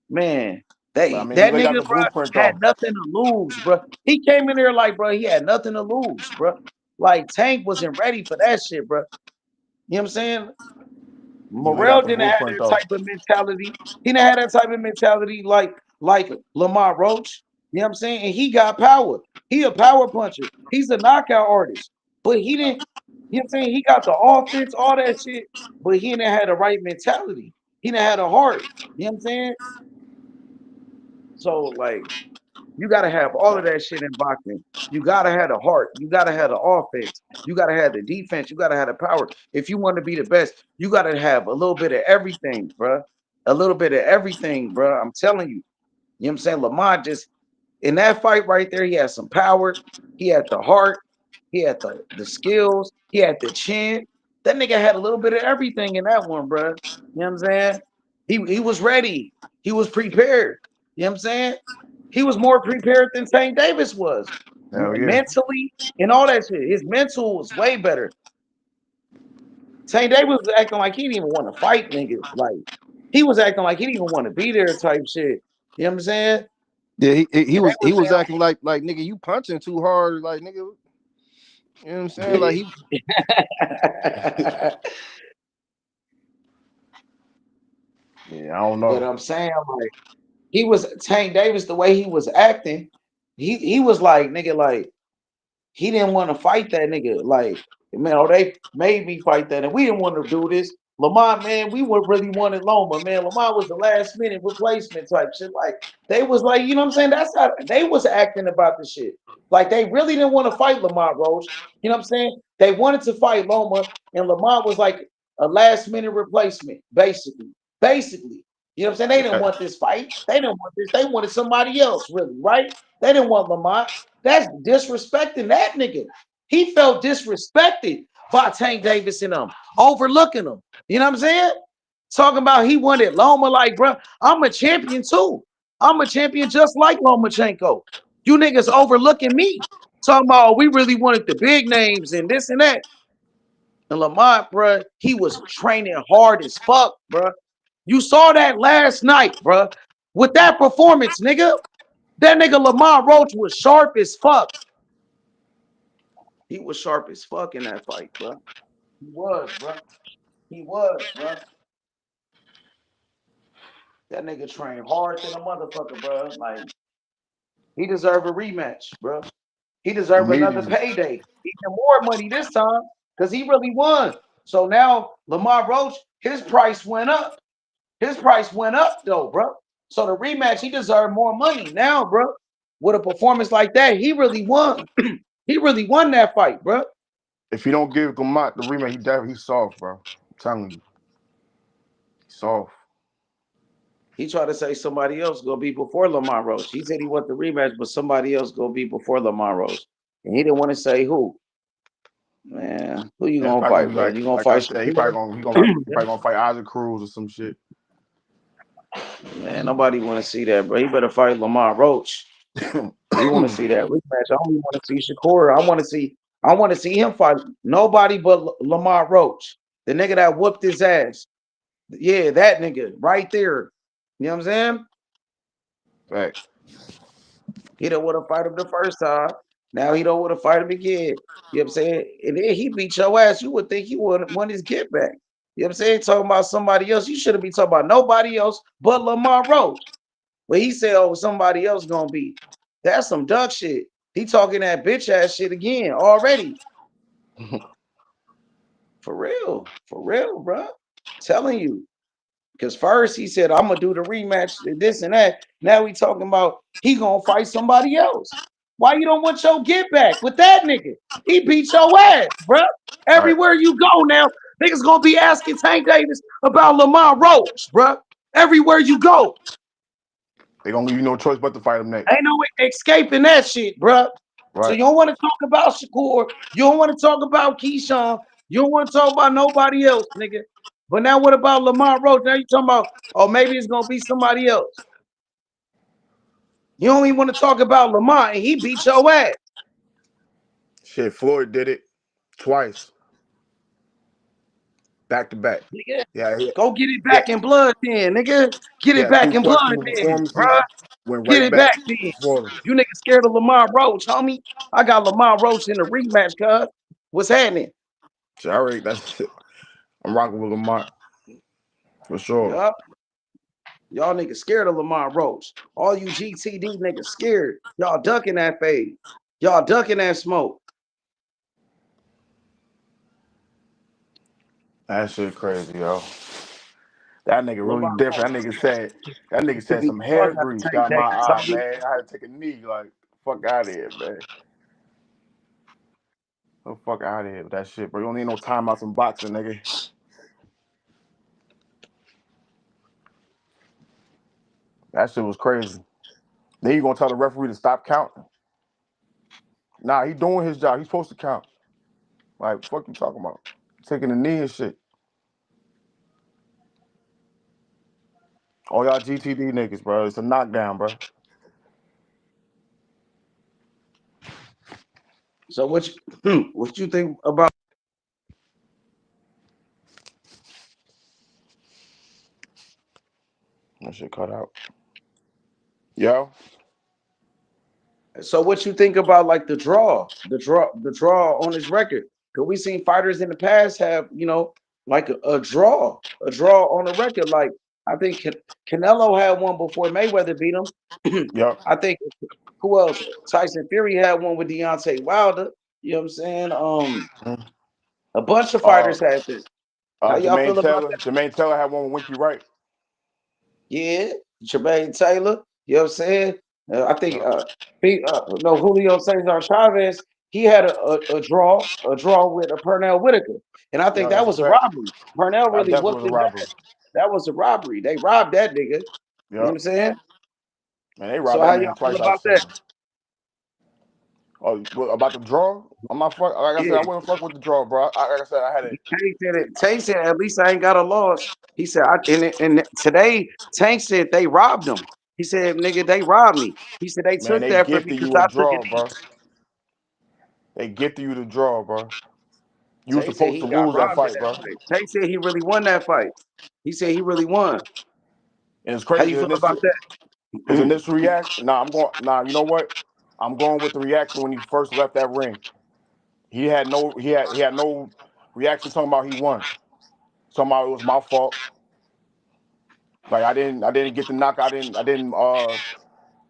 man, But I mean, that they got nigga, the bro, blueprint had though. nothing to lose, bro. He came in there like, bro, he had nothing to lose, bro. Like Tank wasn't ready for that shit, bro. You know what I'm saying? He laid out Morrell the didn't have blueprint that though. type of mentality. He didn't have that type of mentality like Lamont Roach. You know what I'm saying? And he got power. He a power puncher. He's a knockout artist. But he didn't, you know what I'm saying? He got the offense, all that shit, but he didn't have the right mentality. He didn't have a heart. You know what I'm saying? So like you gotta have all of that shit in boxing. You gotta have the heart. You gotta have the offense. You gotta have the defense. You gotta have the power. If you want to be the best, you gotta have a little bit of everything, bro. A little bit of everything, bro. I'm telling you. You know what I'm saying? Lamont just in that fight right there, he had some power. He had the heart. He had the skills. He had the chin. That nigga had a little bit of everything in that one, bro. You know what I'm saying? He was ready. He was prepared. You know what I'm saying? He was more prepared than Tank Davis was Hell yeah. mentally and all that shit. His mental was way better. Tank Davis was acting like he didn't even want to fight niggas. Like he was acting like he didn't even want to be there type shit. You know what I'm saying? Yeah, he And they was he was was acting like nigga, you punching too hard, like nigga. You know what I'm saying? Like he saying? Yeah, I don't But know. I'm saying like he was Tank Davis the way he was acting. He was like nigga like he didn't want to fight that nigga. Like, man, oh, they made me fight that, and we didn't want to do this. Lamont, man, we would really wanted Loma, man. Lamont was the last minute replacement type shit. Like, they was like, you know what I'm saying? That's how they was acting about the shit. Like, they really didn't want to fight Lamont Roach. You know what I'm saying? They wanted to fight Loma, and Lamont was like a last minute replacement, basically. Basically. You know what I'm saying? They didn't want this fight. They didn't want this. They wanted somebody else, really, right? They didn't want Lamont. That's disrespecting that nigga. He felt disrespected by Tank Davis and them, overlooking him. You know what I'm saying? Talking about he wanted Loma, like, bro, I'm a champion too. I'm a champion just like Lomachenko. You niggas overlooking me. Talking about, oh, we really wanted the big names and this and that. And Lamont, bro, he was training hard as fuck, bro. You saw that last night, bro. With that performance, nigga, that nigga Lamont Roach was sharp as fuck. He was sharp as fuck in that fight, bro. He was, bro. He was, bro. That nigga trained hard than a motherfucker, bro. Like, he deserved a rematch, bro. He He deserved another needed it. payday. Even more money this time because he really won. So now Lamont Roach, his price went up. His price went up, though, bro. So the rematch, he deserved more money now, bro. With a performance like that, he really won. He really won that fight, bro. If you don't give Lamont the rematch, he's soft, bro. I'm telling you, he's soft. He tried to say somebody else gonna be before Lamont Roach. He said he want the rematch, but somebody else gonna be before Lamont Roach. And he didn't want to say who. Man, who you That's gonna probably gonna fight, be bro? You gonna like I fight said, he Shakur? probably gonna he gonna he probably gonna fight Isaac Cruz or some shit. Man, nobody want to see that, bro. He better fight Lamont Roach. We want to see that rematch. I only want to see Shakur. I want to see him fight nobody but Lamont Roach. The nigga that whooped his ass. Yeah, that nigga right there. You know what I'm saying? Right. He don't want to fight him the first time. Now he don't want to fight him again. You know what I'm saying? And then he beat your ass. You would think he would want his get back. You know what I'm saying? Talking about somebody else. You shouldn't be talking about nobody else but Lamont Roach. But he said, oh, somebody else gonna be. That's some duck shit. He talking that bitch ass shit again already. For real, bro. Telling you. Because first he said, I'm gonna do the rematch, this and that. Now we talking about he gonna fight somebody else. Why you don't want your get back with that nigga? He beat your ass, bro. Right. Everywhere you go now, niggas gonna be asking Tank Davis about Lamont Roach, bro. Everywhere you go. They gonna give you no choice but to fight him next. Ain't no escaping that shit, bro. So Right. you don't want to talk about Shakur. You don't want to talk about Keyshawn. You don't want to talk about nobody else, nigga. But now what about Lamont Roach? Now you talking about, oh, maybe it's gonna be somebody else. You only want to talk about Lamont, and he beat your ass. Shit, Floyd did it twice, back to back. Nigga, Yeah, go get it yeah, back in blood then, nigga. Get it yeah. Two back in blood questionable then, bro. performances went Get right it back back then. to Florida. You niggas scared of Lamont Roach, homie. I got Lamont Roach in the rematch, cuz. What's happening? Shit, I already that's I'm rocking with Lamont for sure. Yup. Y'all niggas scared of Lamont Roach. All you GTD niggas scared. Y'all ducking that fade. Y'all ducking that smoke. That shit crazy, yo. That nigga really Lamont different. That nigga to said be some fuck hair out grease of Tank got my Davis, eye, homie. man. I had to take a knee, like, fuck out of here, man. The fuck out of here with that shit, bro. You don't need no timeouts in boxing, nigga. That shit was crazy. Then you gonna tell the referee to stop counting? Nah, he doing his job. He's supposed to count. Like, fuck you talking about? Taking a knee and shit. All y'all GTD niggas, bro. It's a knockdown, bro. So what you think about? That shit cut out. Yo, So what you think about like the draw on his record? Because we seen fighters in the past have like a draw on the record. Like I think Canelo had one before Mayweather beat him. yo. I think who else? Tyson Fury had one with Deontay Wilder. You know what I'm saying? Mm. A bunch of Uh, fighters had this. How y'all Jermaine feel about Taylor. that? Jermaine Taylor had one with Winky Wright. Yeah, Jermaine Taylor. You know what I'm saying? I think Yo, no Julio Cesar Chavez. He had a draw with a Pernell Whitaker, and I think yo, that that's a was a fact. robbery. Pernell That really definitely whooped was a his robbery. ass. That was a robbery. They robbed that nigga. You know what Yo, I'm saying? man, they So robbed how that man y'all feel twice out about that? seven. Oh, what, about the draw? I'm not fuck. Like I said, Yeah, I wouldn't fuck with the draw, bro. Like I said, I had it. Tank said it. Tank said at least I ain't got a loss. He said and today Tank said they robbed him. He said nigga they robbed me. He said they Man, took they that from me gifted because you a I took it draw, deep. bro. They gifted you the draw, bro. You were Tay said supposed he to got lose that robbed in fight, that bro. fight. Tay said he really won that fight. He said he really won. And it's How crazy. you feel about His that? initial reaction. Nah, I'm going. Nah, you know what? I'm going with the reaction when he first left that ring. He had no reaction talking about he won. Talking about it was my fault. Like I didn't get the knock. I didn't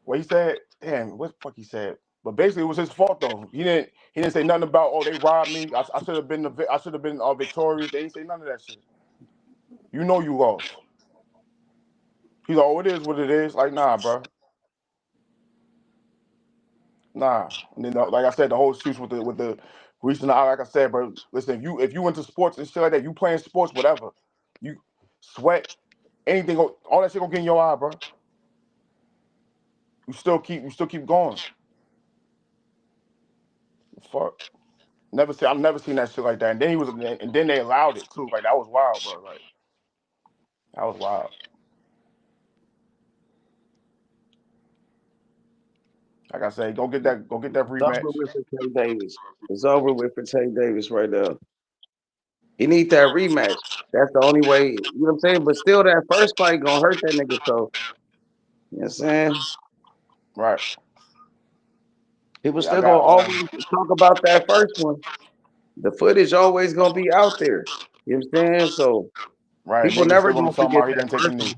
what he said, damn, what the fuck he said. But basically it was his fault though. He didn't say nothing about, oh, they robbed me. I should have been victorious. They didn't say none of that shit. You know you lost. He's like, oh, it is what it is. Like, nah, bro. Nah. And then like I said, the whole excuse with the reaching out, like I said, bro, listen, if you into sports and shit like that, you playing sports, whatever. You sweat, anything, all that shit gonna get in your eye, bro. You still keep going. Fuck. I've never seen that shit like that. And then they allowed it too. Like that was wild, bro. Like that was wild. Like I say, go get that It's over rematch. with for Tay Davis. It's over with for Tay Davis right now. He need that rematch. That's the only way. You know what I'm saying? But still, that first fight gonna hurt that nigga. So you know what I'm saying? Right. People Yeah, I still gonna got always talk about that first one. The footage always gonna be out there. You know what I'm saying? So right. people Niggas never still gonna gonna talk forget about he that didn't take a first knee. one.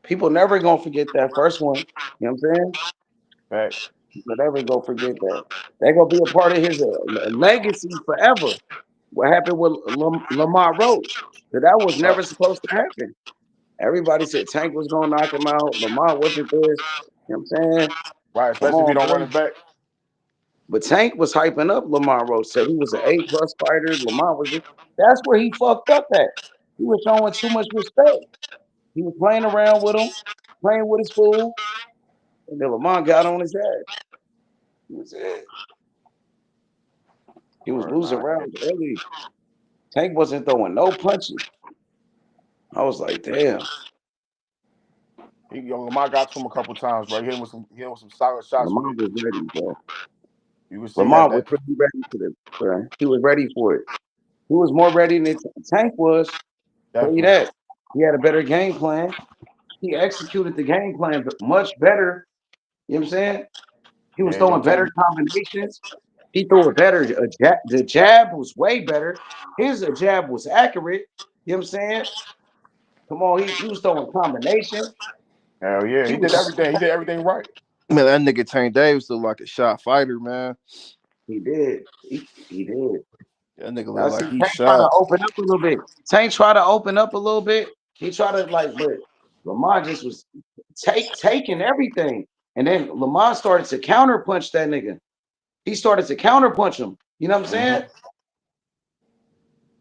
People never gonna forget that first one. You know what I'm saying? Facts. People never gonna forget that. They gonna be a part of his legacy forever. What happened with Lamont Roach? That was Right. never supposed to happen. Everybody said Tank was gonna knock him out. Lamont wasn't this. You know what I'm saying? Right. Come Especially if he on, don't run bro. it back. But Tank was hyping up Lamont Roach. Said he was an A+ fighter. Lamont was this. That's where he fucked up at. He was showing too much respect. He was playing around with him, playing with his fool, and then Lamont got on his ass. He was, he was Word, losing nah, yeah. rounds early. Tank wasn't throwing no punches. I was like, damn. Lamar got to him a couple times, bro. He hit him with some solid shots with it. Lamont was ready, bro. You can see that Lamont was that pretty ready for this. He was ready for it. He was more ready than Tank was. Tell you definitely. that. He had a better game plan. He executed the game plan much better. You know what I'm saying? He was Yeah, yo, throwing better Tank. combinations. He threw a better jab. The jab was way better. His jab was accurate. You know what I'm saying? Come on, he was throwing combination. Hell yeah, He he did was everything. He did everything right. Man, that nigga Tank Davis look like a shot fighter, man. he did. He did. That nigga Now look see, like he Tank trying to shot. open up a little bit. Tank tried to open up a little bit. He tried to but Lamont just was taking everything. And then Lamont started to counter punch that nigga. He started to counter punch him. You know what I'm saying?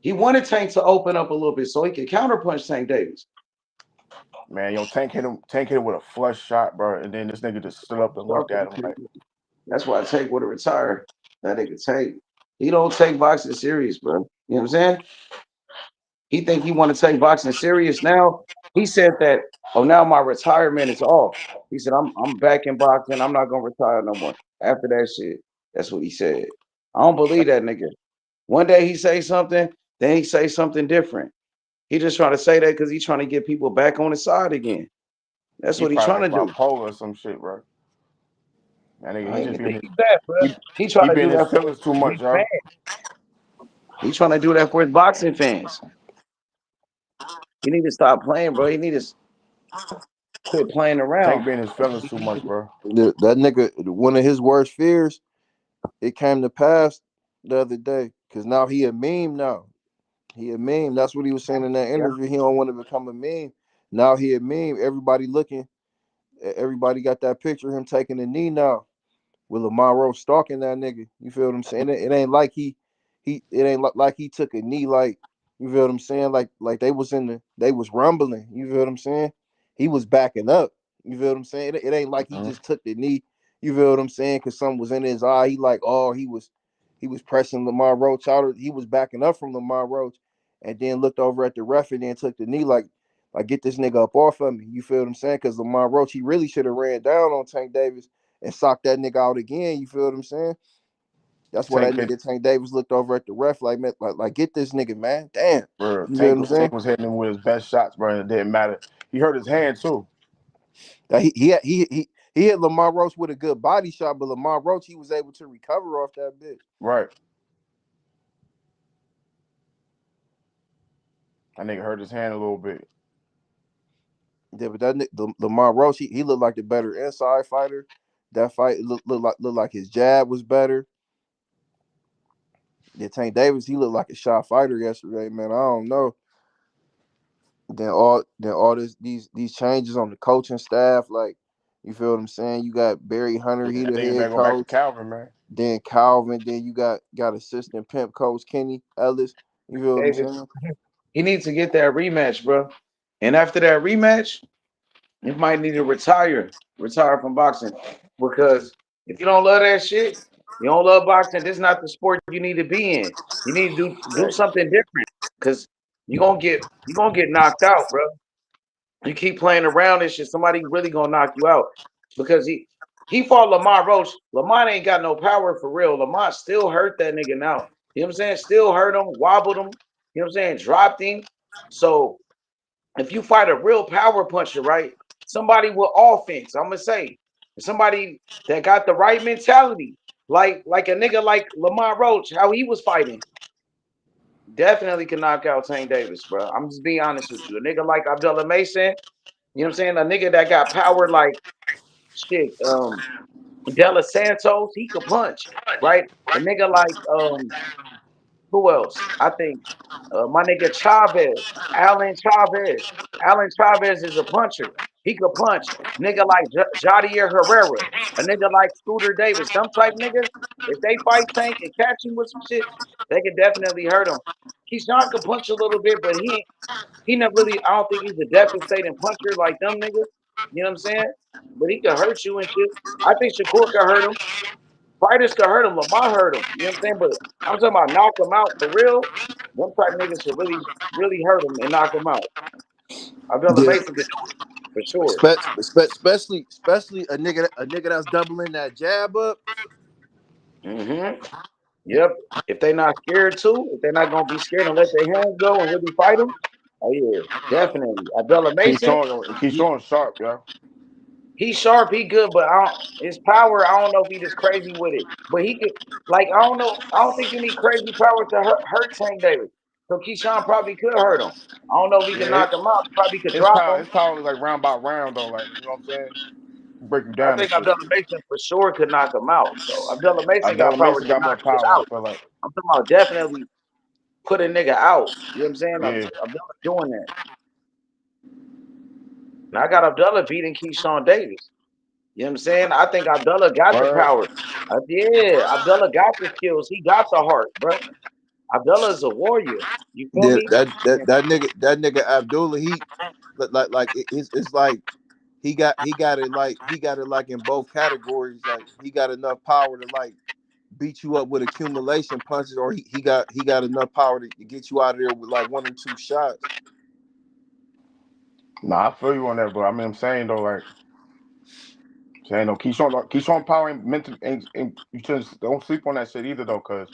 He wanted Tank to open up a little bit so he could counter punch Tank Davis. Man, yo, Tank hit him. Tank hit him with a flush shot, bro, and then this nigga just stood up and looked at him like, That's why Tank would have retired. That nigga Tank. He don't take boxing serious, bro. You know what I'm saying? He think he want to take boxing serious now. He said that, oh, now my retirement is off. He said, I'm back in boxing. I'm not gonna retire no more. After that shit. That's what he said. I don't believe that nigga. One day he say something, then he say something different. He just trying to say that because he's trying to get people back on his side again. That's he what he's probably trying like to do. bipolar or some shit, bro. That nigga, I he ain't just even be in think his, he's that, bro. He trying he to be in do his that for feelings too his much, yo. fans. He trying to do that for his boxing fans. He need to stop playing, bro. He need to quit playing Tank around. be in his That's what feelings he too need to much, do. bro. That nigga, one of his worst fears, it came to pass the other day. Cause now he a meme now. He a meme. That's what he was saying in that Yeah. interview. He don't want to become a meme. Now he a meme. Everybody looking. Everybody got that picture of him taking a knee now. With Lamont Roach stalking that nigga. You feel what I'm saying? It ain't like it ain't like he took a knee like you feel what I'm saying? Like they was rumbling. You feel what I'm saying? He was backing up. You feel what I'm saying? It ain't like he Mm-hmm. just took the knee. You feel what I'm saying? Cause something was in his eye. He like, oh, he was pressing Lamont Roach out. He was backing up from Lamont Roach and then looked over at the ref and then took the knee like get this nigga up off of me. You feel what I'm saying? Cause Lamont Roach, he really should have ran down on Tank Davis and sock that nigga out again. You feel what I'm saying? That's why that Tank hit, nigga Tank Davis looked over at the ref like, man, like get this nigga, man. Damn. bro. You feel what I'm saying? Tank was hitting him with his best shots, bro. And it didn't matter. He hurt his hand too. That he hit Lamont Roach with a good body shot, but Lamont Roach, he was able to recover off that bitch. Right. That nigga hurt his hand a little bit. Yeah, but Lamont Roach, he looked like the better inside fighter. That fight looked like his jab was better. Yeah, Tank Davis, he looked like a shot fighter yesterday, man. I don't know. Then all these changes on the coaching staff, like you feel what I'm saying? You got Barry Hunter, he Yeah, I the think you better head go back to coach. Calvin, man. Then Calvin, then you got assistant pimp coach Kenny Ellis. You feel what I'm Davis, saying? he needs to get that rematch, bro. And after that rematch, he might need to retire from boxing. Because if you don't love that shit, you don't love boxing, this is not the sport you need to be in. You need to do Hey, something different. Cause you're gonna get knocked out, bro. You keep playing around and shit, somebody really gonna knock you out. Because he fought Lamont Roach. Lamont ain't got no power for real. Lamont still hurt that nigga now. You know what I'm saying? Still hurt him, wobbled him, you know what I'm saying? Dropped him. So if you fight a real power puncher, right? Somebody with offense, I'm gonna say, somebody that got the right mentality, like a nigga like Lamont Roach, how he was fighting, definitely can knock out Tank Davis, bro. I'm just being honest with you. A nigga like Abdullah Mason, you know what I'm saying? A nigga that got power like shit, Della Santos, he could punch, right? A nigga like who else? I think my nigga Chavez, Alan Chavez. Alan Chavez is a puncher. He could punch. Nigga like Jadier Herrera. A nigga like Scooter Davis. Them type niggas, if they fight Tank and catch him with some shit, they can definitely hurt him. Keyshawn could punch a little bit, but he not really. I don't think he's a devastating puncher like them niggas. You know what I'm saying? But he could hurt you and shit. I think Shakur could hurt him. Fighters could hurt him. Lamar hurt him. You know what I'm saying? But I'm talking about knock him out for real. Them type niggas should really hurt him and knock him out. Abdullah Yeah, Mason could do it for sure. especially a nigga that's doubling that jab up. Mm-hmm. Yep. If they not scared too, if they're not gonna be scared and let their hands go and really fight him, oh yeah, definitely. Abdullah Mason, Keyshawn he, sharp, yo. He's sharp, he good, but his power, I don't know if he just crazy with it. But he could, like, I don't know. I don't think you need crazy power to hurt Tank Davis. So Keyshawn probably could hurt him. I don't know if he can Yeah, knock him out. He probably could his drop power, him. his power is like round by round though. Like you know what I'm saying? Break you I down and think shit. Abdullah Mason for sure could knock him out. So Abdullah Mason got Abdullah power Mason to got knock more shit power. I out. feel like. I'm talking about definitely put a nigga out. You know what I'm saying? Yeah. Abdullah doing that. And I got Abdullah beating Keyshawn Davis. You know what I'm saying? I think Abdullah got the Word. power. Yeah, Abdullah got the skills. He got the heart, bro. Abdullah is a warrior. You feel Yeah, me? that nigga Abdullah, he it's like he got it like in both categories. Like he got enough power to like beat you up with accumulation punches, or he got enough power to get you out of there with like one or two shots. Nah, I feel you on that, but I mean, I'm saying though, like, saying though, Keyshawn Power ain't meant to. You just don't sleep on that shit either though, cause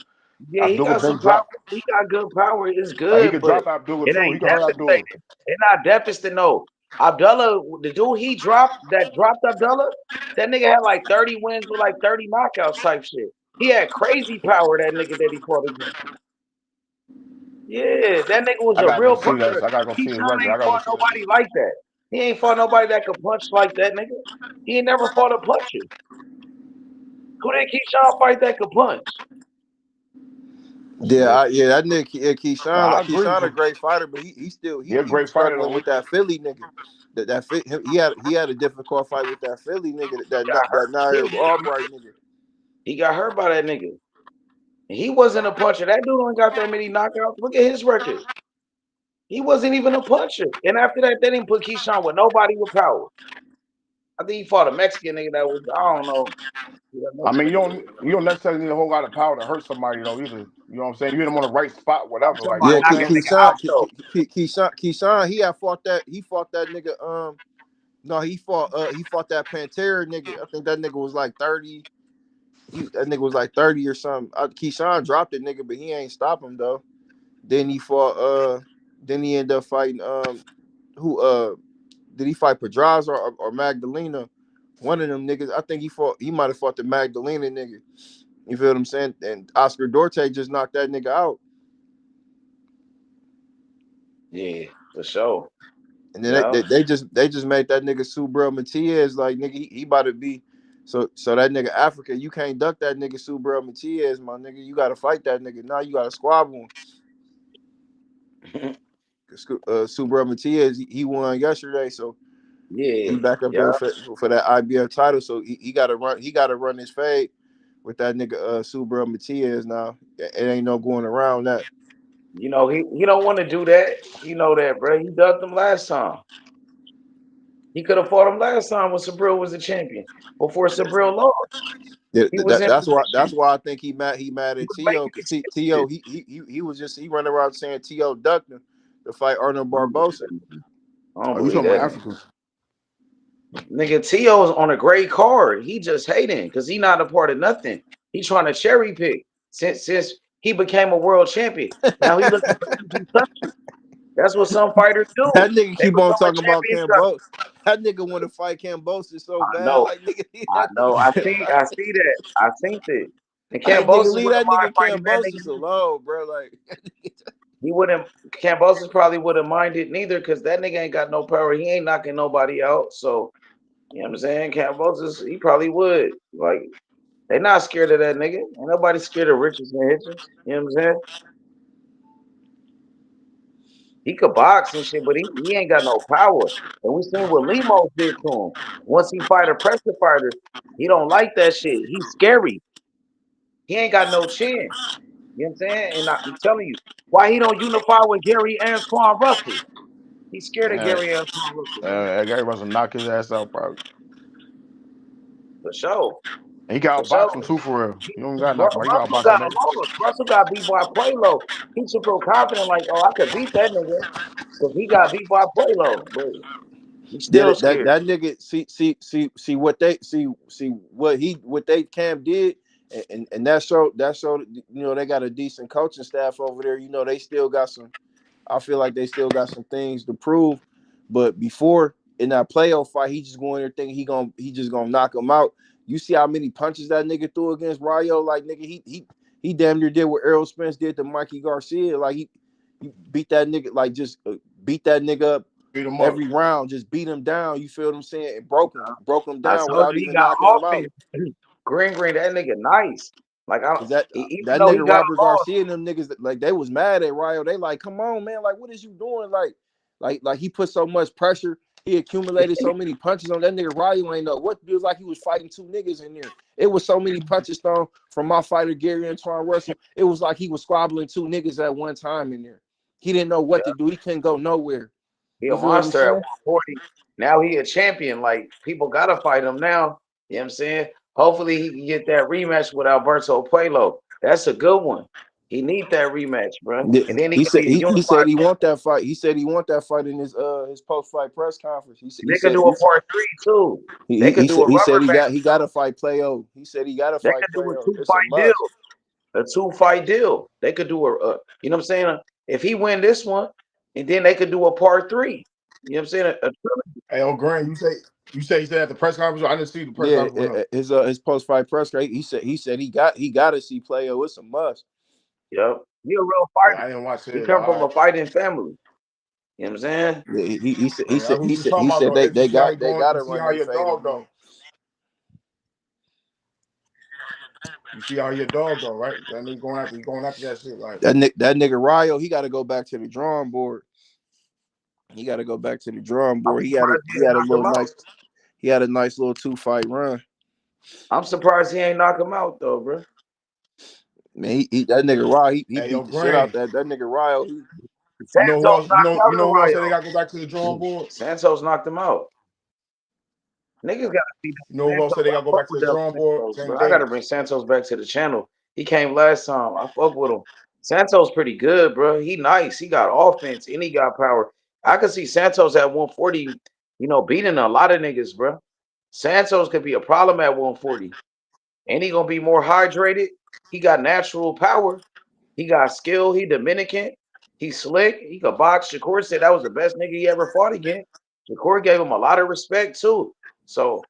Yeah, he Abdullah got been some power. dropped. He got good power. It's Like he good, could but drop Abdullah it too. He ain't could hurt Abdullah. devastating. It's not devastating, no. Abdullah, the dude he dropped Abdullah, that nigga had like 30 wins with like 30 knockouts type shit. He had crazy power, that nigga that he fought against. Yeah, that nigga was I a gotta go real see that. puncher. I gotta go see his Keyshawn record. I ain't gotta go fought see that shit. nobody like that. He ain't fought nobody that could punch like that nigga. He ain't never fought a puncher. Who did Keyshawn fight that could punch? Yeah, Yeah, that nigga Keyshawn, I like agree with Keyshawn a you. great fighter, but he still He a he was great fighter struggling though. with that Philly nigga. That fit him, he had a difficult fight with that Philly nigga, He got hurt. that Nair Albright nigga. He got hurt by that nigga. He wasn't a puncher. That dude ain't got that many knockouts. Look at his record. He wasn't even a puncher. And after that, they didn't put Keyshawn with nobody with power. I think he fought a Mexican nigga that was, I don't know. I mean, you don't necessarily need a whole lot of power to hurt somebody though either. You know what I'm saying? You hit him on the right spot, I'm whatever. talking Like you about Yeah, know what I'm knocking saying? nigga out though. Keyshawn, he fought that nigga. No, he fought that Pantera nigga. I think that nigga was like 30. That nigga was like 30 or something. Keyshawn dropped the nigga, but he ain't stop him though. Then he fought. Then he ended up fighting. Who? Did he fight Pedraza or Magdalena? One of them niggas. I think he fought. He might have fought the Magdalena nigga. You feel what I'm saying? And Oscar Duarte just knocked that nigga out. Yeah, for sure. And then Yeah. they just made that nigga Subriel Matias like nigga he about to be so that nigga Africa, you can't duck that nigga Subriel Matias, my nigga. You gotta fight that nigga. Now you gotta squabble him. Subriel Matias, he won yesterday, so he Yeah. back up Yeah. there for that IBF title. So he gotta run his fade with that nigga Subriel Matias now. It ain't no going around that. You know, he don't want to do that. You know that, bro. He ducked him last time. He could have fought him last time when Sabril was the champion. Before Sabril lost. Yeah, He was in that's position. why I think he mad He at was Tio, making because Tio excuses. he was just he running around saying Tio ducked him to fight Arnold I don't believe Barbosa. that nigga. I don't Oh, you believe talking that about nigga. Africa? Nigga, T.O.'s on a great card. He just hating because he not a part of nothing. He trying to cherry pick since he became a world champion. Now he looking for easy touches. That's what some fighters do. That nigga They keep on become a talking about champion. Try to, Cambo. That nigga want to fight Cambosa so I bad. know, Like nigga, I know. I see that. I think that. And like nigga, Cambosis leave wouldn't that mind nigga fighting that Cambosa nigga. alone, bro. Like He wouldn't. Cambosis probably wouldn't mind it neither because that nigga ain't got no power. He ain't knocking nobody out. So you know what I'm saying? Cambosis, he probably would. Like they not scared of that nigga. Ain't nobody scared of Richardson Hitchens. You know what I'm saying? He could box and shit, but he ain't got no power. And we seen what Limo did to him. Once he fight a pressure fighter, he don't like that shit. He's scary. He ain't got no chin. You know what I'm saying? And I'm telling you, why he don't unify with Gary Antoine Russell? He's scared of Man, Gary Antoine Russell. Gary Russell knock his ass out probably. For sure. He got For sure. outbox him too for real. You don't got nothing. You got Russell outbox got that nigga. lost. Russell got beat by Puelo. He should feel confident, like, oh, I could beat that nigga. Because he got beat by Puelo. But he's yeah, still scared. that nigga see what they see what they Cam did. And that showed they got a decent coaching staff over there. They still got some. I feel like they still got some things to prove. But before in that playoff fight, he just going there thinking he just gonna knock him out. You see how many punches that nigga threw against Rayo? Like nigga, he damn near did what Errol Spence did to Mikey Garcia. Like he beat that nigga, like just beat that nigga up Beat him up. every round, just beat him down. You feel what I'm saying? And broke him I down told without you he even got knocking him out. offense. Green, that nigga nice. Like Cause that even that though he nigga got Robert lost, Garcia and them niggas like they was mad at Ryo. They like, come on, man, like what is you doing? Like he put so much pressure. He accumulated so many punches on that nigga Ryo. Ain't know what. It was like he was fighting two niggas in there. It was so many punches thrown from my fighter Gary Antoine Russell. It was like he was squabbling two niggas at one time in there. He didn't know what yeah, to do. He couldn't go nowhere. he a You feel what I'm monster at saying? 140. Now he a champion. Like people gotta fight him now. You know what I'm saying? Hopefully he can get that rematch with Alberto Puello. That's a good one. He need that rematch, bro. And then he He can said be a he unified. said he want that fight. He said he want that fight in his post fight press conference. They could do a part three too. They could do a He said rubber match. he got to fight Playo. He said he got to They fight could do a Playo. two It's a fight deal. must. A two fight deal. They could do a you know what I'm saying? If he win this one, and then they could do a part three. You know what I'm saying? A trilogy. Hey, Green, you say he said at the press conference. I didn't see the press Yeah, conference with him. his post fight press conference. He said he got to see Playo. It's a must. Yep. He a real Yeah, fighter. I didn't watch He it. come All from right. a fighting family. You know what I'm saying? Yeah, That's what we was talking about though. If you see how he they going, got you to see run how their your faded dog man. go. You see how your dog go, right? That nigga going after that shit. Like That nigga Ryo, he got to go back to the drawing board. He got to go back to the drawing I'm board. surprised he ain't knock him out. He had a nice little 2-fight run. I'm surprised he ain't knock him out though, bro. Man, that nigga Ryo, he hey, yo, beat the shit out Green. that nigga Ryo. You know who Santos else? knocked out You know who else said they Arroyo. got to go back to the drawing board? Santos knocked him out. Niggas gotta see You know who else said Santos. they I got to go fuck back to with the Del drawing board? Santos, Tank bro. I gotta Davis. bring Santos back to the channel. He came last time. I fuck with him. Santos pretty good, bro. He nice. He got offense and he got power. I could see Santos at 140, beating a lot of niggas, bro. Santos could be a problem at 140. And he gonna be more hydrated. He got natural power. He got skill. He Dominican. He slick. He could box. Shakur said that was the best nigga he ever fought against. Shakur gave him a lot of respect too. So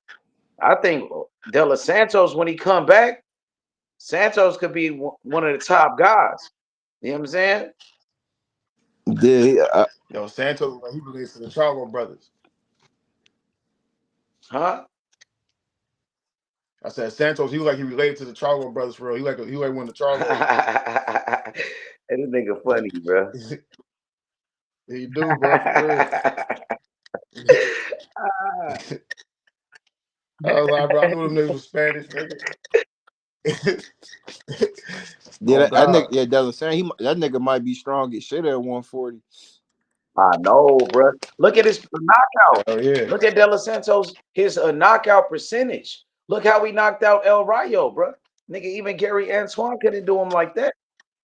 I think De Los Santos, when he come back, Santos could be one of the top guys. You know what I'm saying? Yeah, Yo, Santos, he relates to the Charlo brothers. Huh? I said Santos, he related to the Charlo brothers for real. He like one of the Charlos. That nigga funny, bro. He do, bro, for real. I was like, bro, I knew them niggas was Spanish, nigga. Oh that nigga, God. yeah, De La Santa, that nigga might be strong as shit at 140. I know, bro. Look at his knockout. Hell yeah. Look at De Los Santos, his knockout percentage. Look how he knocked out El Rayo, bro. Nigga, even Gary Antoine couldn't do him like that.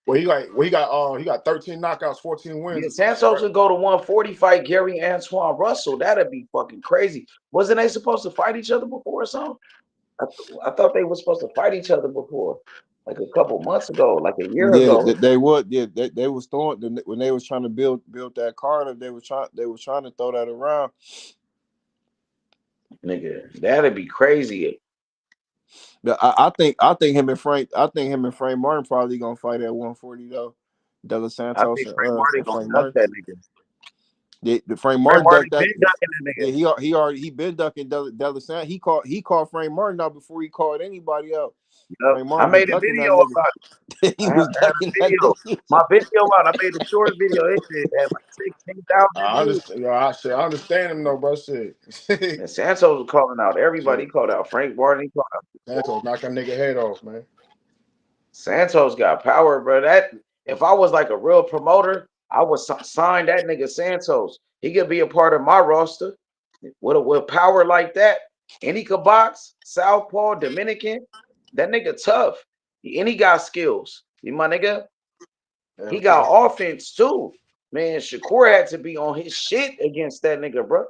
He got 13 knockouts, 14 wins Yeah, or some shit, Santos right? would go to 140 fight Gary Antoine Russell. That'd be fucking crazy. Wasn't they supposed to fight each other before or something? I thought they were supposed to fight each other before, like a couple months ago, like a year Yeah, ago. they would. Yeah, they was throwing when they was trying to build that card. They was trying to throw that around. Nigga, that'd be crazy. But I think him and Frank Martin probably gonna fight at 140 though. De Los I Santos think Frank Martin and gonna Frank duck Martin. that nigga. The Frank Frank Martin Martin ducked that. been ducking that Yeah, nigga. he been ducking De La Santa. He caught Frank Martin out before he caught anybody else. Yep. Frank I Martin was made a ducking video that nigga. about it. He I was had a ducking that video. nigga. My video out. I made a short video. It shit had like 16,000 I views. understand. Yo, I understand him though, bro. Shit. And Santos was calling out everybody. He Shit. called out Frank Martin. He called out Santos knock that nigga head off, man. Santos got power, bro. That if I was like a real promoter, I would sign that nigga Santos. He could be a part of my roster with power like that. And he could box, Southpaw, Dominican. That nigga tough. And he got skills. You my nigga. He Hell got yeah. offense too. Man, Shakur had to be on his shit against that nigga, bro.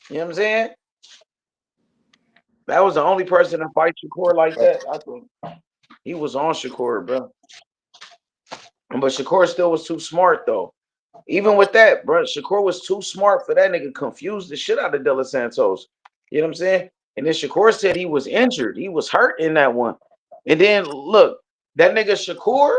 You know what I'm saying? That was the only person to fight Shakur like that. I think he was on Shakur, bro. But Shakur still was too smart though. Even with that, bro, Shakur was too smart for that nigga. Confused the shit out of De Los Santos. You know what I'm saying? And then Shakur said he was injured. He was hurt in that one. And then look, that nigga Shakur,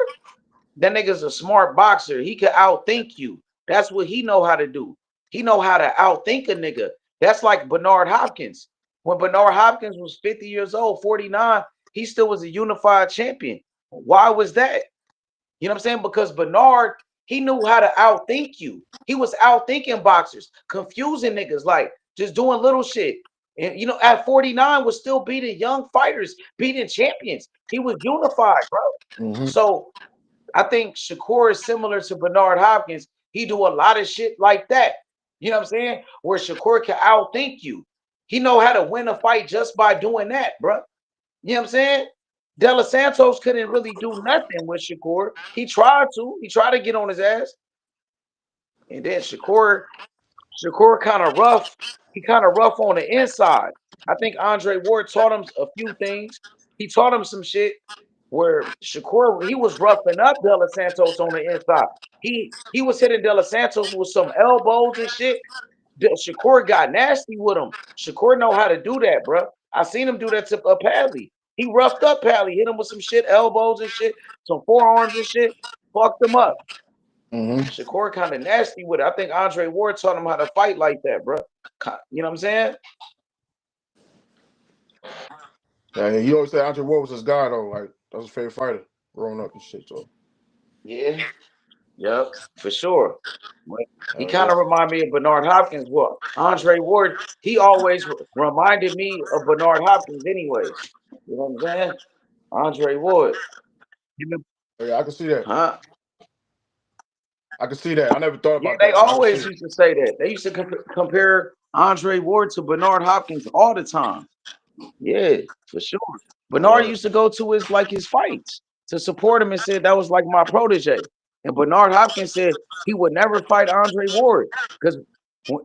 that nigga's a smart boxer. He could outthink you. That's what he know how to do. He know how to outthink a nigga. That's like Bernard Hopkins. When Bernard Hopkins was 50 years old, 49, he still was a unified champion. Why was that? You know what I'm saying? Because Bernard, he knew how to outthink you. He was outthinking boxers, confusing niggas, like just doing little shit. And you know, at 49 was still beating young fighters, beating champions. He was unified, bro. Mm-hmm. So I think Shakur is similar to Bernard Hopkins. He do a lot of shit like that. You know what I'm saying? Where Shakur can outthink you. He know how to win a fight just by doing that, bro. You know what I'm saying? De Los Santos couldn't really do nothing with Shakur. He tried to. He tried to get on his ass. And then Shakur kind of rough. He kind of rough on the inside. I think Andre Ward taught him a few things. He taught him some shit where Shakur, he was roughing up De Los Santos on the inside. He was hitting De Los Santos with some elbows and shit. Shakur got nasty with him. Shakur know how to do that, bro. I seen him do that to Padley. He roughed up Padley, hit him with some shit, elbows and shit, some forearms and shit, fucked him up. Mm-hmm. Shakur kind of nasty with it. I think Andre Ward taught him how to fight like that, bro. You know what I'm saying? Yeah, he always said Andre Ward was his guy though. Like that was his favorite fighter growing up and shit. So Yeah. Yep, for sure. But he kind yeah. of reminded me of Bernard Hopkins. Well, Andre Ward, he always reminded me of Bernard Hopkins anyways. You know what I'm saying? Andre Ward. Yeah, I can see that. Huh? I can see that. I never thought Yeah, about they that, but I can see always it. used to say that. They used to compare Andre Ward to Bernard Hopkins all the time. Yeah, for sure. Bernard Word. used to go to his fights to support him and said that was like my protege. And Bernard Hopkins said he would never fight Andre Ward because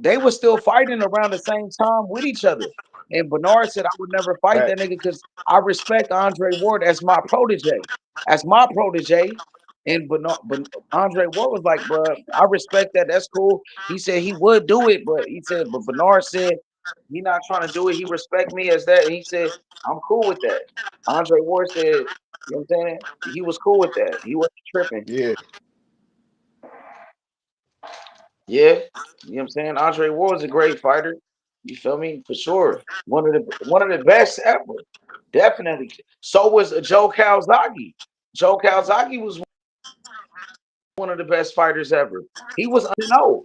they were still fighting around the same time with each other. And Bernard said I would never fight that nigga because I respect Andre Ward as my protege. As my protege. And Andre Ward was like, bro, I respect that. That's cool. He said he would do it, but he said, but Bernard said he not trying to do it. He respect me as that. And he said, I'm cool with that. Andre Ward said, you know what I'm saying? He was cool with that. He wasn't tripping. Yeah. Yeah. You know what I'm saying? Andre Ward was a great fighter. You feel me? For sure. One of the best ever. Definitely. So was Joe Calzaghe. Joe Calzaghe was one of the best fighters ever. He was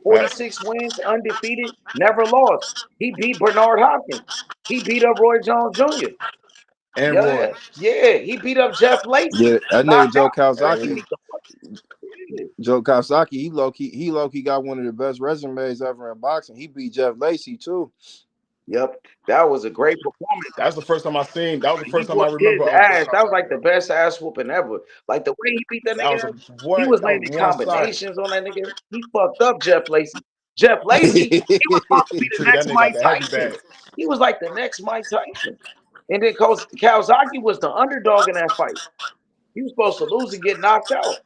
46 wins, undefeated, never lost. He beat Bernard Hopkins. He beat up Roy Jones Jr. And Yeah, Roy. yeah. He beat up Jeff Lacey. Yeah, that nigga Knocked Joe out. He Kawasaki. beat the fuck. Joe Kawasaki, he low key got one of the best resumes ever in boxing. He beat Jeff Lacey too. Yep, that was a great performance. That's the first time I seen. That was the He first time I whooped his remember Joe ass. That was like Calzaghe. the best ass whooping ever. Like the way he beat that That was nigga, a he what? was That was landing one sided. combinations on that nigga. He fucked up Jeff Lacey. Jeff Lacey, he was supposed to be He the treated that next nigga Mike like a heavy Tyson. bag. He was like the next Mike Tyson. And then Kawasaki was the underdog in that fight. He was supposed to lose and get knocked out.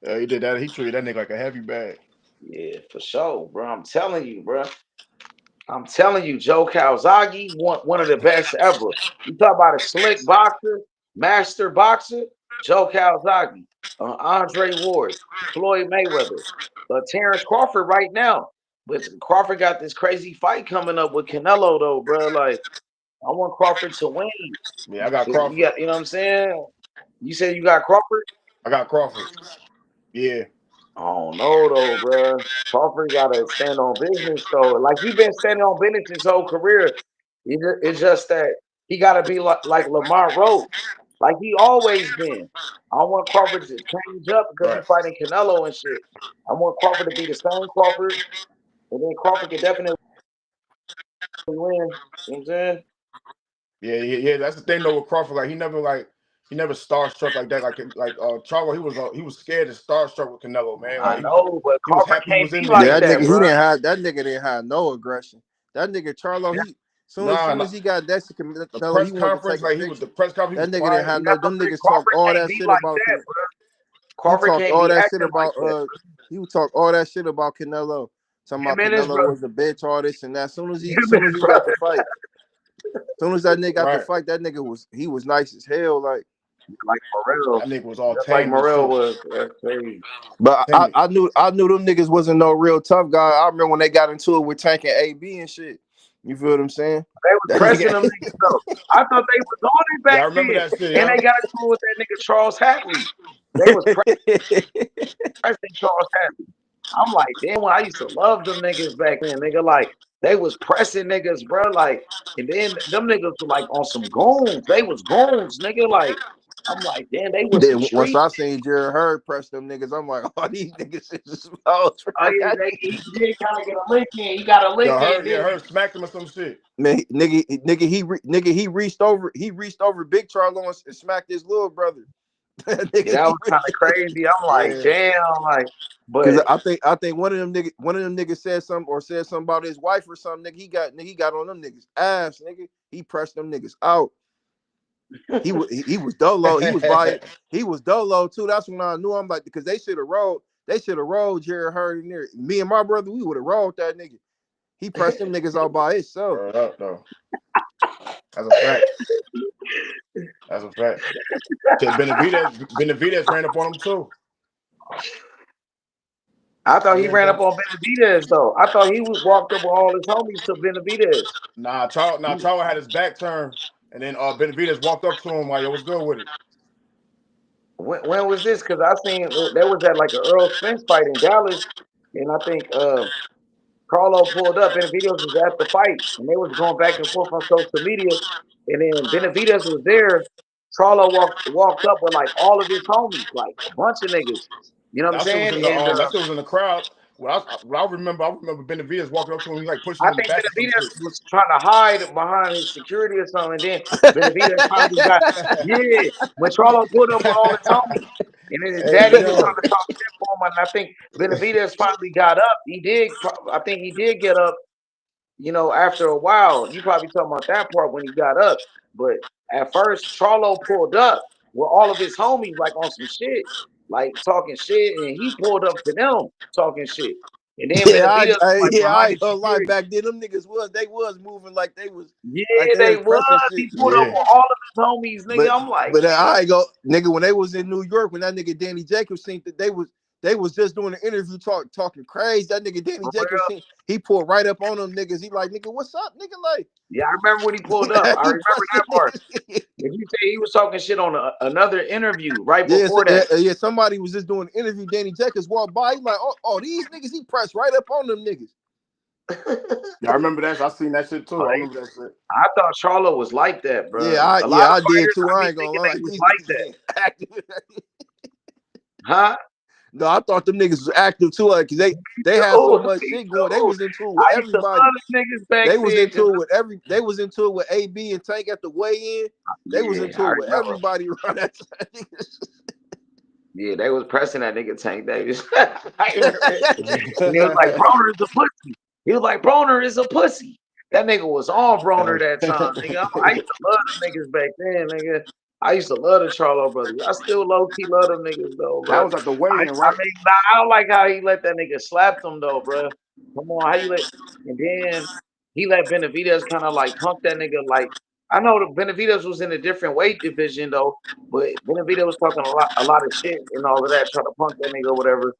He did that. He treated that nigga like a heavy bag. Yeah, for sure, bro. I'm telling you, bro. I'm telling you, Joe Calzaghe, one of the best ever. You talk about a slick boxer, master boxer, Joe Calzaghe, Andre Ward, Floyd Mayweather, Terrence Crawford right now. But Crawford got this crazy fight coming up with Canelo, though, bro. Like, I want Crawford to win. Yeah, I got You Crawford. got, you know what I'm saying? You said you got Crawford? I got Crawford. Yeah. I don't know though, bro. Crawford gotta stand on business though. Like he been standing on business his whole career. It's just that he gotta be like Lamont Roach, like he always been. I want Crawford to change up because Right. he's fighting Canelo and shit. I want Crawford to be the same Crawford, and then Crawford could definitely win. You know what I'm saying? Yeah. That's the thing though with Crawford. Like he never starstruck like that. Like Charlo, he was scared to starstruck with Canelo, man. I Like know, but he was Crawford happy he can't was be in there. like Yeah, that, bro. that nigga didn't have no aggression. That nigga Charlo, Nah, soon as he got next to the Canelo, he press wanted to conference, take a like he was picture. the press conference, he That was nigga didn't quiet. have no. Them niggas talk Crawford all can't that be shit like about that, Canelo. bro. He Crawford talked can't all be that shit acting like about that. he would talk all that shit about Canelo. Talking Him about and his Canelo brother. was a bitch, all this and that. As Him soon and as his he got the brother. fight, soon as that nigga got the Right. fight, that nigga was nice as hell. Like, Like Morrell. That nigga was all Just like tame and Morrell shit. was. That's crazy. but Timid. I knew them niggas wasn't no real tough guy. I remember when they got into it with Tank and AB and shit. You feel what I'm saying? They was That pressing nigga, them niggas though. I thought they was on it Yeah, back I remember then. that shit. And Yeah. they got into it with that nigga Charles Hatley. They was pressing Charles Hatley. I'm like, damn, I used to love them niggas back then, nigga. Like, they was pressing niggas, bro. Like, and then them niggas were like on some goons. They was goons, nigga. Like, I'm like, damn, they was some then once street. I seen Jared Hurd press them niggas, I'm like, oh, these niggas is smalls. Oh yeah, he did kind of get a lick in. He got a lick in, didn't Her smacked him or some shit. Man, he reached over Big Charlo and smacked his little brother. Yeah, that was kind of crazy. I'm like, Yeah. damn, like, Because but I think one of them niggas said something about his wife or something. Nigga, he got on them niggas ass, nigga. He pressed them niggas out. He was dolo. He was violent. He was dolo too. That's when I knew. I'm like, because they should have rolled. They should have rolled Jared Hurd in there. Me and my brother, we would have rolled that nigga. He pressed them niggas out by himself. Word up, though. That's a fact. That's a fact. Shit, Benavidez ran up on him too. I thought he Yeah, ran up on Benavidez though. I thought he was walked up with all his homies to Benavidez. Charlo had his back turned, and then Benavidez walked up to him like, "Yo, what's good with it?" When was this? Because I seen there was that like an Earl Spence fight in Dallas, and I think Carlo pulled up. Benavidez was at the fight, and they was going back and forth on social media. And then Benavidez was there. Carlo walked up with like all of his homies, like a bunch of niggas. You know what I'm That shit was saying? in And the that shit was in the crowd. I remember Benavidez walking up to him, he like pushing I him in the think back or some Benavidez shit. was trying to hide behind his security or something. And then Benavidez finally got, yeah, when Charlo pulled up with all his homies, and then his Hey daddy was trying yo. to talk shit for him. And I think Benavidez finally got up. I think he did get up, you know, after a while. You probably talking about that part when he got up. But at first, Charlo pulled up with all of his homies, like on some shit, like talking shit. And he pulled up to them talking shit. And then Benavidez was like I behind ain't his gonna lie. security. Back then, them niggas was moving like they was Yeah, was they was. pressing shit. He pulled up Yeah. with all of his homies, nigga. I'm like, But I ain't go, nigga. When they was in New York, when that nigga Danny Jacobs seen that they was just doing an interview talking crazy. That nigga Danny for Jacobs real? seen, he pulled right up on them niggas. He like, nigga, what's up, nigga? Like, Yeah, I remember when he pulled up. I he remember pressing that part. niggas. If you say he was talking shit on another interview right before that. Yeah. Somebody was just doing an interview. Danny Jacobs walked by. He like, oh, these niggas. He pressed right up on them niggas. Yeah, I remember that. I seen that shit too. I Like, remember that shit. I thought Charlo was like that, bro. Yeah, A lot of I did fighters, too. I I be ain't gonna thinking lie. they was These like niggas that. ain't active. Huh? No, I thought them niggas was active too, like, cause they had so Oh, much me shit going. They too. was into it with I used to everybody. love them niggas back They was then. into it with they was into it with AB and Tank at the weigh-in. They was Yeah, into I it with remember. everybody around that time. Yeah, they was pressing that nigga Tank Davis. I remember it. And he was like, Broner is a pussy. He was like, Broner is a pussy. That nigga was on Broner that time, nigga. I used to love them niggas back then, nigga. I used to love the Charlo brothers. I still low key love them niggas though, That bro. was at the weigh-in, I right? mean, I don't like how he let that nigga slap them though, bro. Come on, how you let? And then he let Benavidez kind of like punk that nigga. Like I know the Benavidez was in a different weight division though, but Benavidez was talking a lot of shit and all of that, trying to punk that nigga or whatever.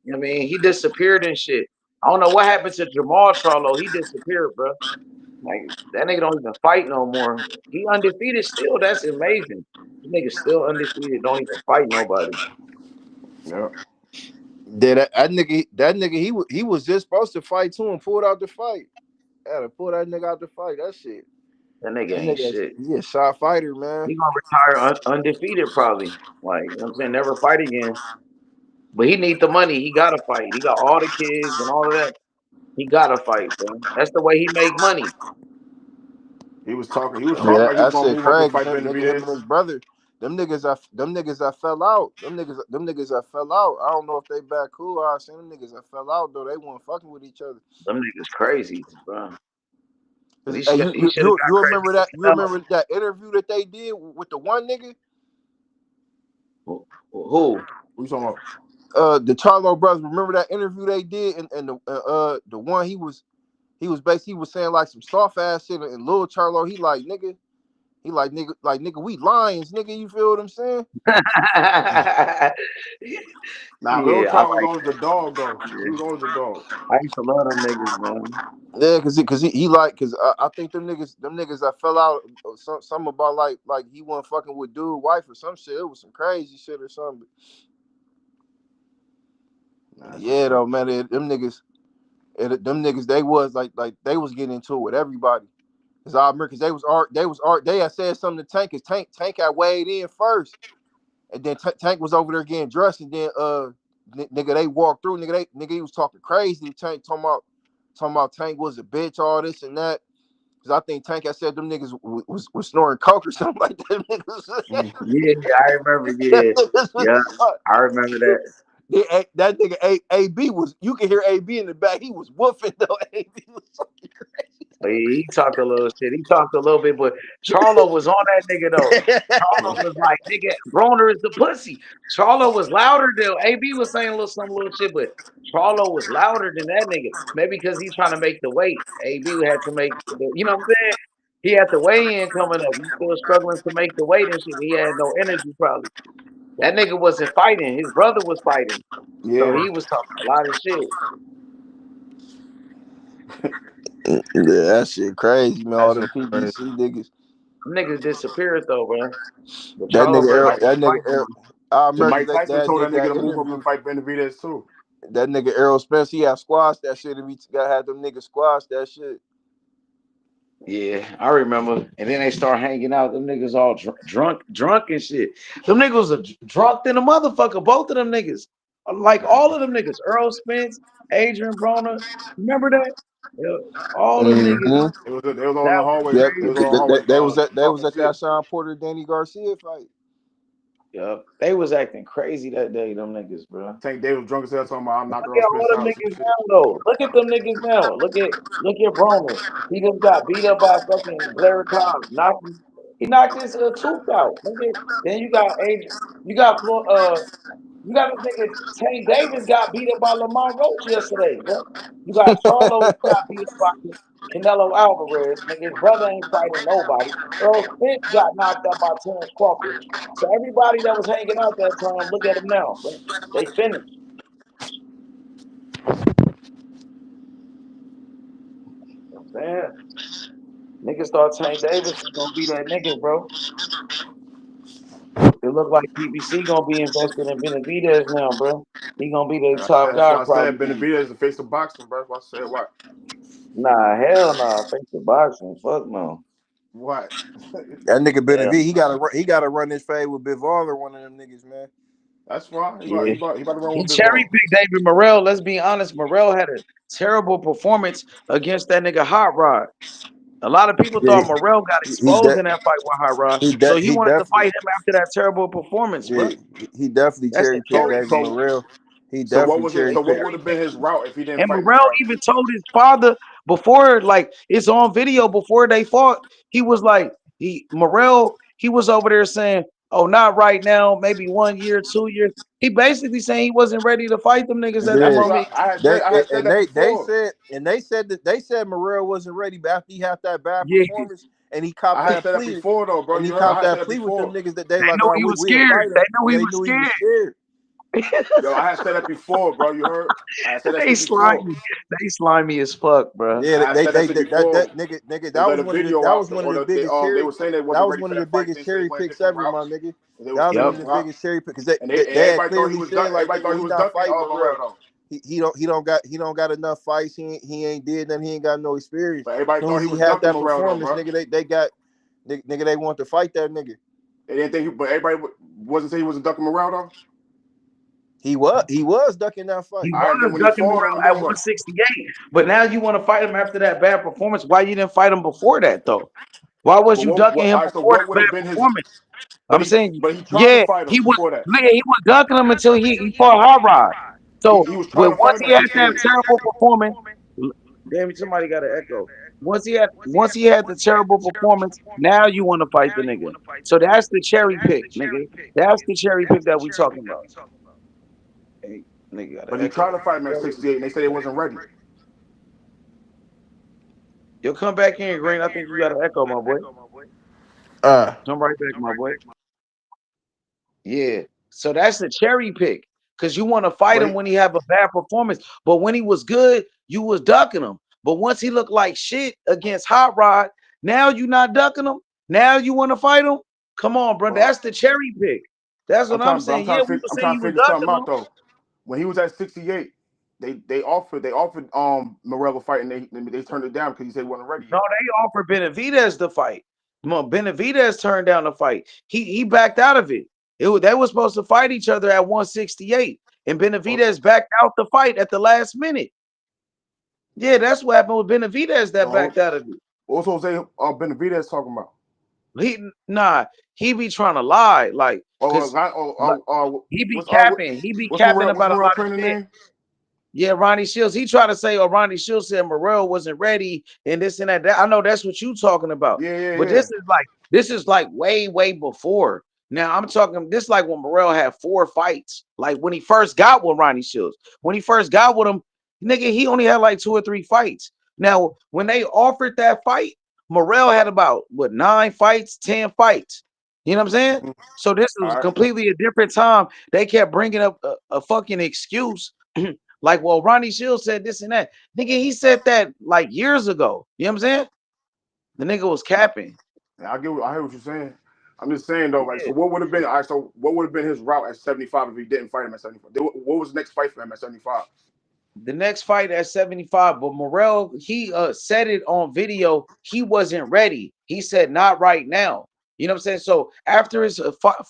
You know what I mean? He disappeared and shit. I don't know what happened to Jamal Charlo. He disappeared, bro. Like that nigga don't even fight no more. He undefeated still. That's amazing. This nigga still undefeated. Don't even fight nobody. Yeah. That nigga, he was just supposed to fight too and pulled out the fight. Had to pull that nigga out the fight. That shit. That nigga That ain't nigga, shit. he a shot fighter, man. He gonna retire undefeated probably. Like, you know what I'm saying? Never fight again. But he need the money. He gotta fight. He got all the kids and all of that. He gotta fight, bro. That's the way he make money. He was talking. He was talking Yeah, like he was that gonna shit move up and crazy. fight Him, nigga, him Benavidez. and his brother. Them niggas that fell out. Them niggas that fell out. I don't know if they back cool. I seen them niggas that fell out though. They weren't fucking with each other. Them niggas crazy, bro. But Hey, he should have got you crazy remember with that? You Canelo. remember that interview that they did with the one nigga? Who? What you talking about? The Charlo brothers. Remember that interview they did, and the one he was basically he was saying like some soft ass shit, and Lil Charlo he like nigga we lions nigga, you feel what I'm saying? Nah, Lil Yeah, I Charles was like. always the dog though. He Yeah. was always the dog. I used to love them niggas, man. Yeah, he like I think them niggas that fell out some about like he wasn't fucking with dude wife or some shit. It was some crazy shit or something. Nah, that's what's Yeah up. though, man, them niggas they was like they was getting into it with everybody. Cause I remember, cause they had said something to Tank, cause Tank had weighed in first, and then Tank was over there getting dressed, and then nigga they walked through, nigga he was talking crazy. Tank talking about Tank was a bitch, all this and that. Cause I think Tank had said them niggas was snoring coke or something like that. Yeah, I remember. Them Yeah, niggas yeah, was, I remember that. that nigga AB was, you can hear AB in the back. He was woofing though. AB was fucking He talked a little shit. He talked a little bit, but Charlo was on that nigga though. Charlo was like, nigga, Broner is the pussy. Charlo was louder than AB was saying some little shit, but Charlo was louder than that nigga. Maybe because he's trying to make the weight. AB had to make the, you know what I'm saying? He had the weigh in coming up. He still struggling to make the weight and shit. He had no energy probably. That nigga wasn't fighting. His brother was fighting. So Yeah, he was talking a lot of shit. yeah, that shit crazy, man. that All shit them was crazy. PBC niggas. Them niggas disappeared though, bro. But That Charlo nigga, Shit, brother Mike, Errol, that ain't nigga, fighting no Errol, more. I shit, remember Mike Tyson that told that did nigga that to move up and interview. fight Benavidez too. That nigga Errol Spence, he had squashed that shit, and we got had them niggas squash that shit. Yeah, I remember. And then they start hanging out. Them niggas all drunk and shit. Them niggas are drunk than a motherfucker. Both of them niggas. Like all of them niggas. Earl Spence, Adrian Broner. Remember that? Yeah, all them niggas. Mm-hmm. They was on That the was hallway. Yep, They was crazy. on the hallway they was talking at that shit. Sean Porter Danny Garcia fight. Yep. They was acting crazy that day, them niggas, bro. Tank Davis was drunk as hell talking about I'm knocking Look Earl at all Spence them out. Some niggas shit. now, though. Look at them niggas now. Look at Broner. He just got beat up by fucking Blair Cobb. He knocked his tooth out. Then you got Adrian. You got you got this nigga Tank Davis got beat up by Lamont Roach yesterday, bro. You got Charlo got beat up by Canelo Alvarez. Nigga, his brother ain't fighting nobody. Earl Spence got knocked out by Terrence Crawford. So everybody that was hanging out that time, look at them now, bro. They finished. You know what I'm saying? Niggas thought Tank Davis was gonna be that nigga, bro. It looked like PBC gonna be invested in Benavidez now, bro. He gonna be the top That's guy why I said probably. Benavidez is the face of boxing, bro. That's why I said what? Nah, hell nah. Face the boxing. Fuck no. What? That nigga Hell Benavidez, nah. he gotta run his fade with Bivol or one of them niggas, man. That's fine. Yeah. He about to run He with cherry Bivol. picked David Morrell. Let's be honest. Morrell had a terrible performance against that nigga Hot Rod. A lot of people Yeah, thought Morrell got he exposed de- in that fight with Hot Rod. he So de- he he wanted to definitely fight him after that terrible performance, bro. yeah, he definitely That's a cherry picked So cherry David pick. so Morrell. He so what definitely was it? cherry So what picked. would have been his route if he didn't And fight Morrell Morrell? even told his father before, like it's on video before they fought. He was like, he was over there saying, "Oh, not right now. Maybe 1 year, 2 years." He basically saying he wasn't ready to fight them niggas at the That's Yeah, what moment. I had said that before. they said that they said Morrell wasn't ready, but after he had that bad Yeah, performance and he copped I had that said that plea before though, bro. and he You heard? I copped had said that that plea with them before. niggas that they they like, knew all right, he was we'll scared. fight They him. knew Yeah, he they was knew he was scared. scared. Yo, I had said that before, bro. You heard? I had said that They shit before. slimy. They slimy as fuck, bro. Yeah, I had said that shit before. that nigga They that let was a one of the video that out, was one of or the biggest they cherry were saying they that wasn't was ready one for of the that fight. biggest They said they cherry went a picks different ever, route. my nigga. And they was That was saying one Yep. of the different route. biggest cherry picks And because they had everybody thought he clearly was said like everybody nigga thought he we was not ducking fighting Morrell Morrell. though. He don't got enough fights. He ain't did nothing. He ain't got no experience. But everybody As soon thought as he he was had ducking that Morrell though, performance, bro. nigga, they got nigga they want to fight that nigga. They didn't think, but everybody wasn't saying he wasn't ducking Morrell though. He was ducking that He fight. All right, then was when he ducking fought him, Morrell and at then what? 168. But now you want to fight him after that bad performance. Why you didn't fight him before that though? Why was But you ducking what? him All right, so before what the would have bad been his? performance? I'm saying, But he tried to yeah, fight him before that. he was ducking him until he fought Hot Rod. So He was trying when to fight once him he at had this that stage. terrible performance, damn, somebody got an echo. Once he had the terrible performance, now you want to fight the nigga. So that's the cherry pick, nigga. That's the cherry pick that we talking about. Nigga got an But he tried echo. to fight him at 68, and they said he wasn't ready. You'll come back in, Green. I think you got an echo, my boy. Uh, Come right back, my boy. Yeah. So that's the cherry pick. Cause you want to fight but him when he have a bad performance. But when he was good, you was ducking him. But once he looked like shit against Hot Rod, now you not ducking him. Now you want to fight him. Come on, bro. well, That's the cherry pick. That's what I'm I'm saying. trying Yeah, to we figure, were I'm saying trying to you was figure something ducking him. out though. When he was at 68, they offered Morello fight, and they turned it down because he said he wasn't ready No, yet. they offered Benavidez the fight. Benavidez turned down the fight. He backed out of it. They were supposed to fight each other at 168, and Oh, Benavidez backed out the fight at the last minute. Yeah, that's what happened with Benavidez that so backed out of it. what's Jose Benavidez talking about? He nah, he be trying to lie, like, Oh, cause like, he be what's capping. He be what's capping Morel about a lot of trainer shit. name? Yeah, Ronnie Shields. He tried to say, oh, Ronnie Shields said Morrell wasn't ready and this and that. I know that's what you talking about. But Yeah. this is like way, way before. Now I'm talking this like when Morrell had 4 fights. Like when he first got with Ronnie Shields. When he first got with him, nigga, he only had like 2 or 3 fights. Now, when they offered that fight, Morrell had about 9 fights, 10 fights. You know what I'm saying? Mhm. So this All was right. completely a different time. They kept bringing up a fucking excuse. Like, well, Ronnie Shields said this and that. Nigga, he said that like years ago. You know what I'm saying? The nigga was No, capping. I hear what you're saying. I'm just saying though, like, Yeah. so what would have been all right? So what would have been his route at 75 if he didn't fight him at 75? What was the next fight for him at 75? The next fight at 75, but Morrell, he said it on video. He wasn't ready. He said, not right now. You know what I'm saying? So after his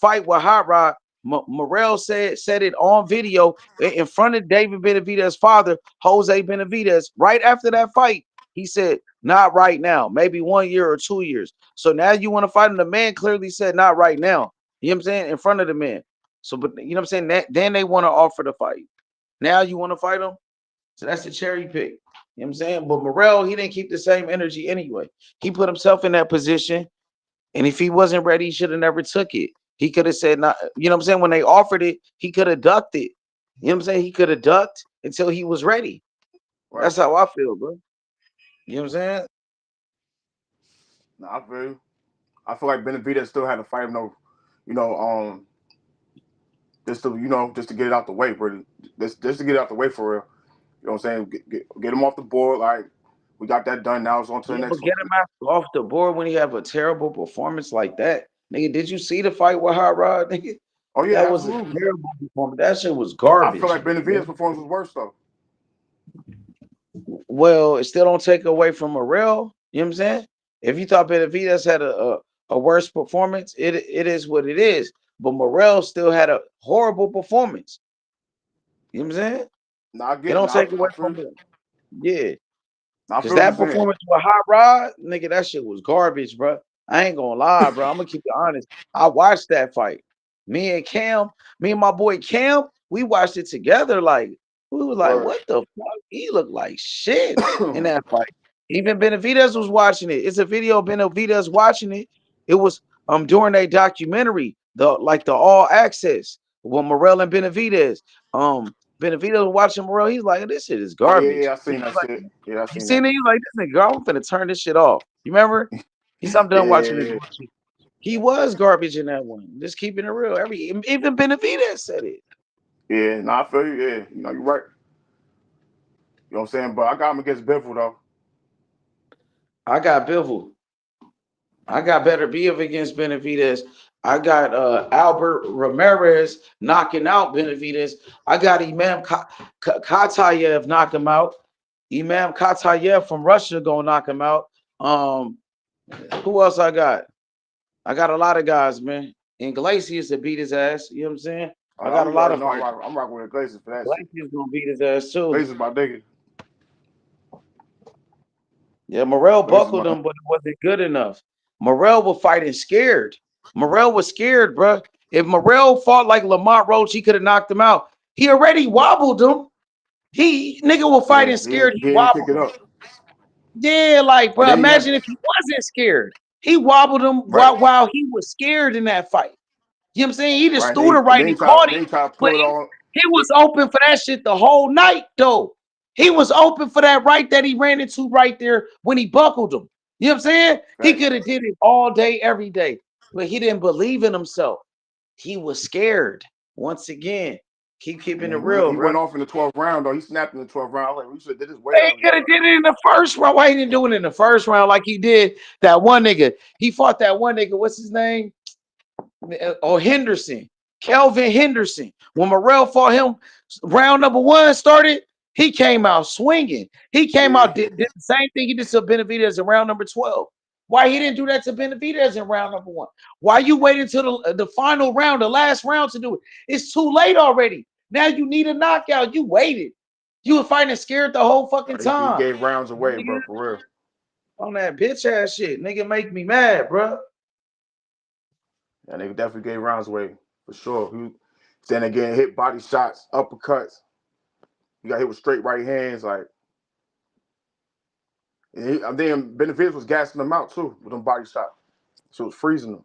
fight with Hot Rod, Morrell said it on video in front of David Benavidez's father, Jose Benavidez. Right after that fight, he said, not right now, maybe 1 year or 2 years. So now you want to fight him. The man clearly said, not right now. You know what I'm saying? In front of the man. So, but you know what I'm saying? Then they want to offer the fight. Now you want to fight him? So that's the cherry pick. You know what I'm saying? But Morrell, he didn't keep the same energy anyway. He put himself in that position. And if he wasn't ready, he should have never took it. He could have said, not, you know what I'm saying? When they offered it, he could have ducked it. You know what I'm saying? He could have ducked until he was ready. Right. That's how I feel, bro. You know what I'm saying? No, I feel you. I feel like Benavidez still had to fight him though, you know, just to get it out the way, bro. Just to get it out the way for real. You know what I'm saying? Get him off the board. Like we got that done. Now it's on to the Yeah, next but one. get him off the board when he have a terrible performance like that. Nigga, did you see the fight with Hot Rod, nigga? Oh yeah, That was a absolutely. terrible performance. That shit was I feel garbage. like Benavidez' performance was worse though. Well, it still don't take away from Morrell. You know what I'm saying? If you thought Benavidez had a worse performance, it is what it is. But Morrell still had a horrible performance. You know what I'm saying? Nah, I It get. don't Nah, take away I feel. from it. Yeah. Nah, I Cause feel what you're that saying. performance with Hot Rod, nigga, that shit was garbage, bro. I ain't gonna lie, bro. I'm gonna keep it honest. I watched that fight. Me and my boy Cam, we watched it together. Like, we was like, Word. what the fuck? He looked like shit in that fight. Even Benavidez was watching it. It's a video of Benavidez watching it. It was during a documentary, the all access with Morel and Benavidez. Benavidez was watching Morel. He's like, this shit is Oh yeah, garbage. yeah. I seen that shit. Yeah, I You seen that. seen it? He's like, this nigga, girl, I'm finna turn this shit off. You remember? He said, I'm Yeah, done watching this yeah, bullshit. He was garbage in that one. Just keeping it real. Even Benavidez said it. yeah. Yeah, nah, I feel you. Yeah, you know, you're right. You know what I'm saying? But I got him against Biffle though. I got Bivol. I got better Biv against Benavidez. I got Albert Ramirez knocking out Benavidez. I got Imam Katayev knock him out. Imam Katayev from Russia gonna knock him out. Um, who else I got? I got a lot of guys, man. And Glacius to beat his ass. You know what I'm saying? I got a You lot already of know fighters. I'm rocking with the Glazers for that shit. Glacius gonna beat his ass too. Glazers my nigga. Yeah, Morrell Glazers my. buckled him, but it wasn't good enough. Morrell was fighting scared. Morrell was scared, bro. If Morrell fought like Lamont Roach, he could have knocked him out. He already wobbled him. He nigga was Yeah, fighting scared. He he didn't pick wobbled it him. up. Yeah, like, And bro, then he got imagine if he wasn't scared. He wobbled him right, while he was scared in that fight. You know what I'm saying? He just right. threw the And right and caught then him, he tried to but pull it on. He was open for that shit the whole night, though. He was open for that right that he ran into right there when he buckled him. You know what I'm saying? He Right. could have did it all day, every day, but he didn't believe in himself. He was scared. Once again, keep keeping it real, He bro. went off in the 12th round, though. He snapped in the 12th round. I was like, we should have did this way He earlier, could have bro. did it in the first round. Why he didn't do it in the first round like he did that one nigga? He fought that one nigga. What's his name? Or Henderson, Kelvin Henderson. When Morrell fought him, round number one started, he came out swinging. He came Yeah. out, did the same thing he did to Benavidez in round number 12. Why he didn't do that to Benavidez in round number one? Why you waited till the final round, the last round to do it? It's too late already. Now you need a knockout. You waited. You were fighting scared the whole fucking He time. gave rounds away, Nigga, bro, for real. on that bitch ass shit. Nigga make me mad, bro. Yeah, they definitely gave rounds away, for sure. He standing again, hit body shots, uppercuts. He got hit with straight right hands. Like, I think Benavidez was gassing him out, too, with them body shots. So it was freezing him.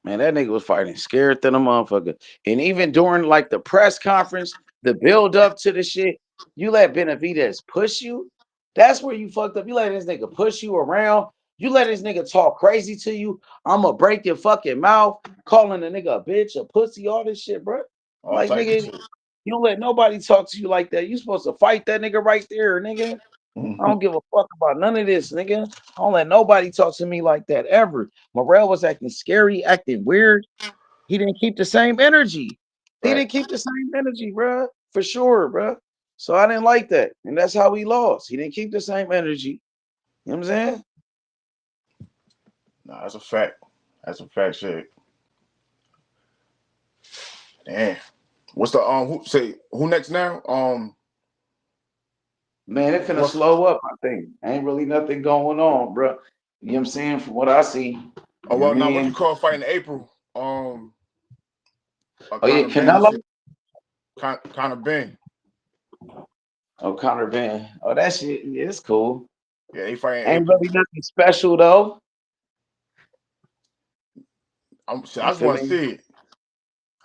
Man, that nigga was fighting scared than a motherfucker. And even during like the press conference, the build up to the shit, you let Benavidez push you. That's where you fucked up. You let this nigga push you around. You let this nigga talk crazy to you. I'ma break your fucking mouth, calling a nigga a bitch, a pussy, all this shit, bro. All Like, types of nigga, shit. you don't let nobody talk to you like that. You supposed to fight that nigga right there, nigga. I don't give a fuck about none of this, nigga. I don't let nobody talk to me like that ever. Morrell was acting scary, acting weird. He didn't keep the same energy. He Right. didn't keep the same energy, bro. For sure, bro. So I didn't like that. And that's how he lost. He didn't keep the same energy. You know what I'm saying? Nah, that's a fact. That's a fact, shit. Damn. What's the who next now? Man, it finna Russell. slow up, I think. Ain't really nothing going on, bro. You know what I'm saying? From what I see. Oh You know well, what I now what you mean? call fighting in April? Oh, yeah, Conor Ben. Canelo? Conor Ben. Oh, Conor Ben. Oh, that shit, yeah, it's cool. Yeah, they fighting in Ain't April. really nothing special, though. I You just feel want to me? see it.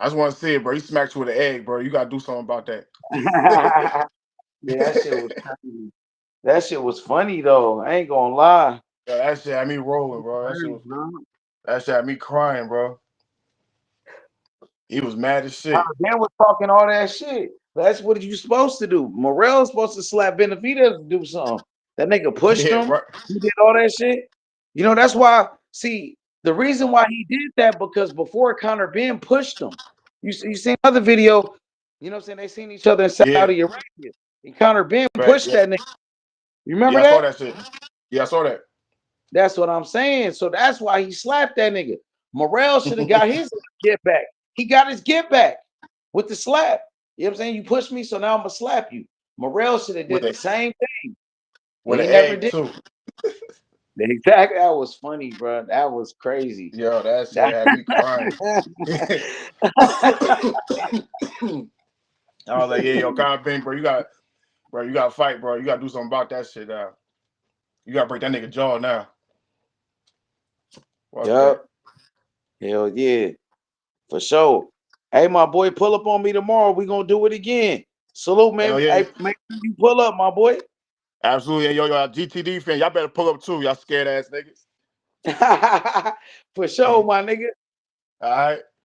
I just want to see it, bro. He smacked you with an egg, bro. You gotta do something about that. Yeah, that shit was crazy. That shit was funny though. I ain't gonna lie. Yeah, that shit had me rolling, bro. That shit had me crying, bro. He was mad as shit. Ben was talking all that shit. That's what you supposed to do. Morrell's supposed to slap Benavidez to do something. That nigga pushed Yeah, him. right. He did all that shit. You know, that's why. See, the reason why he did that because before Conor Ben pushed him. You seen another video. You know what I'm saying? They seen each other in Yeah, Saudi Arabia. And Conor Ben right. pushed Yeah, that nigga. You remember yeah, I saw that? that shit. Yeah, I saw that. That's what I'm saying. So that's why he slapped that nigga. Morrell should have got his get back. He got his get back with the slap. You know what I'm saying? You pushed me, so now I'm gonna slap you. Morrell should have with did a the same thing, and with he an never egg did. too. Exactly. That was funny, bro. That was crazy. Yo, that shit That- had me crying. I was like, yeah, yo, Conor Ben, bro, you got to fight, bro. You got to do something about that shit now. You got to break that nigga jaw now. Fuck that. Yup. Hell yeah. For sure. Hey, my boy, pull up on me tomorrow. We gonna do it again. Salute, Hell man. yeah. Hey, make sure you pull up, my boy. Absolutely. And yo, GTD fan, y'all better pull up too. Y'all scared ass niggas. For sure, my nigga. All right.